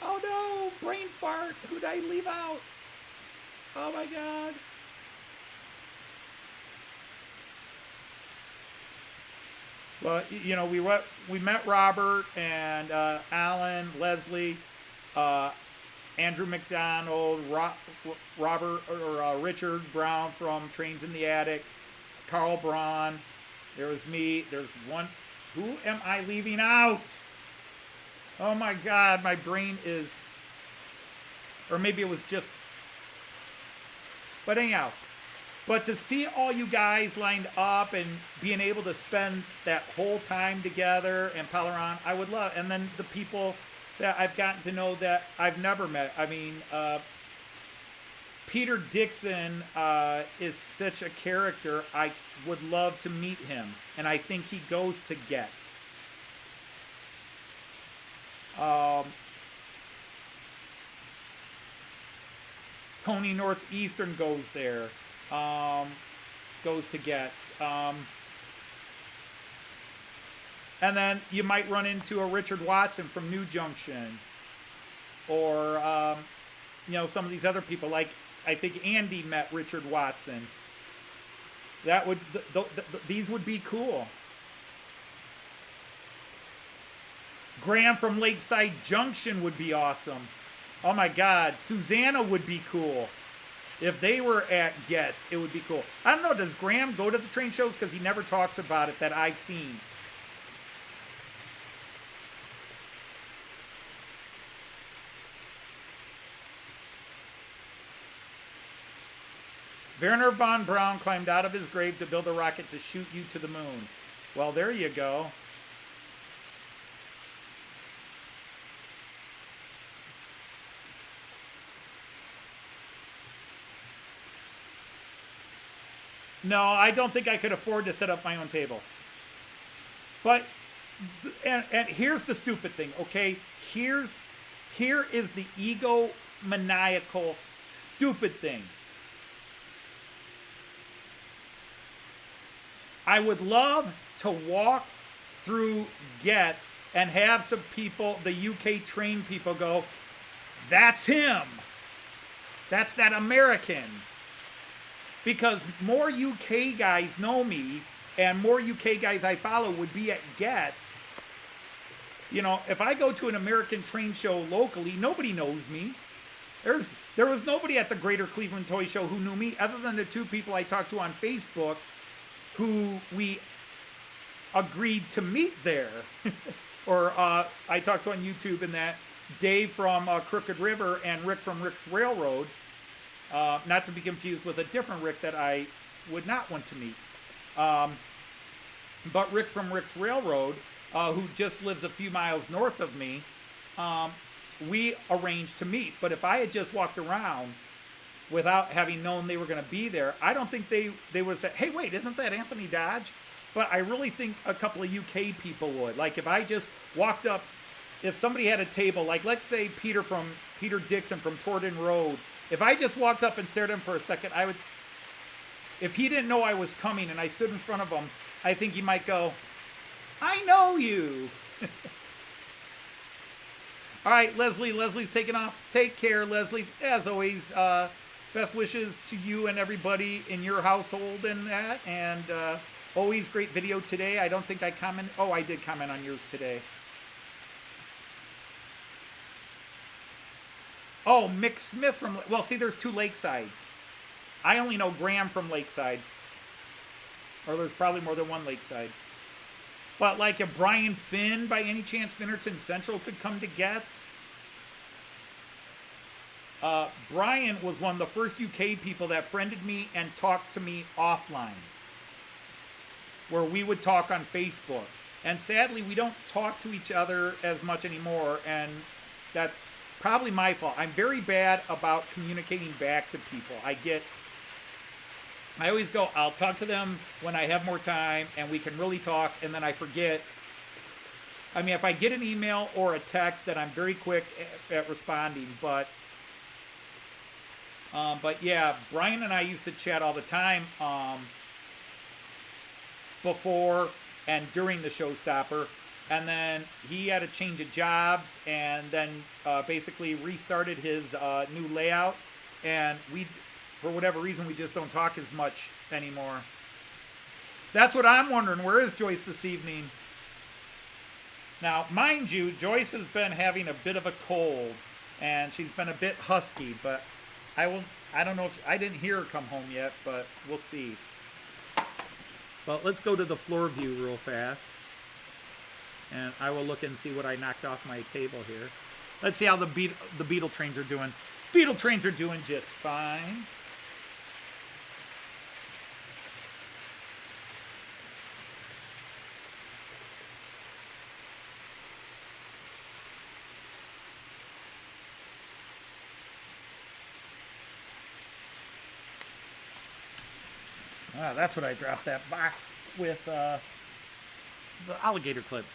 no, brain fart. Who'd I leave out? Oh my God. Well, we met Robert and Alan, Leslie, Andrew McDonald, Robert or Richard Brown from Trains in the Attic, Carl Braun. There was me. There's one. Who am I leaving out? Oh my God, my brain is. Or maybe it was just. But anyhow. But to see all you guys lined up and being able to spend that whole time together and pal around, I would love. And then the people that I've gotten to know that I've never met. I mean, Peter Dixon is such a character. I would love to meet him. And I think he goes to Getz. Tony Northeastern goes there. Goes to Getz. And then you might run into a Richard Watson from New Junction. Or, some of these other people. Like, I think Andy met Richard Watson. That would, these would be cool. Graham from Lakeside Junction would be awesome. Oh my God, Susanna would be cool. If they were at Getz, it would be cool. I don't know, does Graham go to the train shows? Because he never talks about it that I've seen. Werner von Braun climbed out of his grave to build a rocket to shoot you to the moon. Well, there you go. No, I don't think I could afford to set up my own table. But, and here's the stupid thing, okay? Here is the egomaniacal, stupid thing. I would love to walk through Getz and have some people, the UK train people go, that's him. That's that American. Because more UK guys know me, and more UK guys I follow would be at Getz. If I go to an American train show locally, nobody knows me. There was nobody at the Greater Cleveland Toy Show who knew me, other than the 2 people I talked to on Facebook, who we agreed to meet there. Or I talked to on YouTube, and that Dave from Crooked River and Rick from Rick's Railroad. Not to be confused with a different Rick that I would not want to meet. But Rick from Rick's Railroad, who just lives a few miles north of me, we arranged to meet. But if I had just walked around without having known they were going to be there, I don't think they would have said, hey, wait, isn't that Anthony Dodge? But I really think a couple of UK people would. Like if I just walked up, if somebody had a table, like let's say Peter Dixon from Torden Road, if I just walked up and stared at him for a second, if he didn't know I was coming and I stood in front of him, I think he might go, I know you. All right, Leslie's taking off. Take care, Leslie. As always, best wishes to you and everybody in your household and that. And always great video today. I don't think I commented. Oh, I did comment on yours today. Oh, Mick Smith from, well, see, there's 2 Lakesides. I only know Graham from Lakeside. Or there's probably more than 1 Lakeside. But like if Brian Finn, by any chance, Finnerton Central could come to Getz. Brian was one of the first UK people that friended me and talked to me offline, where we would talk on Facebook. And sadly, we don't talk to each other as much anymore, and that's probably my fault. I'm very bad about communicating back to people. I always go, I'll talk to them when I have more time and we can really talk, and then I forget. I mean, if I get an email or a text, then I'm very quick at responding, but yeah, Brian and I used to chat all the time before and during the Showstopper, and then he had a change of jobs and then basically restarted his new layout, and we, for whatever reason, we just don't talk as much anymore. That's what I'm wondering. Where is Joyce this evening? Now, mind you, Joyce has been having a bit of a cold, and she's been a bit husky, but I don't know if, I didn't hear her come home yet, but we'll see. But let's go to the floor view real fast. And I will look and see what I knocked off my table here. Let's see how the Beatle trains are doing. Beatle trains are doing just fine. Ah, that's what I dropped that box with the alligator clips.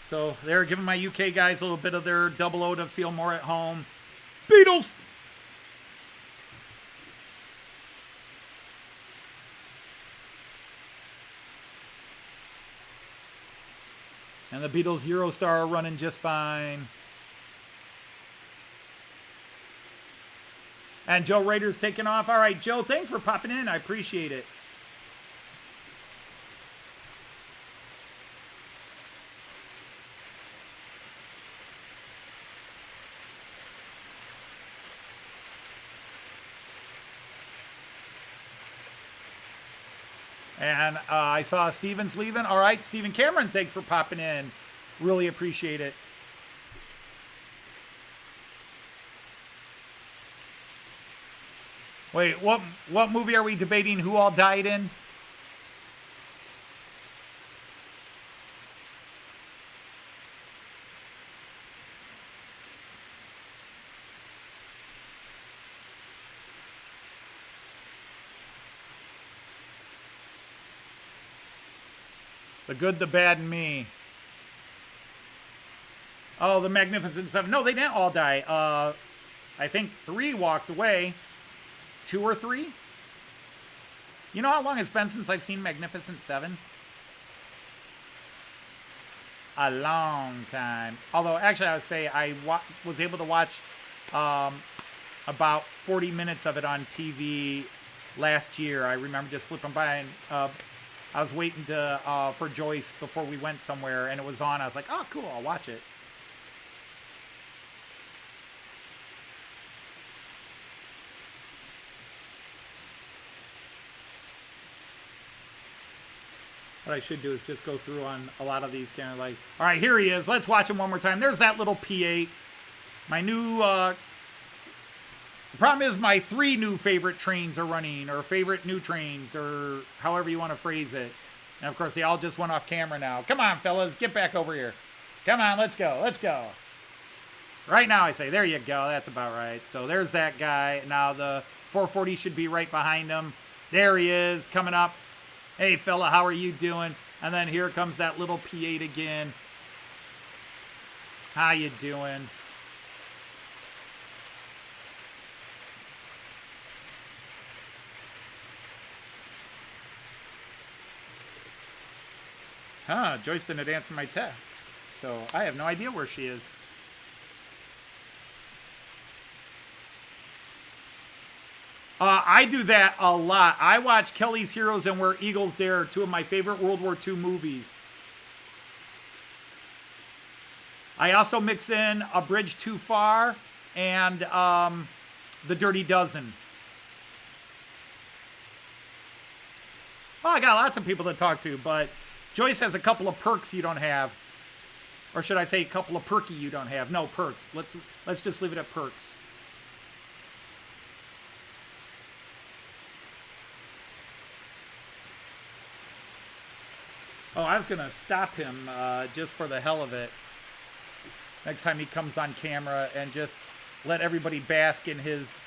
So they're giving my UK guys a little bit of their double O to feel more at home. Beatles! And the Beatles Eurostar are running just fine. And Joe Rader's taking off. All right, Joe, thanks for popping in. I appreciate it. And I saw Steven's leaving. All right, Stephen Cameron, thanks for popping in. Really appreciate it. Wait, what movie are we debating who all died in? The Good, the Bad, and Me. Oh, the Magnificent Seven. No, they didn't all die. I think 3 walked away. 2 or 3? You know how long it's been since I've seen Magnificent Seven? A long time. Although, actually, I would say I was able to watch about 40 minutes of it on TV last year. I remember just flipping by, and I was waiting for Joyce before we went somewhere, and it was on. I was like, oh, cool, I'll watch it. What I should do is just go through on a lot of these kind of like, all right, here he is. Let's watch him one more time. There's that little P8. My new, the problem is my 3 new favorite trains are running, or favorite new trains, or however you want to phrase it. And of course, they all just went off camera now. Come on, fellas, get back over here. Come on, let's go, let's go. Right now, I say, there you go. That's about right. So there's that guy. Now the 440 should be right behind him. There he is, coming up. Hey, fella, how are you doing? And then here comes that little P8 again. How you doing? Huh, Joyce didn't answer my text, so I have no idea where she is. I do that a lot. I watch Kelly's Heroes and Where Eagles Dare, 2 of my favorite World War II movies. I also mix in A Bridge Too Far and The Dirty Dozen. Oh, I got lots of people to talk to, but Joyce has a couple of perks you don't have. Or should I say a couple of perky you don't have? No, perks. Let's just leave it at perks. Oh, I was going to stop him just for the hell of it. Next time he comes on camera and just let everybody bask in his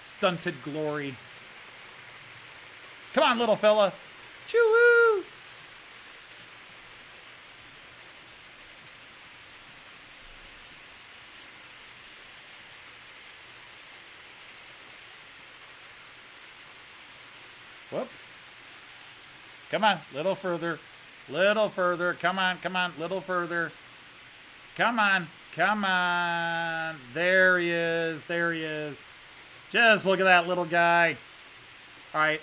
stunted glory. Come on, little fella. Choo-woo! Whoop. Come on, little further. Little further. Come on, little further. Come on, come on. There he is, there he is. Just look at that little guy. All right,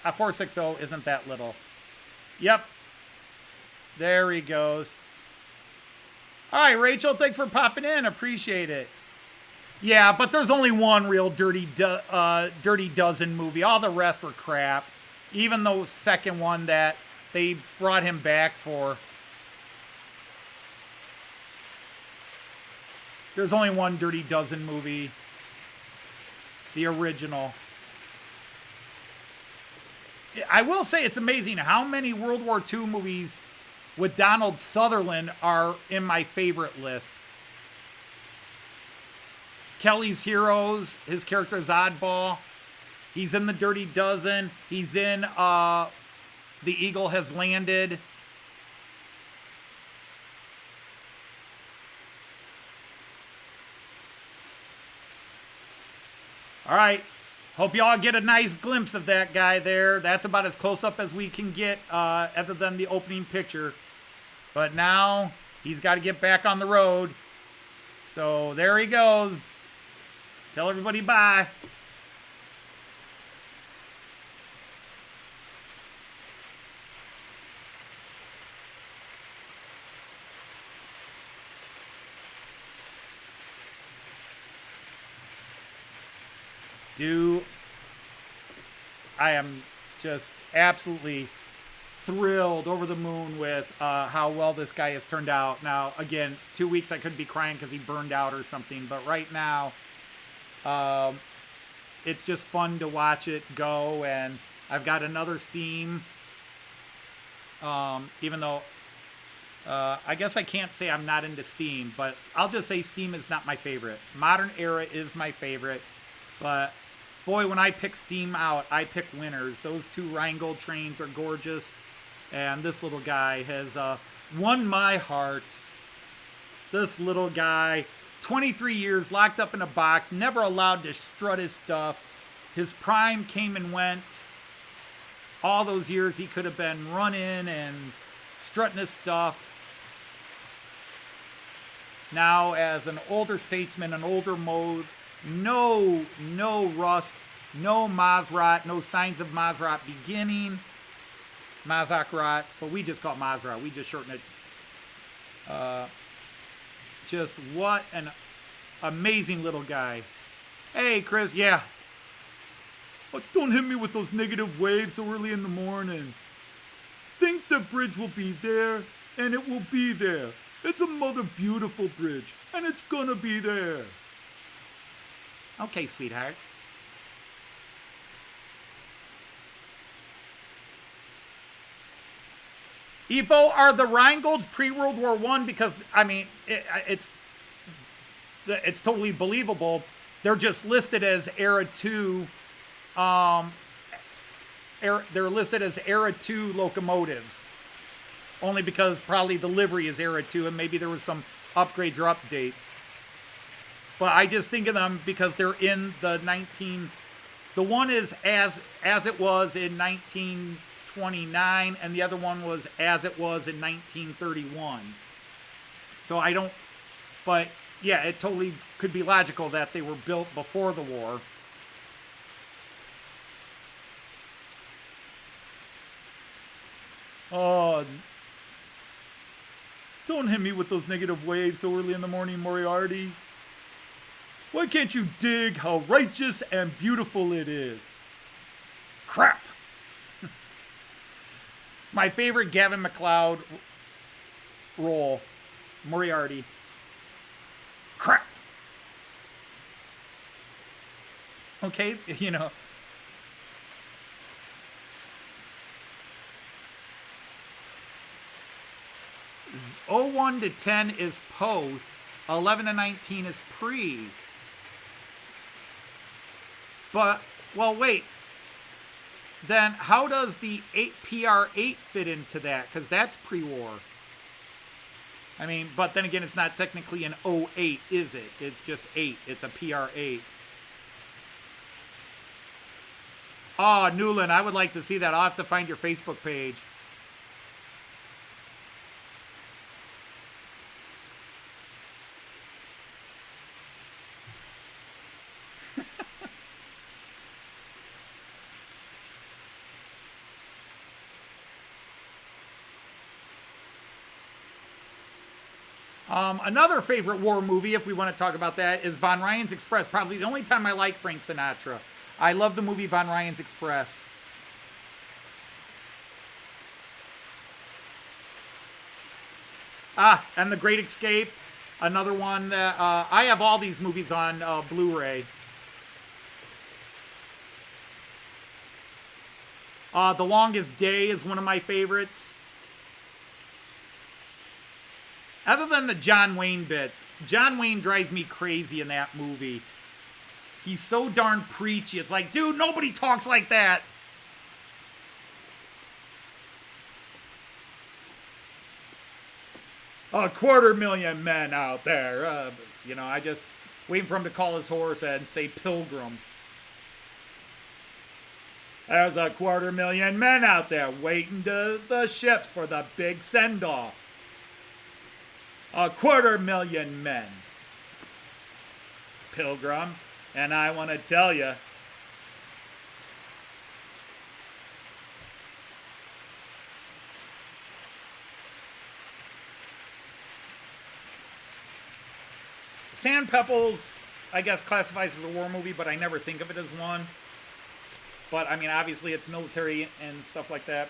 a 460 isn't that little. Yep. There he goes. All right, Rachel, thanks for popping in. Appreciate it. Yeah, but there's only one real Dirty Dozen movie. All the rest were crap. Even the second one that they brought him back for. There's only one Dirty Dozen movie. The original. I will say it's amazing how many World War II movies with Donald Sutherland are in my favorite list. Kelly's Heroes, his character is Oddball. He's in the Dirty Dozen. He's in The Eagle Has Landed. All right. Hope y'all get a nice glimpse of that guy there. That's about as close up as we can get other than the opening picture. But now he's got to get back on the road. So there he goes. Tell everybody bye. I am just absolutely thrilled, over the moon with how well this guy has turned out. Now, again, 2 weeks I could be crying because he burned out or something, but right now, it's just fun to watch it go, and I've got another Steam, even though I guess I can't say I'm not into Steam, but I'll just say Steam is not my favorite. Modern Era is my favorite, but boy, when I pick Steam out, I pick winners. Those two Rheingold trains are gorgeous, and this little guy has won my heart. This little guy, 23 years locked up in a box, never allowed to strut his stuff. His prime came and went. All those years he could have been running and strutting his stuff. Now, as an older statesman, an older mode, no rust, no Maserati, no signs of Maserati beginning. Maserati, but we just call it Maserati. We just shorten it. Just what an amazing little guy. Hey, Chris, yeah. Oh, don't hit me with those negative waves so early in the morning. Think the bridge will be there, and it will be there. It's a mother beautiful bridge, and it's gonna be there. Okay, sweetheart. Evo, are the Rheingolds pre-World War I? Because, I mean, it's totally believable. They're just listed as Era 2. They're listed as Era 2 locomotives. Only because probably the livery is Era 2 and maybe there was some upgrades or updates. But I just think of them because they're in the the one is as it was in 1929 and the other one was as it was in 1931. So I don't, but yeah, it totally could be logical that they were built before the war. Oh, don't hit me with those negative waves so early in the morning, Moriarty. Why can't you dig how righteous and beautiful it is? Crap. My favorite Gavin MacLeod role, Moriarty. Crap. Okay, you know. Z- 01 to 10 is post. 11 to 19 is pre. But, well, wait. Then how does the 8 PR8 fit into that? Because that's pre-war. I mean, but then again, it's not technically an 08, is it? It's just 8. It's a PR8. Oh, Newland, I would like to see that. I'll have to find your Facebook page. Another favorite war movie, if we want to talk about that, is Von Ryan's Express. Probably the only time I like Frank Sinatra. I love the movie Von Ryan's Express. And The Great Escape. Another one that I have all these movies on Blu-ray. The Longest Day is one of my favorites. Other than the John Wayne bits, John Wayne drives me crazy in that movie. He's so darn preachy. It's like, dude, nobody talks like that. A 250,000 men out there. You know, I just waiting for him to call his horse and say Pilgrim. There's a 250,000 men out there waiting to the ships for the big send-off. A 250,000 men. Pilgrim. And I want to tell you, Sand Pebbles, I guess, classifies as a war movie, but I never think of it as one. But, I mean, obviously it's military and stuff like that.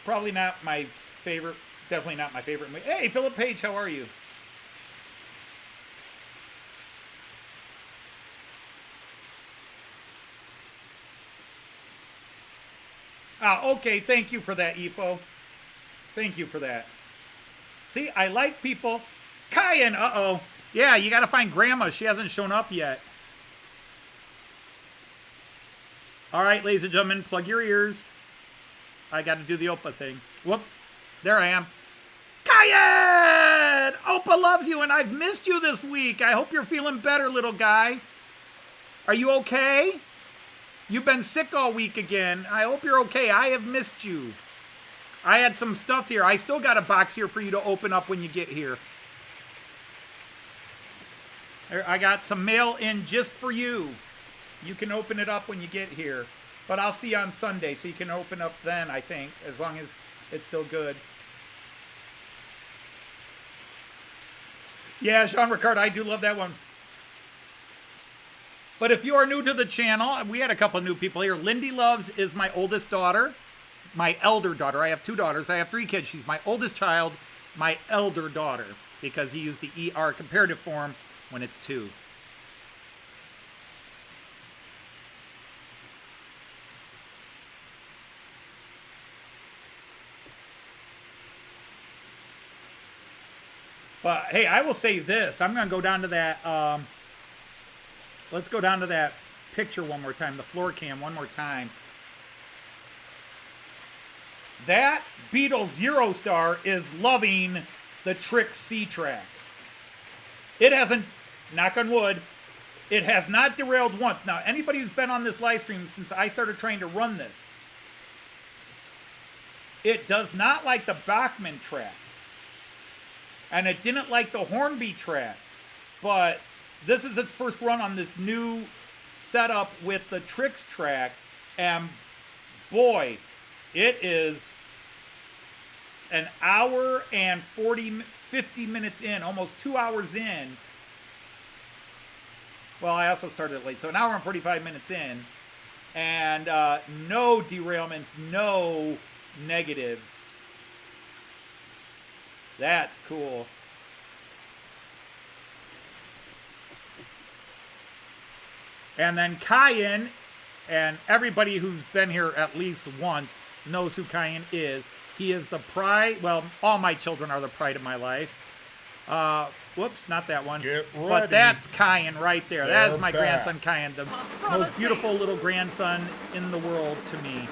Probably not my favorite. Definitely not my favorite movie. Hey, Philip Page, how are you? Okay, thank you for that, Ifo. Thank you for that. See, I like people. Kyan, uh-oh. Yeah, you gotta find Grandma. She hasn't shown up yet. All right, ladies and gentlemen, plug your ears. I gotta do the Opa thing. Whoops. There I am. Kyan! Opa loves you, and I've missed you this week. I hope you're feeling better, little guy. Are you okay? You've been sick all week again. I hope you're okay. I have missed you. I had some stuff here. I still got a box here for you to open up when you get here. I got some mail in just for you. You can open it up when you get here. But I'll see you on Sunday, so you can open up then, I think, as long as it's still good. Yeah, Sean Ricard, I do love that one. But if you are new to the channel, we had a couple new people here. Lindy Loves is my oldest daughter, my elder daughter. I have two daughters. I have 3 kids. She's my oldest child, my elder daughter, because he used the ER comparative form when it's 2. But, hey, I will say this. I'm going to go down to that, let's go down to that picture one more time, the floor cam one more time. That Beatles Eurostar is loving the Trix C-Track. It hasn't, knock on wood, it has not derailed once. Now, anybody who's been on this live stream since I started trying to run this, it does not like the Bachmann track. And it didn't like the Hornby track. But this is its first run on this new setup with the Trix track. And boy, it is an hour and 50 minutes in, almost 2 hours in. Well, I also started late, so an hour and 45 minutes in. And no derailments, no negatives. That's cool. And then Cayenne, and everybody who's been here at least once knows who Cayenne is. He is the pride, well, all my children are the pride of my life. Whoops, not that one. Get ready. But that's Cayenne right there. That They're is my back. grandson Cayenne, the most beautiful little grandson in the world to me,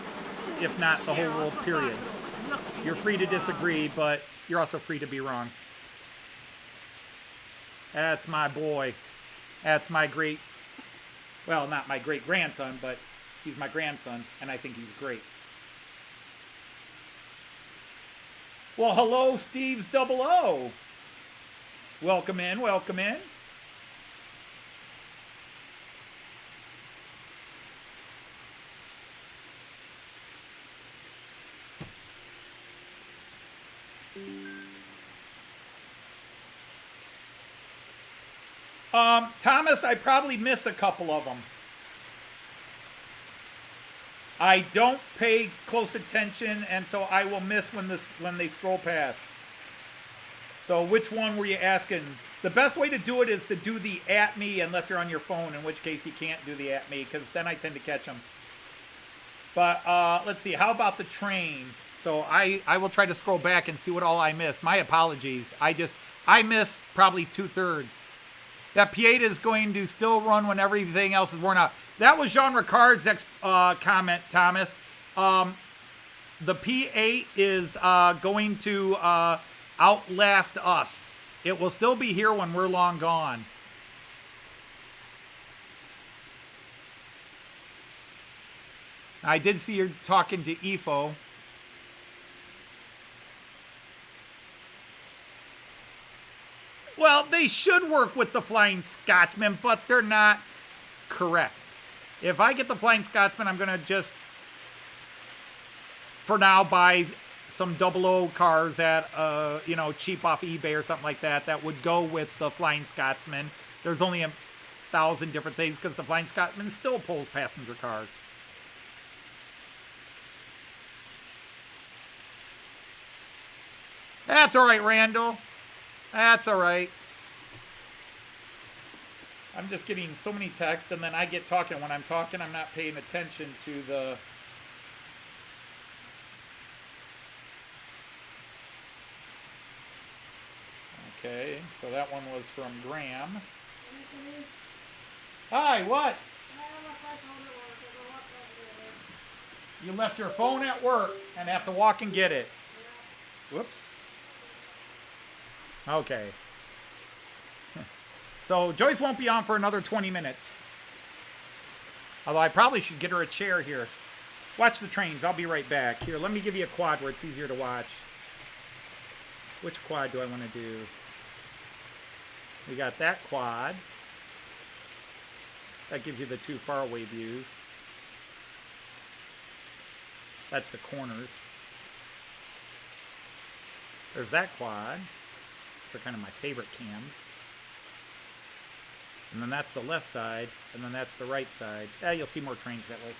if not the whole world, period. You're free to disagree, but you're also free to be wrong. That's my boy. That's my great, well, not my great-grandson, but he's my grandson, and I think he's great. Well, hello, Steve's 00. Welcome in, welcome in. Thomas, I probably miss a couple of them. I don't pay close attention, and so I will miss when they scroll past. So which one were you asking? The best way to do it is to do the at me, unless you're on your phone, in which case you can't do the at me, because then I tend to catch them. But let's see, how about the train? So I will try to scroll back and see what all I missed. My apologies. I miss probably 2/3. That P8 is going to still run when everything else is worn out. That was Jean Ricard's comment, Thomas. The P8 is going to outlast us. It will still be here when we're long gone. I did see you talking to EFO. Well, they should work with the Flying Scotsman, but they're not correct. If I get the Flying Scotsman, I'm going to just, for now, buy some 00 cars at, cheap off eBay or something like that, that would go with the Flying Scotsman. There's only 1,000 different things because the Flying Scotsman still pulls passenger cars. That's all right, Randall. That's all right. I'm just getting so many texts, and then I get talking. When I'm talking, I'm not paying attention to the... Okay, so that one was from Graham. Hi, what? You left your phone at work and have to walk and get it. Whoops. Okay. So Joyce won't be on for another 20 minutes. Although I probably should get her a chair here. Watch the trains. I'll be right back. Here, let me give you a quad where it's easier to watch. Which quad do I want to do? We got that quad. That gives you the two faraway views. That's the corners. There's that quad. They're kind of my favorite cams. And then that's the left side, and then that's the right side. Yeah, you'll see more trains that way.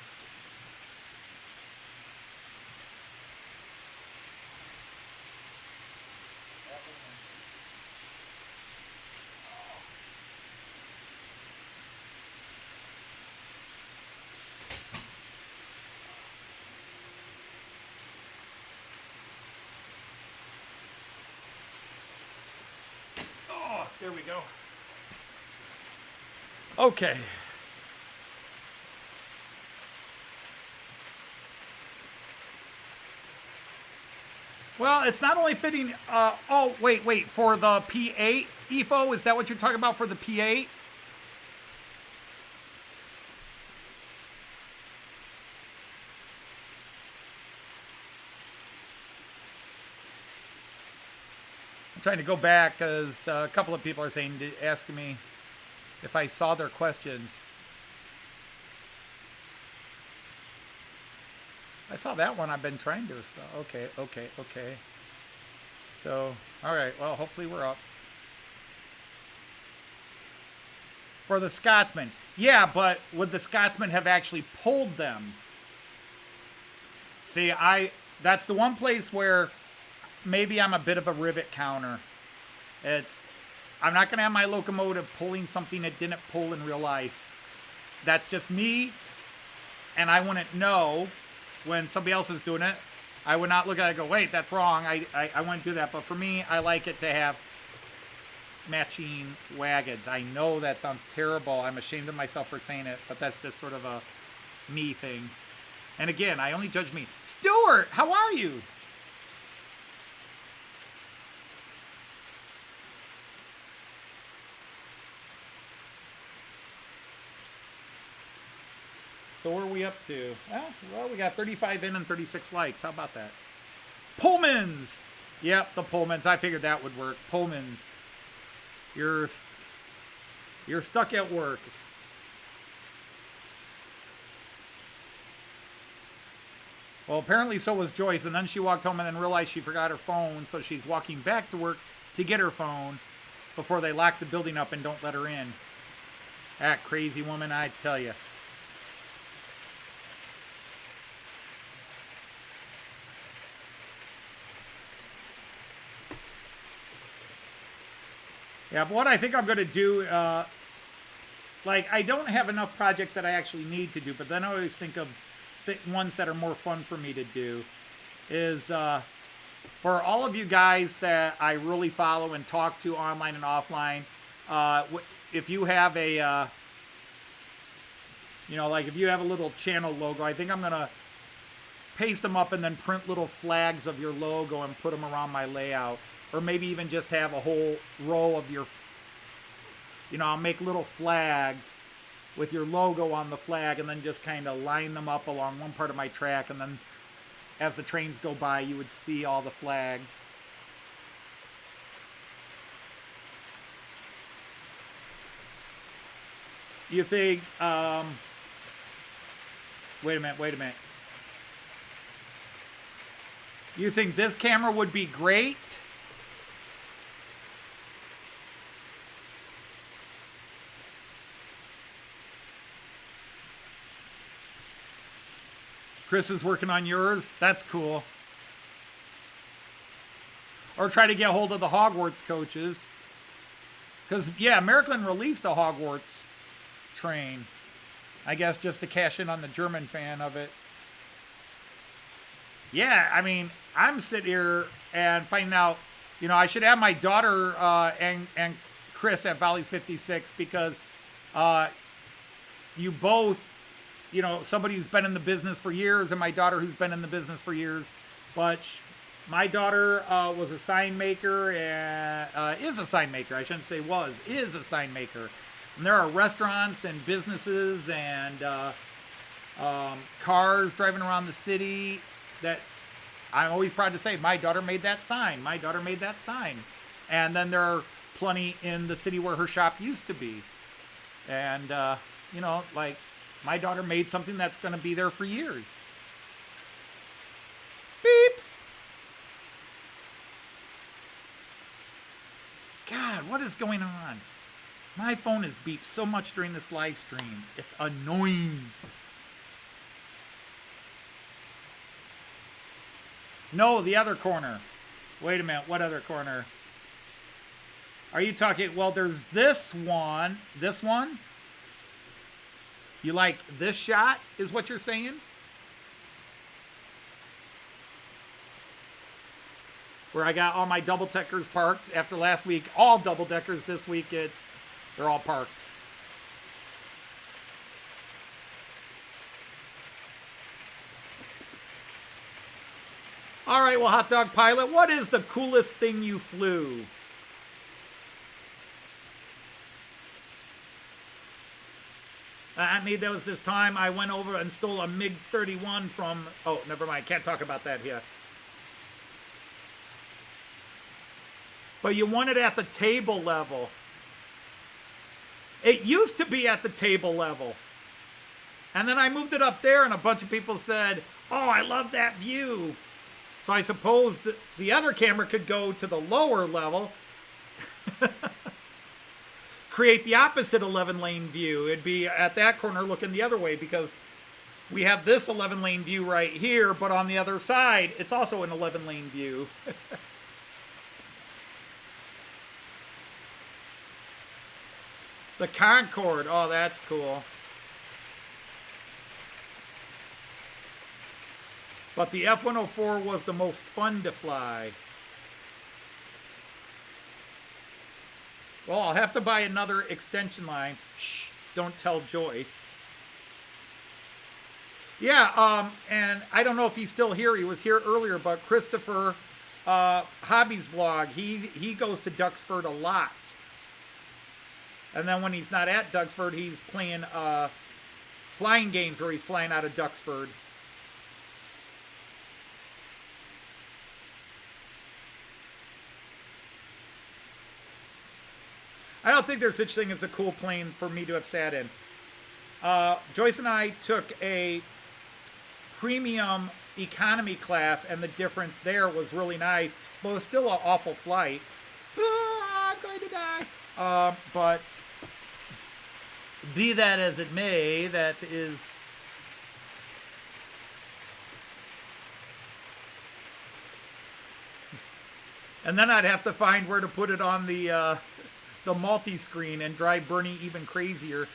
Oh, there we go. Okay. Well, it's not only fitting, oh, wait, for the P8, EFO, is that what you're talking about for the P8? I'm trying to go back because a couple of people are asking me if I saw their questions. I saw that one. I've been trying to. Okay. So, all right. Well, hopefully we're up. For the Scotsman. Yeah, but would the Scotsman have actually pulled them? See, that's the one place where maybe I'm a bit of a rivet counter. I'm not going to have my locomotive pulling something it didn't pull in real life. That's just me, and I wouldn't know when somebody else is doing it. I would not look at it and go, wait, that's wrong. I wouldn't do that. But for me, I like it to have matching wagons. I know that sounds terrible. I'm ashamed of myself for saying it, but that's just sort of a me thing. And again, I only judge me. Stuart, how are you? So where are we up to? Well, we got 35 in and 36 likes. How about that? Pullmans! Yep, the Pullmans. I figured that would work. Pullmans. You're stuck at work. Well, apparently so was Joyce, and then she walked home and then realized she forgot her phone, so she's walking back to work to get her phone before they lock the building up and don't let her in. That crazy woman, I tell you. Yeah, but what I think I'm going to do, I don't have enough projects that I actually need to do, but then I always think of ones that are more fun for me to do, is for all of you guys that I really follow and talk to online and offline, if you have a, if you have a little channel logo, I think I'm going to paste them up and then print little flags of your logo and put them around my layout. Or maybe even just have a whole row of your, I'll make little flags with your logo on the flag and then just kind of line them up along one part of my track. And then as the trains go by, you would see all the flags. You think, wait a minute. You think this camera would be great? Chris is working on yours. That's cool. Or try to get hold of the Hogwarts coaches. Because, yeah, Märklin released a Hogwarts train. I guess just to cash in on the German fan of it. Yeah, I mean, I'm sitting here and finding out, I should have my daughter and Chris at Valley's 56 because you both, somebody who's been in the business for years and my daughter who's been in the business for years. But my daughter was a sign maker and is a sign maker. I shouldn't say was, is a sign maker. And there are restaurants and businesses and cars driving around the city that I'm always proud to say, my daughter made that sign. My daughter made that sign. And then there are plenty in the city where her shop used to be. And, my daughter made something that's going to be there for years. Beep. God, what is going on? My phone has beeped so much during this live stream. It's annoying. No, the other corner. Wait a minute. What other corner? Are you talking? Well, there's this one. This one? You like this shot, is what you're saying? Where I got all my double-deckers parked after last week. All double-deckers this week, they're all parked. All right, well, Hot Dog Pilot, what is the coolest thing you flew? That was this time I went over and stole a MiG-31 from... Oh, never mind. Can't talk about that here. But you want it at the table level. It used to be at the table level. And then I moved it up there and a bunch of people said, oh, I love that view. So I suppose the other camera could go to the lower level. Create the opposite 11-lane view. It'd be at that corner looking the other way because We have this 11-lane view right here, but on the other side, it's also an 11-lane view. The Concorde, oh, that's cool. But the F-104 was the most fun to fly. Well, I'll have to buy another extension line. Shh, don't tell Joyce. Yeah, and I don't know if he's still here. He was here earlier, but Christopher, Hobbies Vlog, he goes to Duxford a lot. And then when he's not at Duxford, he's playing flying games where he's flying out of Duxford. I don't think there's such thing as a cool plane for me to have sat in. Joyce and I took a premium economy class, and the difference there was really nice, but it was still an awful flight. I'm going to die. But be that as it may, that is... And then I'd have to find where to put it on the multi-screen and drive Bernie even crazier.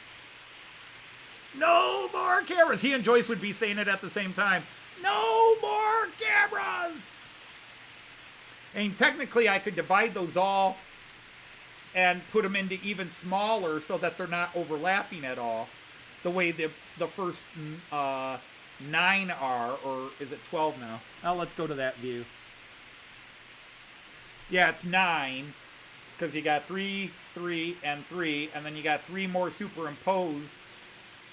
No more cameras. He and Joyce would be saying it at the same time. No more cameras. And technically I could divide those all and put them into even smaller so that they're not overlapping at all. The way the first 9 are, or is it 12 now? Now let's go to that view. Yeah, it's 9. Because you got 3, 3, and 3, and then you got 3 more superimposed.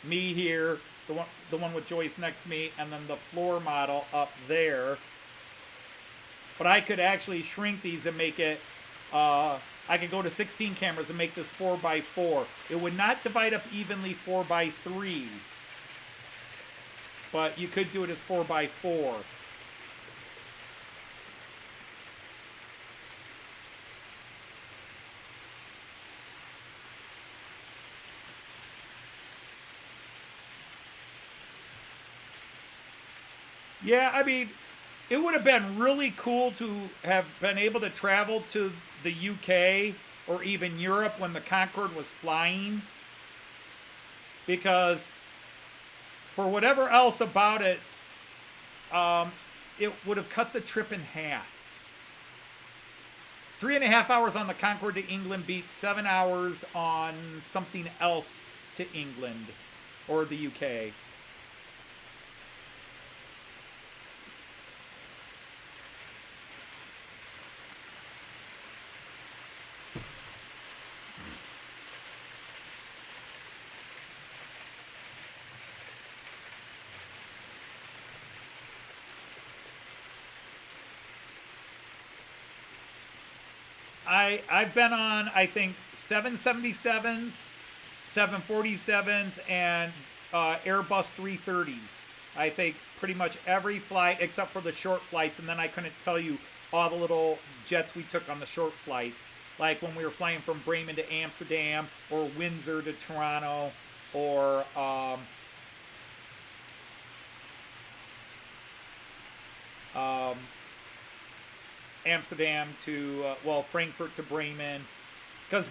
Me here, the one with Joyce next to me, and then the floor model up there. But I could actually shrink these and make it, I could go to 16 cameras and make this 4x4. It would not divide up evenly 4x3, but you could do it as 4x4. Yeah, I mean, it would have been really cool to have been able to travel to the UK or even Europe when the Concorde was flying. Because for whatever else about it, it would have cut the trip in half. 3.5 hours on the Concorde to England beats 7 hours on something else to England or the UK. I've been on, I think, 777s, 747s, and Airbus 330s. I think pretty much every flight except for the short flights, and then I couldn't tell you all the little jets we took on the short flights. Like when we were flying from Bremen to Amsterdam, or Windsor to Toronto, or Amsterdam to, Frankfurt to Bremen. Because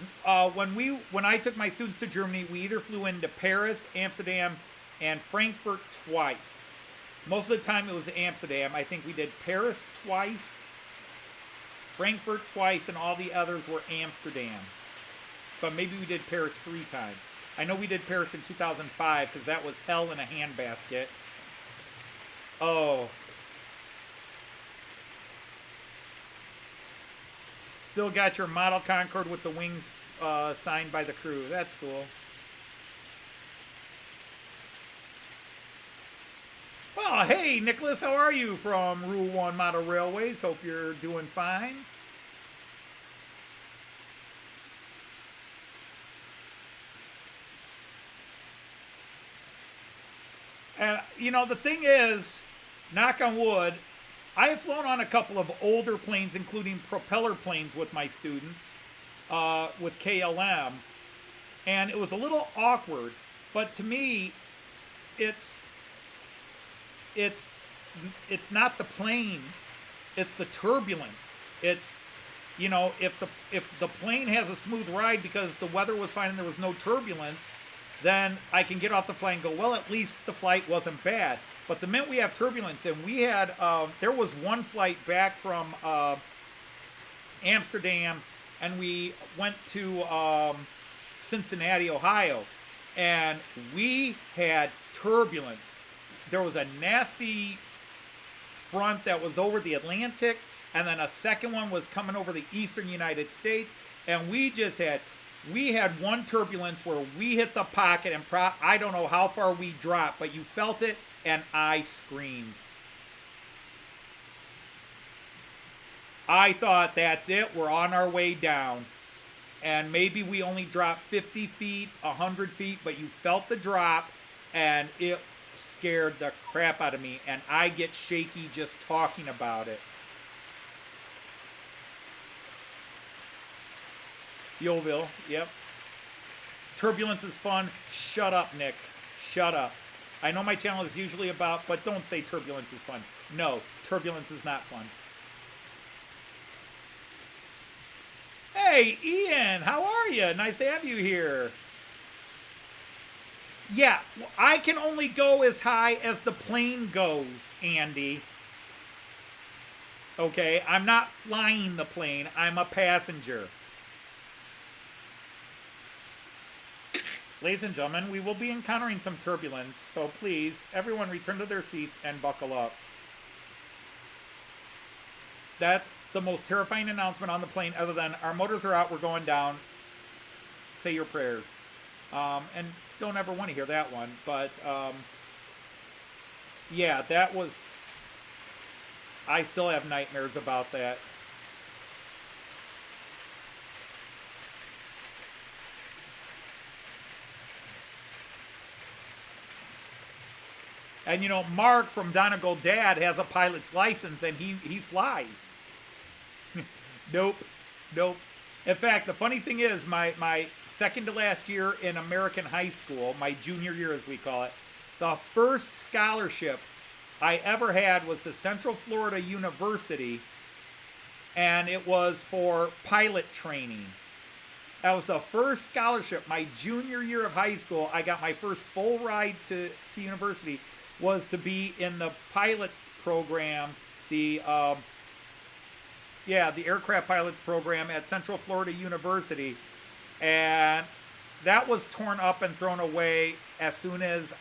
when I took my students to Germany, we either flew into Paris, Amsterdam, and Frankfurt twice. Most of the time it was Amsterdam. I think we did Paris twice, Frankfurt twice, and all the others were Amsterdam. But maybe we did Paris 3 times. I know we did Paris in 2005 because that was hell in a handbasket. Oh. Still got your model Concorde with the wings signed by the crew. That's cool. Oh, hey, Nicholas, how are you from Rule 1 Model Railways? Hope you're doing fine. And, you know, the thing is, knock on wood, I have flown on a couple of older planes, including propeller planes with my students, with KLM, and it was a little awkward, but to me, it's it's not the plane, it's the turbulence. It's, you know, if the plane has a smooth ride because the weather was fine and there was no turbulence, then I can get off the flight and go, well, at least the flight wasn't bad. But the minute we have turbulence, and we had, there was one flight back from Amsterdam, and we went to Cincinnati, Ohio, and we had turbulence. There was a nasty front that was over the Atlantic, and then a second one was coming over the eastern United States, and we had one turbulence where we hit the pocket, and I don't know how far we dropped, but you felt it, and I screamed. I thought, that's it, we're on our way down. And maybe we only dropped 50 feet, 100 feet, but you felt the drop, and it scared the crap out of me, and I get shaky just talking about it. Yeovil, yep. Turbulence is fun. Shut up, Nick. Shut up. I know my channel is usually about, but don't say turbulence is fun. No, turbulence is not fun. Hey, Ian, how are you? Nice to have you here. Yeah, I can only go as high as the plane goes, Andy. Okay, I'm not flying the plane. I'm a passenger. Ladies and gentlemen, we will be encountering some turbulence, so please, everyone return to their seats and buckle up. That's the most terrifying announcement on the plane, other than our motors are out, we're going down, say your prayers. And don't ever want to hear that one, but yeah, that was, I still have nightmares about that. And you know, Mark from Donegal Dad has a pilot's license, and he flies. Nope. In fact, the funny thing is, my second to last year in American high school, my junior year as we call it, the first scholarship I ever had was to Central Florida University, and it was for pilot training. That was the first scholarship. My junior year of high school, I got my first full ride to university, was to be in the pilots program, the aircraft pilots program at Central Florida University. And that was torn up and thrown away as soon as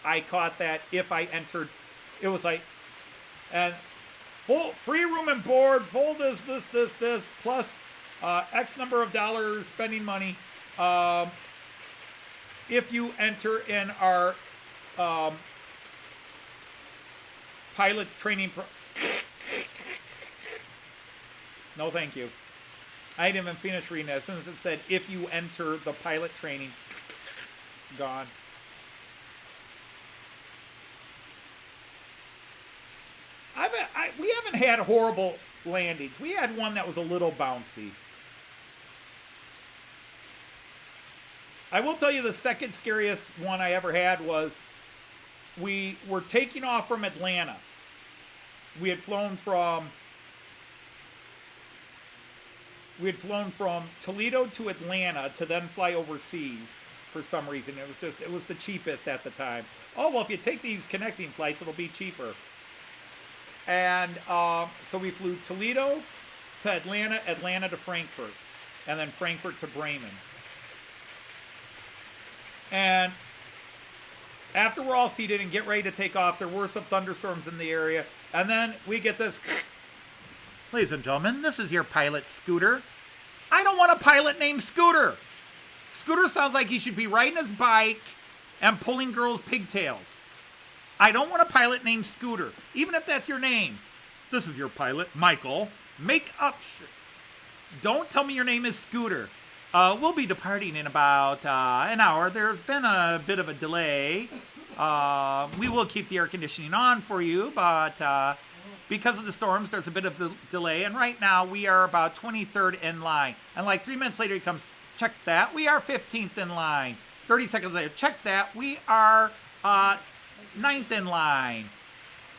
I caught that. If I entered, it was like, and full free room and board, full this, plus X number of dollars spending money. If you enter in our pilots training no, thank you. I didn't even finish reading it. As soon as it said, if you enter the pilot training, gone. We haven't had horrible landings. We had one that was a little bouncy. I will tell you the second scariest one I ever had was we were taking off from Atlanta. We had flown from Toledo to Atlanta to then fly overseas for some reason. It was the cheapest at the time. Oh, well, if you take these connecting flights, it'll be cheaper. And so we flew Toledo to Atlanta, Atlanta to Frankfurt, and then Frankfurt to Bremen. And after we're all seated and get ready to take off, there were some thunderstorms in the area. And then we get this, ladies and gentlemen, this is your pilot, Scooter. I don't want a pilot named Scooter. Scooter sounds like he should be riding his bike and pulling girls' pigtails. I don't want a pilot named Scooter, even if that's your name. This is your pilot, Michael. Make up. Don't tell me your name is Scooter. We'll be departing in about an hour. There's been a bit of a delay. We will keep the air conditioning on for you, but because of the storms, there's a bit of a delay. And right now, we are about 23rd in line. And like 3 minutes later, he comes, check that. We are 15th in line. 30 seconds later, check that. We are Ninth in line.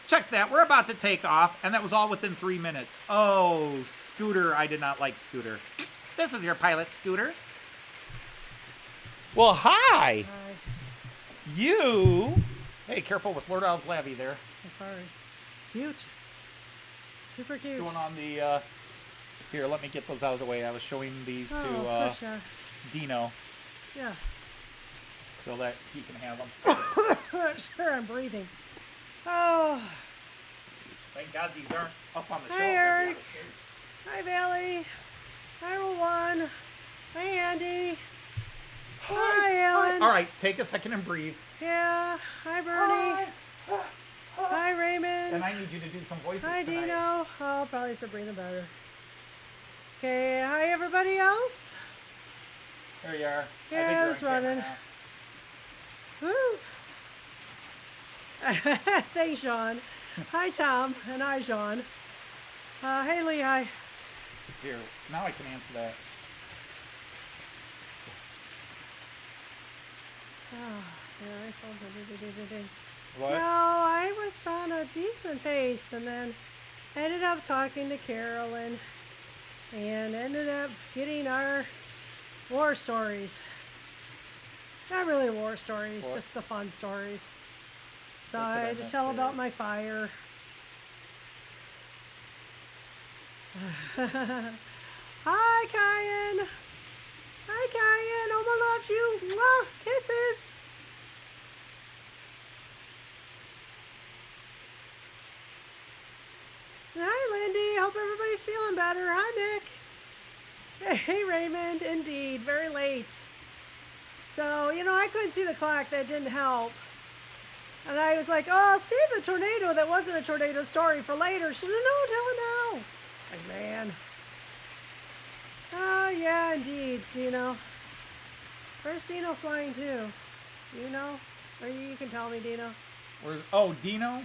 Check that. We're about to take off, and that was all within 3 minutes. Oh, Scooter. I did not like Scooter. This is your pilot, Scooter. Well, hi. Hi. You. Hey, careful with Lord Al's Levy there. I'm sorry. Cute. Super cute. Going on the, here, let me get those out of the way. I was showing these to gosh, yeah. Dino Yeah. so that he can have them. Sure, I'm breathing. Oh. Thank God these aren't up on the shelf. Hi, Eric. Hi, Bailey. Hi, Rowan. Hi, Andy. Hi, Ellen. All right, take a second and breathe. Yeah. Hi, Bernie. Hi, Raymond. And I need you to do some voices Hi, tonight. Dino. Oh, probably Sabrina better. Okay, hi, everybody else. There you are. Yeah, I I was think you're on camera running. now. Woo! Thanks, Sean. Hi, Tom, and hi, Sean. Hey, Lee, hi. Here, now I can answer that. Oh, yeah, I felt What? No, I was on a decent pace, and then ended up talking to Carolyn, and ended up getting our war stories. Not really war stories, What? just the fun stories. So That's what I I had to meant tell to. about my fire. Hi, Kyan. Hi, Kyan. Oma loves you. Mwah. Kisses. Hi, Lindy. Hope everybody's feeling better. Hi, Nick. Hey, Raymond. Indeed, very late. So, I couldn't see the clock. That didn't help. And I was like, oh, I'll save the tornado that wasn't a tornado story for later. Should have known, tell it now. Like, man. Oh, yeah, indeed, Dino. Where's Dino flying to? Do you know? Or you can tell me, Dino. Dino?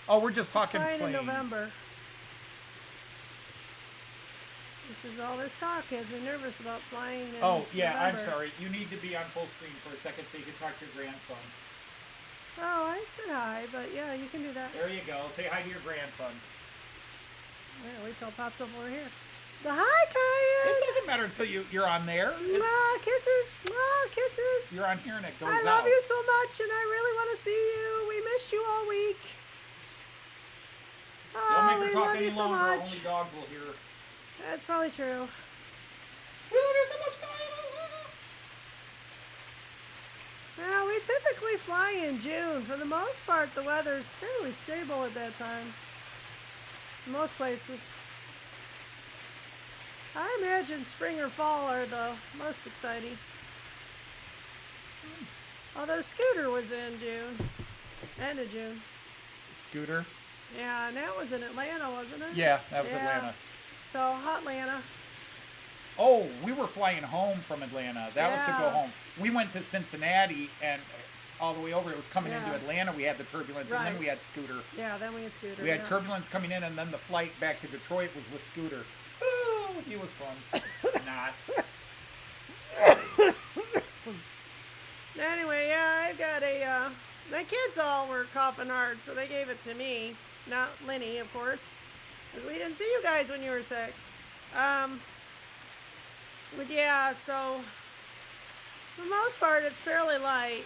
Oh, we're just He's talking flying planes. in November. This is all this talk has me nervous about flying in Oh, yeah, November. I'm sorry. You need to be on full screen for a second so you can talk to your grandson. Oh, I said hi, but yeah, you can do that. There you go. Say hi to your grandson. Yeah, wait till it pops up over here. So hi, Kyan. It doesn't matter until you're on there. Mwah, kisses. Mwah, kisses. You're on here and it goes I out. love you so much, and I really want to see you. We missed you all week. Don't Oh, make her we talk love any you so longer. much. Only dogs will hear. That's probably true. We love you so much, guys. Well, we typically fly in June. For the most part, the weather's fairly stable at that time. In most places. I imagine spring or fall are the most exciting. Although Scooter was in June. End of June. Scooter? Yeah, and that was in Atlanta, wasn't it? Yeah, that was Yeah. Atlanta. So, hot Atlanta. Oh, we were flying home from Atlanta. That was to go Yeah. home. We went to Cincinnati and all the way over. It was coming into Yeah. Atlanta. We had the turbulence, and Right. then we had Scooter. Yeah, then we had Scooter. We had yeah. turbulence coming in, and then the flight back to Detroit was with Scooter. Oh, he was fun. Not. Anyway, yeah, I've got a, my kids all were coughing hard, so they gave it to me. Not Lenny, of course, because we didn't see you guys when you were sick. But yeah, so, for the most part, it's fairly light.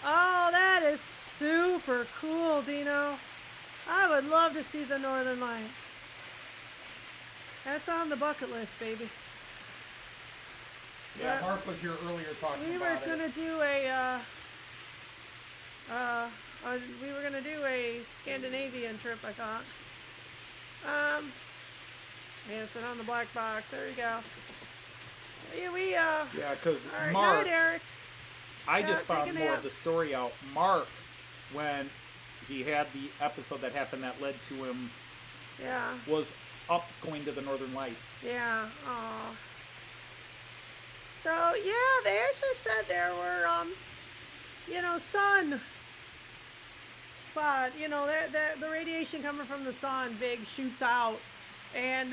Oh, that is super cool, Dino. I would love to see the Northern Lights. That's on the bucket list, baby. Yeah, But Mark was here earlier talking we were about gonna it. do we were gonna do a Scandinavian trip, I thought. Yeah, sit on the black box. There you go. Yeah, because All right, Mark, night, Eric. I Yeah, just take a found more nap. of the story out. Mark, when he had the episode that happened that led to him, Yeah, was up going to the Northern Lights. yeah. Aw. So yeah, they actually said there were sun spot. That the radiation coming from the sun, big shoots out, and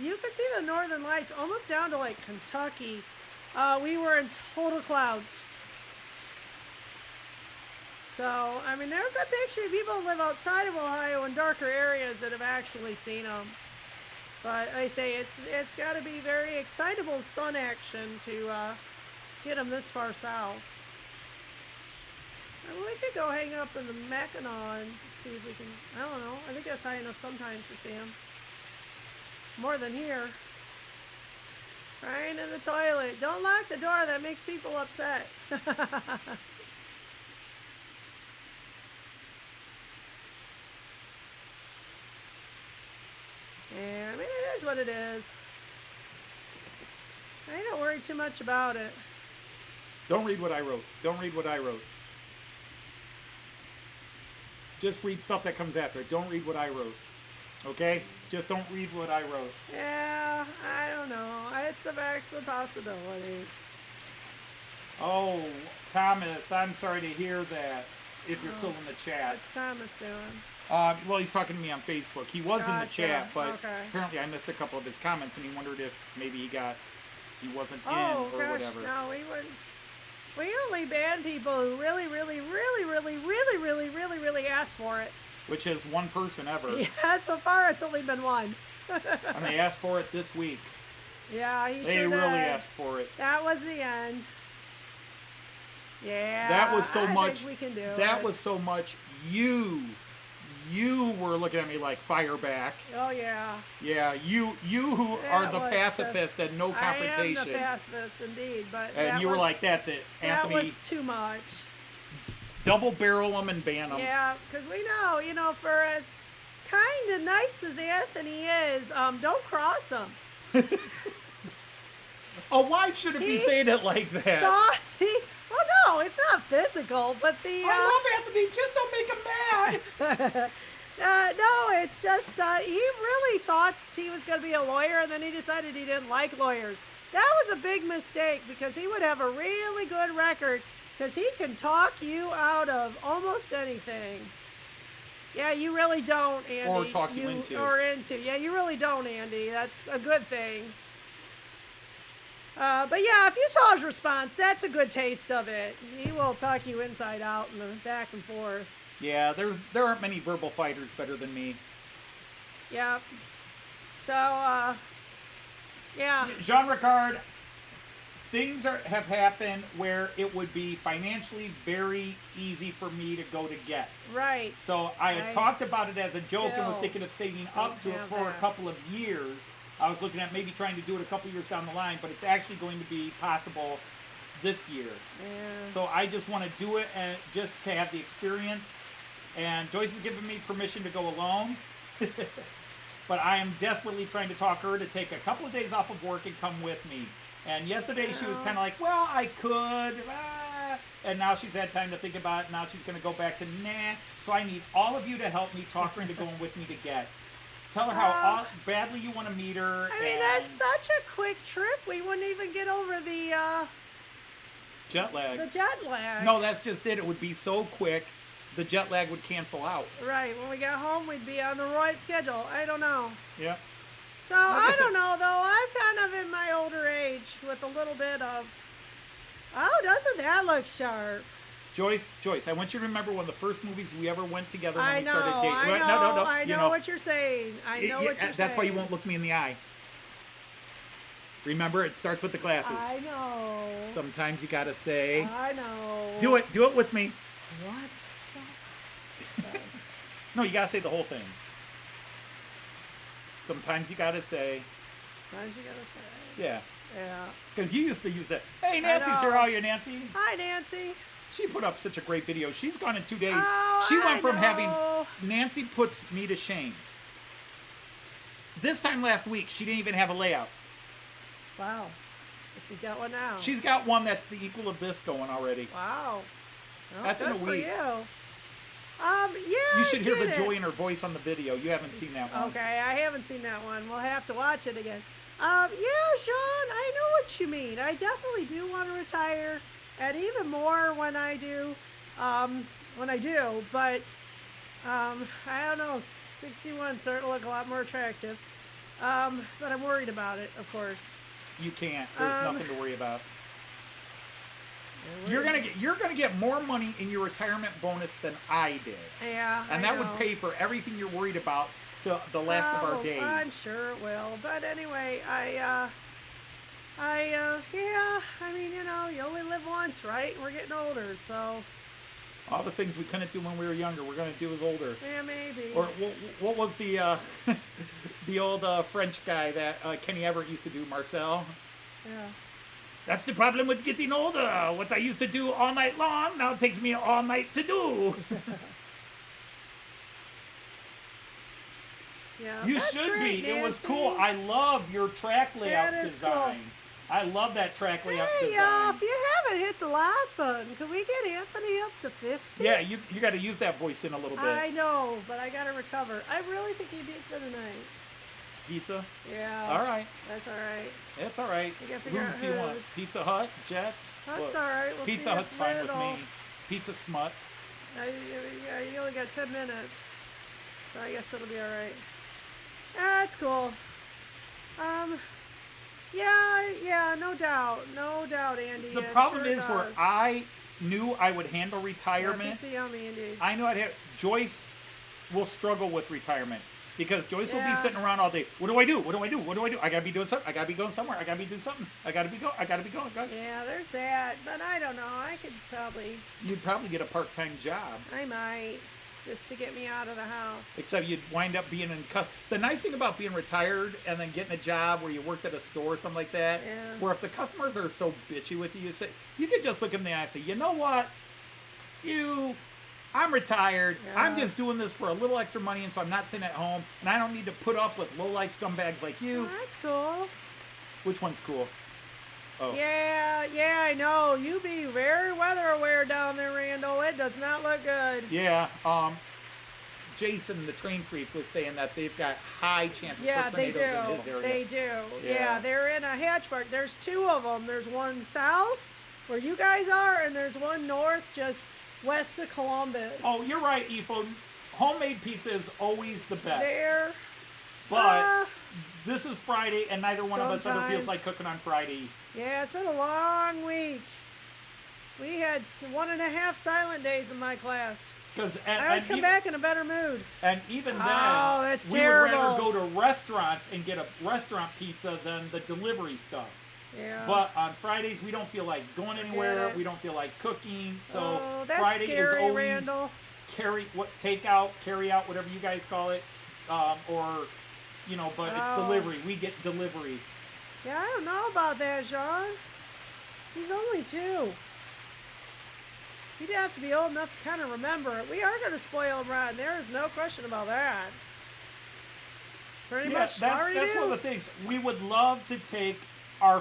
you could see the Northern Lights almost down to like Kentucky. We were in total clouds. So, I mean, there have been pictures of people who live outside of Ohio in darker areas that have actually seen them. But I say it's got to be very excitable sun action to get them this far south. I mean, we could go hang up in the Mackinac and see if we can, I don't know. I think that's high enough sometimes to see them. More than here. Crying in the toilet. Don't lock the door. That makes people upset. Yeah, I mean, it is what it is. I don't worry too much about it. Don't read what I wrote. Don't read what I wrote. Just read stuff that comes after it. Don't read what I wrote. Okay? Just don't read what I wrote. Yeah, I don't know. It's a maximum possibility. Oh, Thomas, I'm sorry to hear that. If you're still in the chat. What's Thomas doing? Well, he's talking to me on Facebook. He was in the Gotcha. chat, but Okay. apparently I missed a couple of his comments, and he wondered if maybe he wasn't in Oh, or gosh, whatever. no, we wouldn't. We only ban people who really, really, really, really, really, really, really, really ask for it. Which is one person ever. Yeah, so far it's only been one. And they asked for it this week. Yeah, he They sure really did. asked for it. That was the end. Yeah. That was so I much. think we can do that it. was so much. You were looking at me like fire back. Oh yeah. Yeah, you who That are the was pacifist just- and no I am confrontation. the pacifist indeed, but And that you were was, like, that's it, Anthony. that was too much. Double barrel them and ban them. Yeah, because we know, for as kind and nice as Anthony is, don't cross him. Oh, why should it be saying it like that? Oh no, it's not physical, but the. I love Anthony. Just don't make him mad. No, it's just he really thought he was going to be a lawyer, and then he decided he didn't like lawyers. That was a big mistake because he would have a really good record because he can talk you out of almost anything. Yeah, you really don't, Andy. Or talk you into. Or into. Yeah, you really don't, Andy. That's a good thing. But yeah, if you saw his response, that's a good taste of it. He will talk you inside out and back and forth. Yeah, there aren't many verbal fighters better than me. Yep. So, yeah. Jean Ricard, things have happened where it would be financially very easy for me to go to Getz. Right. So I had talked about it as a joke and was Still thinking of saving up to it have for a that. couple of years. I was looking at maybe trying to do it a couple years down the line, but it's actually going to be possible this year. Yeah. So I just want to do it and just to have the experience. And Joyce has given me permission to go alone. But I am desperately trying to talk her to take a couple of days off of work and come with me. And yesterday she was kind of like, well, I could. And now she's had time to think about it. Now she's going to go back to nah. So I need all of you to help me talk her into going with me to Getz. Tell her how badly you want to meet her. I mean, that's such a quick trip. We wouldn't even get over the jet lag. the jet lag. No, that's just it. It would be so quick, the jet lag would cancel out. Right. When we got home, we'd be on the right schedule. I don't know. Yep. So I don't know though. I'm kind of in my older age with a little bit of. Oh, doesn't that look sharp? Joyce, I want you to remember one of the first movies we ever went together when I we know. started dating. I know. No. I know what you're saying. I know what you're saying. That's why you won't look me in the eye. Remember, it starts with the glasses. I know. Sometimes you gotta say. I know. Do it with me. What? Yes. No, you gotta say the whole thing. Sometimes you gotta say. Sometimes you gotta say. Yeah. Yeah. Because you used to use that. Hey, Nancy's here. How are you, Nancy? Hi, Nancy. She put up such a great video. She's gone in 2 days. Oh, She went I from having. know. Nancy puts me to shame. This time last week, she didn't even have a layout. Wow. She's got one now. She's got one that's the equal of this going already. Wow. Well, That's in good a for week. you. Yeah. You should hear the I get joy it. in her voice on the video. You haven't seen that one. Okay, I haven't seen that one. We'll have to watch it again. Yeah, Sean, I know what you mean. I definitely do want to retire, and even more when I do. But I don't know. 61 starting to look a lot more attractive. But I'm worried about it, of course. You can't. There's nothing to worry about. You're gonna get more money in your retirement bonus than I did. Yeah, And I that would know. pay for everything you're worried about to the last of our days. I'm sure it will. But anyway, yeah, I mean, you know, you only live once, right? We're getting older, so. All the things we couldn't do when we were younger, we're gonna do as older. Yeah, maybe. Or what was the the old French guy that Kenny Everett used to do, Marcel? Yeah. That's the problem with getting older. What I used to do all night long now takes me all night to do. Yeah. You that's should great, be. It was Nancy. cool. I love your track layout That is design. I love that track layout Hey, design. y'all, if you haven't hit the like button, can we get Anthony up to 50? Yeah, you got to use that voice in a little bit. I know, but I gotta recover. I really think he beats it tonight. Pizza? Yeah. All right. That's all right. It's all right. We gotta figure Whose out do you want? whose. Pizza Hut? Jets? That's What? all right. We'll Pizza see Hut's if fine with Randall- me. Pizza Smut. Yeah, you only got 10 minutes, so I guess it'll be all right. That's cool. Yeah, no doubt, Andy. The it problem sure is where does. I knew I would handle Yeah, retirement. pizza yummy, indeed. I knew I'd have. Joyce will struggle with retirement because Joyce will be Yeah. sitting around all day. What do I do? What do I do? What do I do? I gotta be doing something. I gotta be going somewhere. I gotta be doing something. I gotta be going. Yeah, there's that, but I don't know. I could probably, You'd probably get a part-time job. I might, just to get me out of the house. Except you'd wind up being in. The nice thing about being retired and then getting a job where you worked at a store or something like that, Yeah. where if the customers are so bitchy with you, you could just look them in the eye and say, you know what, I'm retired. Yeah. I'm just doing this for a little extra money, and so I'm not sitting at home, and I don't need to put up with low-life scumbags like you. Well, that's cool. Which one's cool? Oh. Yeah, I know. You be very weather aware down there, Randall. It does not look good. Yeah. Jason, the train freak, was saying that they've got high chances Yeah, for they tornadoes do. in his area. They do. Yeah. Yeah, they're in a hatch mark. There's two of them. There's one south, where you guys are, and there's one north, just west of Columbus. Oh, you're right, Efo. Homemade pizza is always the best. There. But this is Friday, and neither one of us ever feels sometimes. like cooking on Fridays. Yeah, it's been a long week. We had 1.5 silent days in my class. Because I always come back in a better mood. And even then, Oh, that's we would rather terrible. go to restaurants and get a restaurant pizza than the delivery stuff. Yeah. But on Fridays, we don't feel like going anywhere. it. We don't feel like cooking. So Oh, that's Friday scary, is always Randall. carry out, whatever you guys call it, or but it's Oh. delivery. We get delivery. Yeah, I don't know about that, Sean. He's only 2. He'd have to be old enough to kind of remember it. We are going to spoil him rotten. There is no question about that. Pretty Yeah, much that's already one do. of the things. We would love to take our